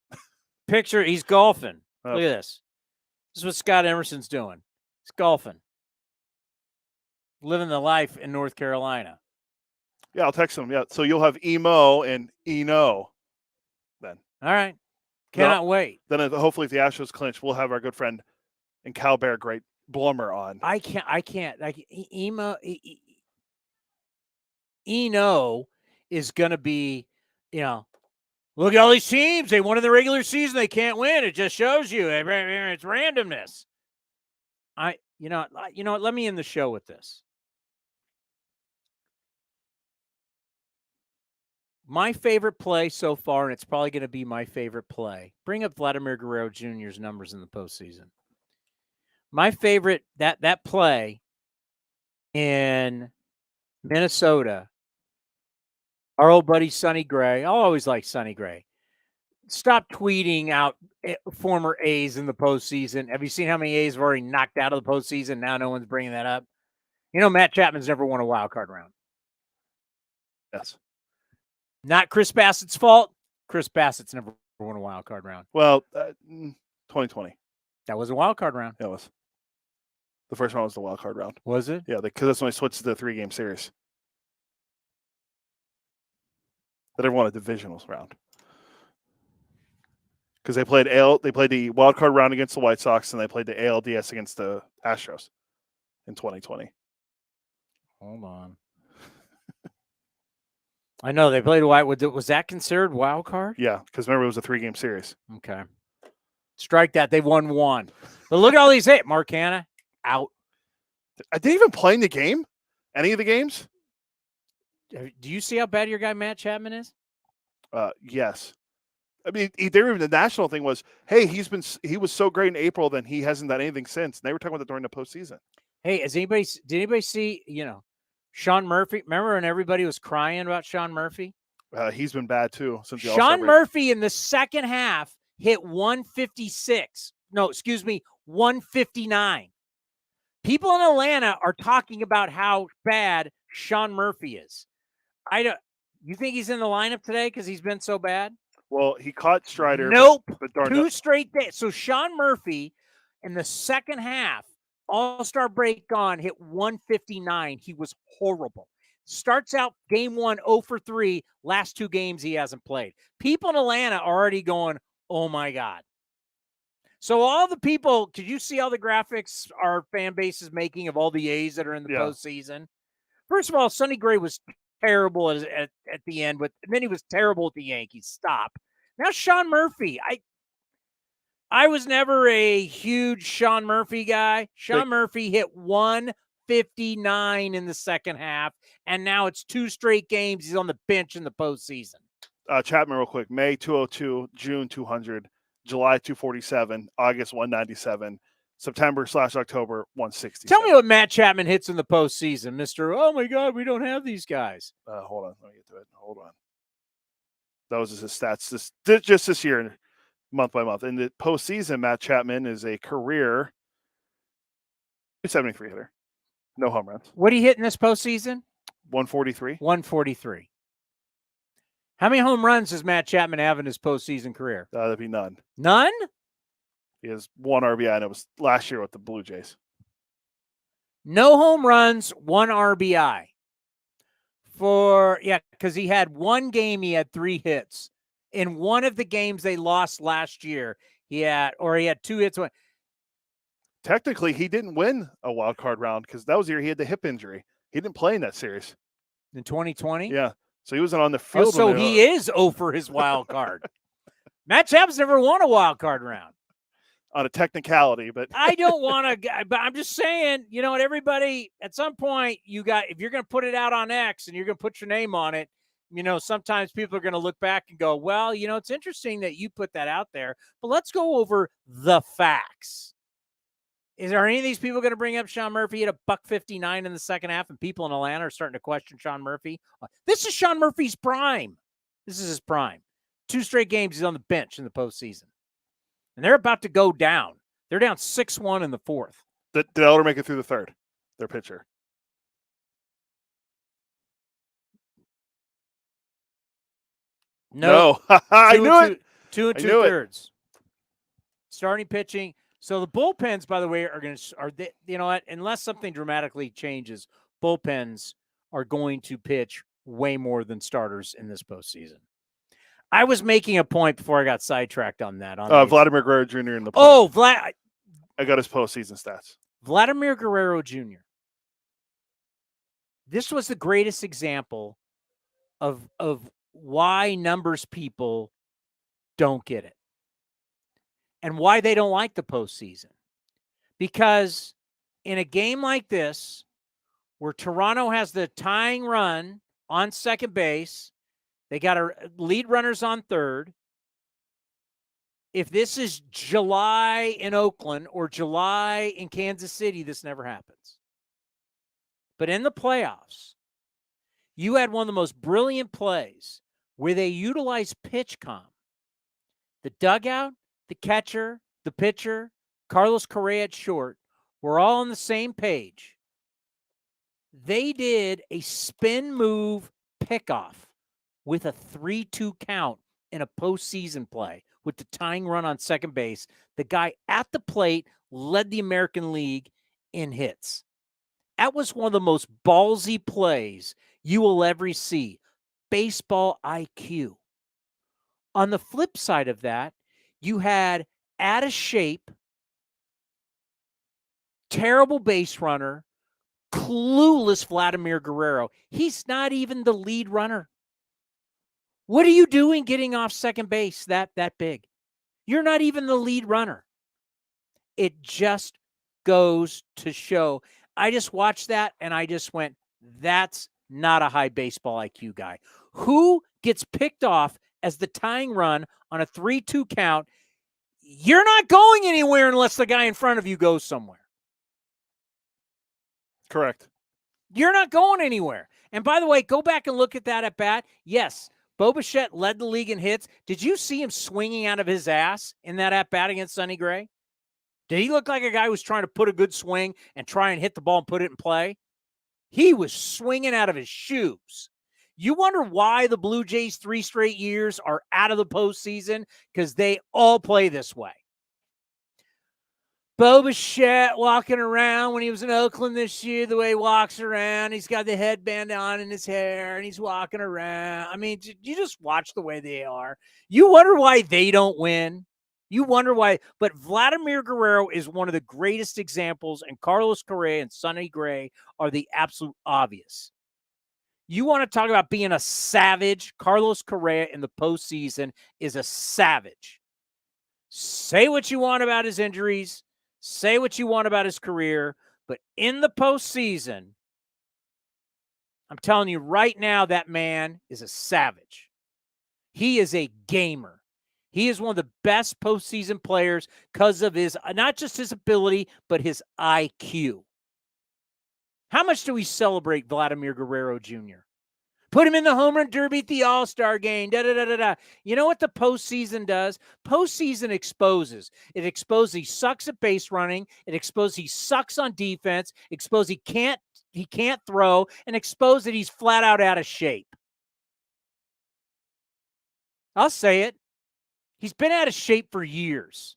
Picture, he's golfing. Oh. Look at this. This is what Scott Emerson's doing. He's golfing. Living the life in North Carolina. Yeah, I'll text him. Yeah, so you'll have Emo and Eno then. All right. Cannot wait. Then hopefully if the Astros clinch, we'll have our good friend and Cal Bear great Blummer on. I can't. Eno is going to be, look at all these teams. They won in the regular season. They can't win. It just shows you. It's randomness. You know what? Let me end the show with this. My favorite play so far, and it's probably going to be my favorite play. Bring up Vladimir Guerrero Jr.'s numbers in the postseason. My favorite, that play in Minnesota, our old buddy Sonny Gray. I'll always like Sonny Gray. Stop tweeting out former A's in the postseason. Have you seen how many A's have already knocked out of the postseason? Now no one's bringing that up. Matt Chapman's never won a wild card round. Yes. Not Chris Bassett's fault. Chris Bassett's never won a wild card round. Well, 2020. That was a wild card round. Yeah, it was. The first round was the wild card round. Was it? Yeah, because that's when I switched to the 3-game series. They never won a divisional round. Because they played the wild card round against the White Sox, and they played the ALDS against the Astros in 2020. Hold on. I know they played White. Was that considered wild card? Yeah, because remember it was a 3-game series. Okay. Strike that. They won 1. But look at all these hits. Mark Hanna out. I didn't even play in the game. Any of the games? Do you see how bad your guy Matt Chapman is? Yes. I mean, the national thing was, hey, he was so great in April, then he hasn't done anything since. And they were talking about that during the postseason. Hey, did anybody see, Sean Murphy? Remember when everybody was crying about Sean Murphy? He's been bad too since the Sean Murphy in the second half hit 156. No, excuse me, 159. People in Atlanta are talking about how bad Sean Murphy is. I don't. You think he's in the lineup today because he's been so bad? Well, he caught Strider. Nope. But darn Two straight days. So Sean Murphy in the second half, All-Star break gone, hit 159. He was horrible. Starts out game 1, 0 for 3. Last 2 games he hasn't played. People in Atlanta are already going, oh my God. So all the people, did you see all the graphics our fan base is making of all the A's that are in the postseason? First of all, Sonny Gray was terrible at the end, but then he was terrible at the Yankees. Stop. Now Sean Murphy. I was never a huge Sean Murphy guy. Sean Murphy hit 159 in the second half, and now it's 2 straight games. He's on the bench in the postseason. Chapman, real quick. May 202, June 200, July 247, August 197, September/October 160. Tell me what Matt Chapman hits in the postseason, Mr. Oh my God, we don't have these guys. Hold on, let me get to it. Hold on. Those are his stats just this year, month by month. In the postseason, Matt Chapman is a career 273 hitter. No home runs. What did he hit in this postseason? 143. 143. How many home runs does Matt Chapman have in his postseason career? That'd be none. None? He has 1 RBI, and it was last year with the Blue Jays. No home runs, 1 RBI. Because he had 1 game, he had 3 hits. In one of the games they lost last year, he had 2 hits. Technically, he didn't win a wild card round because that was the year he had the hip injury. He didn't play in that series. In 2020? Yeah. So he wasn't on the field. So he is 0 for his wild card. Matt Chapman's never won a wild card round. On a technicality, but I don't want to. But I'm just saying, you know what? Everybody, at some point, if you're going to put it out on X and you're going to put your name on it, sometimes people are going to look back and go, well, it's interesting that you put that out there, but let's go over the facts. Is there any of these people going to bring up Sean Murphy at $159 in the second half, and people in Atlanta are starting to question Sean Murphy? This is Sean Murphy's prime. This is his prime. 2 straight games he's on the bench in the postseason. And they're about to go down. They're down 6-1 in the 4th. Did Elder make it through the 3rd? Their pitcher. No. I knew it. 2 2/3. Starting pitching. So the bullpens, by the way, you know what? Unless something dramatically changes, bullpens are going to pitch way more than starters in this postseason. I was making a point before I got sidetracked on that. Vladimir Guerrero Jr. in the I got his postseason stats. Vladimir Guerrero Jr. This was the greatest example of why numbers people don't get it. And why they don't like the postseason. Because in a game like this, where Toronto has the tying run on second base, they got a lead runners on third. If this is July in Oakland or July in Kansas City, this never happens. But in the playoffs, you had one of the most brilliant plays where they utilized pitch comp. The dugout, the catcher, the pitcher, Carlos Correa at short, were all on the same page. They did a spin move pickoff with a 3-2 count in a postseason play with the tying run on second base. The guy at the plate led the American League in hits. That was one of the most ballsy plays you will ever see. Baseball IQ. On the flip side of that, you had out of shape, terrible base runner, clueless Vladimir Guerrero. He's not even the lead runner. What are you doing getting off second base that big? You're not even the lead runner. It just goes to show. I just watched that and I just went, that's not a high baseball IQ guy. Who gets picked off as the tying run on a 3-2 count? You're not going anywhere unless the guy in front of you goes somewhere. Correct. You're not going anywhere. And by the way, go back and look at that at bat. Yes, Bo Bichette led the league in hits. Did you see him swinging out of his ass in that at bat against Sonny Gray? Did he look like a guy who was trying to put a good swing and try and hit the ball and put it in play? He was swinging out of his shoes. You wonder why the Blue Jays 3 straight years are out of the postseason? Because they all play this way. Bo Bichette walking around when he was in Oakland this year, the way he walks around, he's got the headband on in his hair, and he's walking around. I mean, you just watch the way they are. You wonder why they don't win. You wonder why. But Vladimir Guerrero is one of the greatest examples, and Carlos Correa and Sonny Gray are the absolute obvious. You want to talk about being a savage? Carlos Correa in the postseason is a savage. Say what you want about his injuries. Say what you want about his career. But in the postseason, I'm telling you right now, that man is a savage. He is a gamer. He is one of the best postseason players because of his, not just his ability, but his IQ. How much do we celebrate Vladimir Guerrero Jr.? Put him in the home run derby at the All-Star game. You know what the postseason does? Postseason exposes. It exposes he sucks at base running. It exposes he sucks on defense. Exposes he can't throw, and expose that he's flat out of shape. I'll say it. He's been out of shape for years.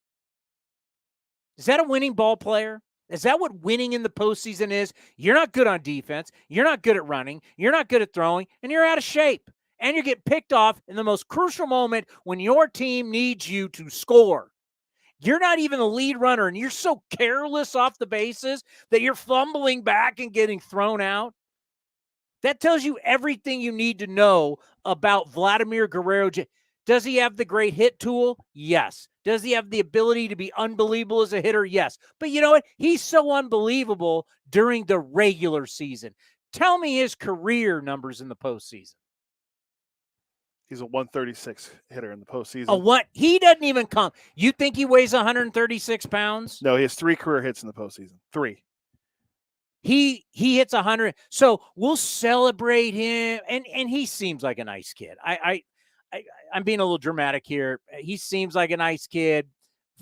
Is that a winning ball player? Is that what winning in the postseason is? You're not good on defense. You're not good at running. You're not good at throwing, and you're out of shape. And you get picked off in the most crucial moment when your team needs you to score. You're not even the lead runner, and you're so careless off the bases that you're fumbling back and getting thrown out. That tells you everything you need to know about Vladimir Guerrero. Does he have the great hit tool? Yes. Does he have the ability to be unbelievable as a hitter? Yes. But you know what? He's so unbelievable during the regular season. Tell me his career numbers in the postseason. He's a 136 hitter in the postseason. A what? He doesn't even come. You think he weighs 136 pounds? No, he has 3 career hits in the postseason. 3. He hits 100. So we'll celebrate him. And he seems like a nice kid. I'm being a little dramatic here. He seems like a nice kid.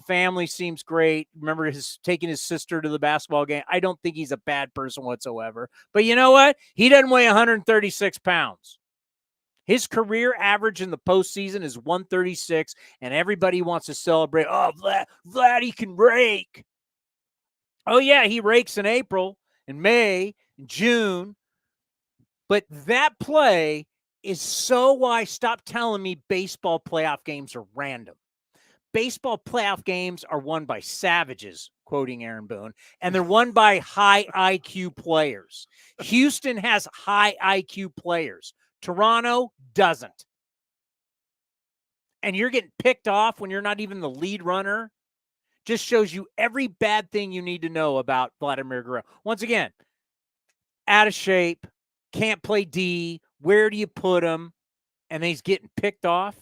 Family seems great. Remember taking his sister to the basketball game. I don't think he's a bad person whatsoever. But you know what? He doesn't weigh 136 pounds. His career average in the postseason is 136, and everybody wants to celebrate. Oh, Vlad, he can rake. Oh, yeah, he rakes in April, in May, in June. But that play is so why stop telling me baseball playoff games are random. Baseball playoff games are won by savages, quoting Aaron Boone, and they're won by high IQ players. Houston has high IQ players. Toronto doesn't. And you're getting picked off when you're not even the lead runner. Just shows you every bad thing you need to know about Vladimir Guerrero. Once again, out of shape, can't play D. Where do you put him? And then he's getting picked off.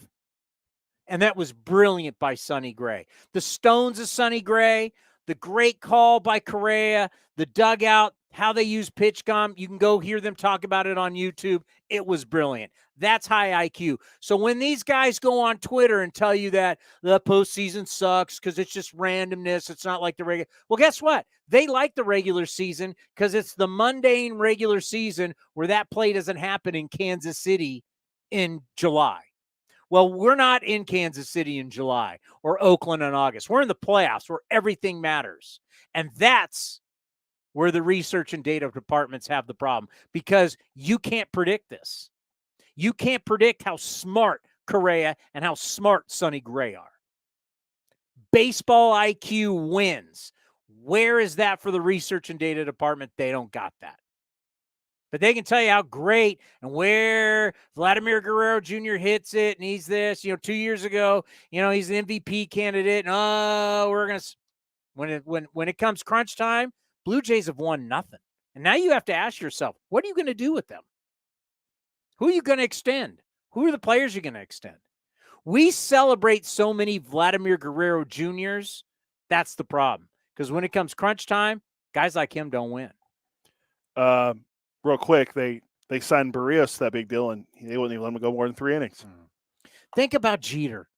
And that was brilliant by Sonny Gray. The stones of Sonny Gray, the great call by Correa, the dugout, how they use pitch gum. You can go hear them talk about it on YouTube. It was brilliant. That's high IQ. So when these guys go on Twitter and tell you that the postseason sucks because it's just randomness, it's not like the regular. Well, guess what? They like the regular season because it's the mundane regular season where that play doesn't happen in Kansas City in July. Well, we're not in Kansas City in July or Oakland in August. We're in the playoffs where everything matters. And that's where the research and data departments have the problem because you can't predict this. You can't predict how smart Correa and how smart Sonny Gray are. Baseball IQ wins. Where is that for the research and data department? They don't got that. But they can tell you how great and where Vladimir Guerrero Jr. hits it, and he's this. 2 years ago, he's an MVP candidate. And, we're gonna when it comes crunch time, Blue Jays have won nothing, and now you have to ask yourself, what are you going to do with them? Who are you going to extend? Who are the players you're going to extend? We celebrate so many Vladimir Guerrero Jr.'s. That's the problem, because when it comes crunch time, guys like him don't win. Real quick, they signed Barrios to that big deal, and they wouldn't even let him go more than 3 innings. Think about Jeter.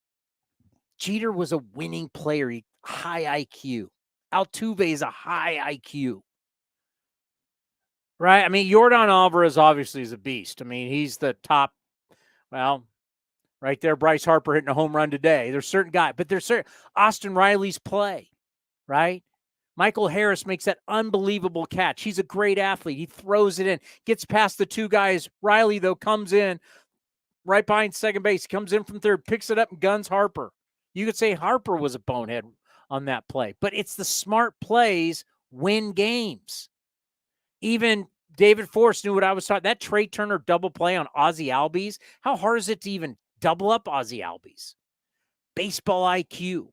Jeter was a winning player, high IQ. Altuve is a high IQ. Right? I mean, Yordan Alvarez obviously is a beast. I mean, he's the top, well, right there, Bryce Harper hitting a home run today. There's certain guys, but there's certain Austin Riley's play, right? Michael Harris makes that unbelievable catch. He's a great athlete. He throws it in, gets past the two guys. Riley, though, comes in right behind second base, comes in from third, picks it up and guns Harper. You could say Harper was a bonehead on that play, but it's the smart plays win games. Even David Force knew what I was talking. That Trey Turner double play on Ozzie Albies. How hard is it to even double up Ozzie Albies? Baseball IQ.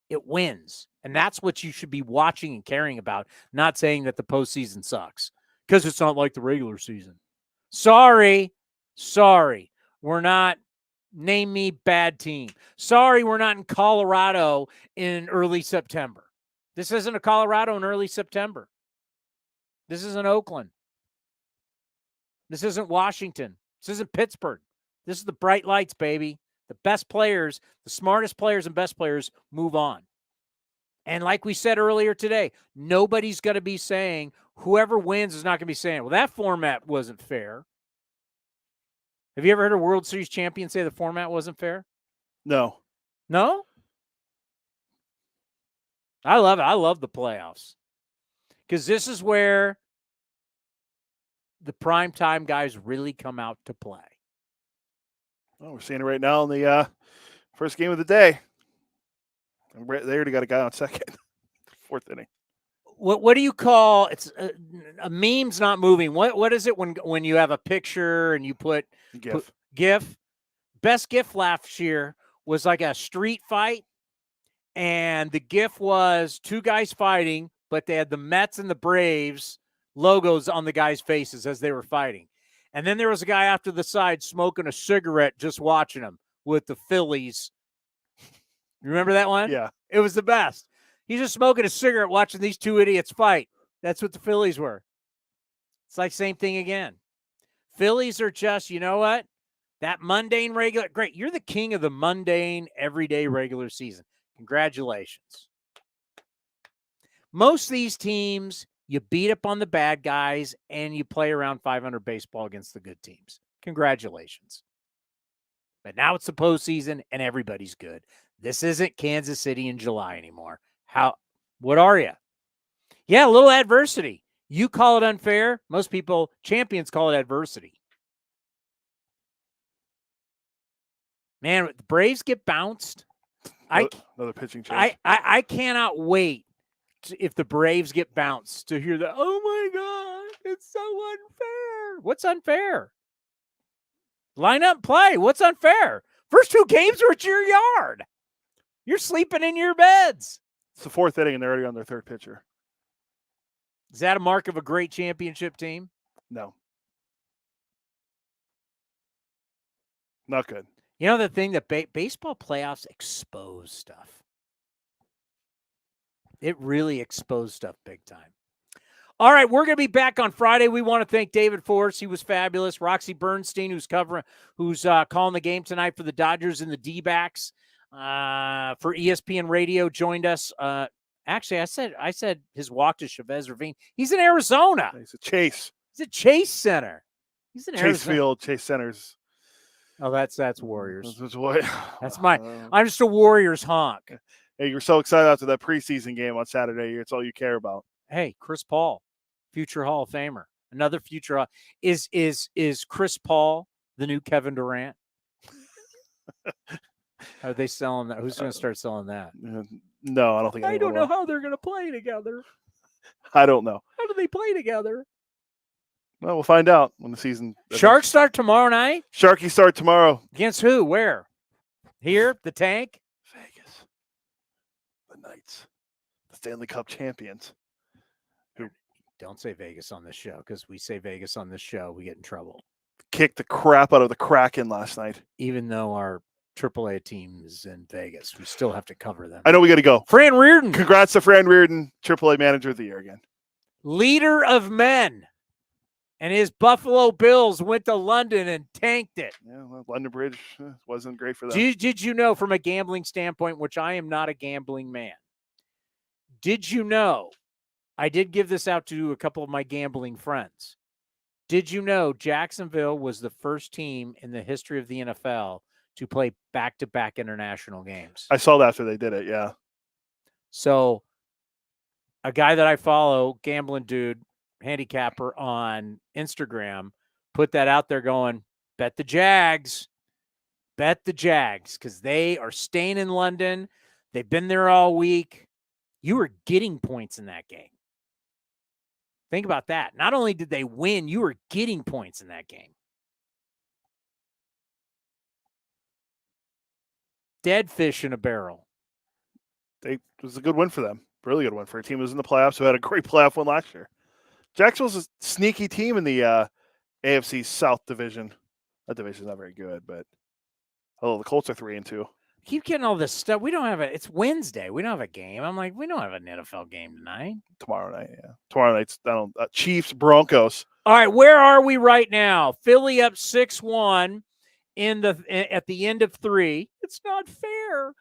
It wins. And that's what you should be watching and caring about, not saying that the postseason sucks because it's not like the regular season. Sorry. We're not, name me bad team. Sorry, we're not in Colorado in early September. This isn't a Colorado in early September. This isn't Oakland. This isn't Washington. This isn't Pittsburgh. This is the bright lights, baby. The best players, the smartest players and best players move on. And like we said earlier today, nobody's going to be saying, whoever wins is not going to be saying, well, that format wasn't fair. Have you ever heard a World Series champion say the format wasn't fair? No. No? I love it. I love the playoffs. Because this is where the primetime guys really come out to play. Well, we're seeing it right now in the first game of the day. They already got a guy on second, fourth inning. What do you call it's a meme's not moving? What is it when you have a picture and you put GIF? Best GIF last year was like a street fight, and the GIF was two guys fighting, but they had the Mets and the Braves logos on the guys' faces as they were fighting. And then there was a guy off to the side smoking a cigarette, just watching them with the Phillies. You remember that one? Yeah. It was the best. He's just smoking a cigarette watching these two idiots fight. That's what the Phillies were. It's like same thing again. Phillies are just, you know what? That mundane regular. Great. You're the king of the mundane, everyday regular season. Congratulations. Most of these teams, you beat up on the bad guys and you play around 500 baseball against the good teams. Congratulations. But now it's the postseason and everybody's good. This isn't Kansas City in July anymore. What are you? Yeah, a little adversity. You call it unfair. Most people, champions, call it adversity. Man, the Braves get bounced. Another pitching change. I cannot wait if the Braves get bounced to hear that, oh my God, it's so unfair. What's unfair? Line up and play. What's unfair? First two games were at your yard. You're sleeping in your beds. It's the fourth inning, and they're already on their third pitcher. Is that a mark of a great championship team? No. Not good. You know the thing that baseball playoffs expose stuff. It really exposed stuff big time. All right, we're going to be back on Friday. We want to thank David Force. He was fabulous. Roxy Bernstein, who's calling the game tonight for the Dodgers and the D-backs. For ESPN Radio, joined us. Actually, I said his walk to Chavez Ravine. He's in Arizona. He's at Chase. He's at Chase Center. He's in Chase Arizona. Field, Chase Centers. Oh, that's Warriors. That's what. That's I'm just a Warriors honk. Hey, you're so excited after that preseason game on Saturday. It's all you care about. Hey, Chris Paul, future Hall of Famer. Another future. Is Chris Paul the new Kevin Durant? Are they selling that? Who's going to start selling that? No, I don't think. I don't know how they're going to play together. I don't know. How do they play together? Well, we'll find out when the season. Sharks start tomorrow night? Sharkies start tomorrow. Against who? Where? Here? The Tank? Vegas. The Knights. The Stanley Cup champions. Don't say Vegas on this show, because we say Vegas on this show, we get in trouble. Kicked the crap out of the Kraken last night. Even though our AAA team is in Vegas, we still have to cover them. I know we got to go. Fran Reardon. Congrats to Fran Reardon, AAA Manager of the Year again. Leader of men. And his Buffalo Bills went to London and tanked it. Yeah, well, London Bridge wasn't great for them. Did you know, from a gambling standpoint, which I am not a gambling man, did you know, I did give this out to a couple of my gambling friends. Did you know Jacksonville was the first team in the history of the NFL to play back-to-back international games? I saw that after they did it, yeah. So a guy that I follow, Gambling Dude, handicapper on Instagram, put that out there going, bet the Jags, because they are staying in London. They've been there all week. You were getting points in that game. Think about that. Not only did they win, you were getting points in that game. Dead fish in a barrel. It was a good win for them. Really good win for a team who was in the playoffs, who had a great playoff win last year. Jacksonville's a sneaky team in the AFC South division. That division's not very good, but the Colts are 3-2. Keep getting all this stuff. We don't have it's Wednesday. We don't have a game. I'm like, we don't have an NFL game tonight. Tomorrow night, yeah. Tomorrow night's Chiefs, Broncos. All right, where are we right now? Philly up 6-1 at the end of 3. It's not fair.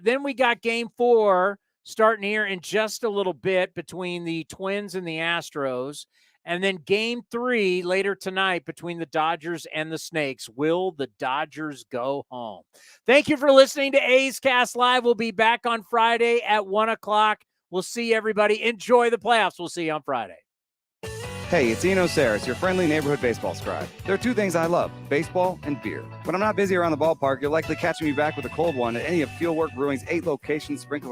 Then we got game 4 starting here in just a little bit between the Twins and the Astros. And then game 3 later tonight between the Dodgers and the Snakes. Will the Dodgers go home? Thank you for listening to A's Cast Live. We'll be back on Friday at 1 o'clock. We'll see everybody. Enjoy the playoffs. We'll see you on Friday. Hey, it's Eno Saris, your friendly neighborhood baseball scribe. There are 2 things I love, baseball and beer. When I'm not busy around the ballpark, you'll likely catch me back with a cold one at any of Fieldwork Brewing's 8 locations sprinkled across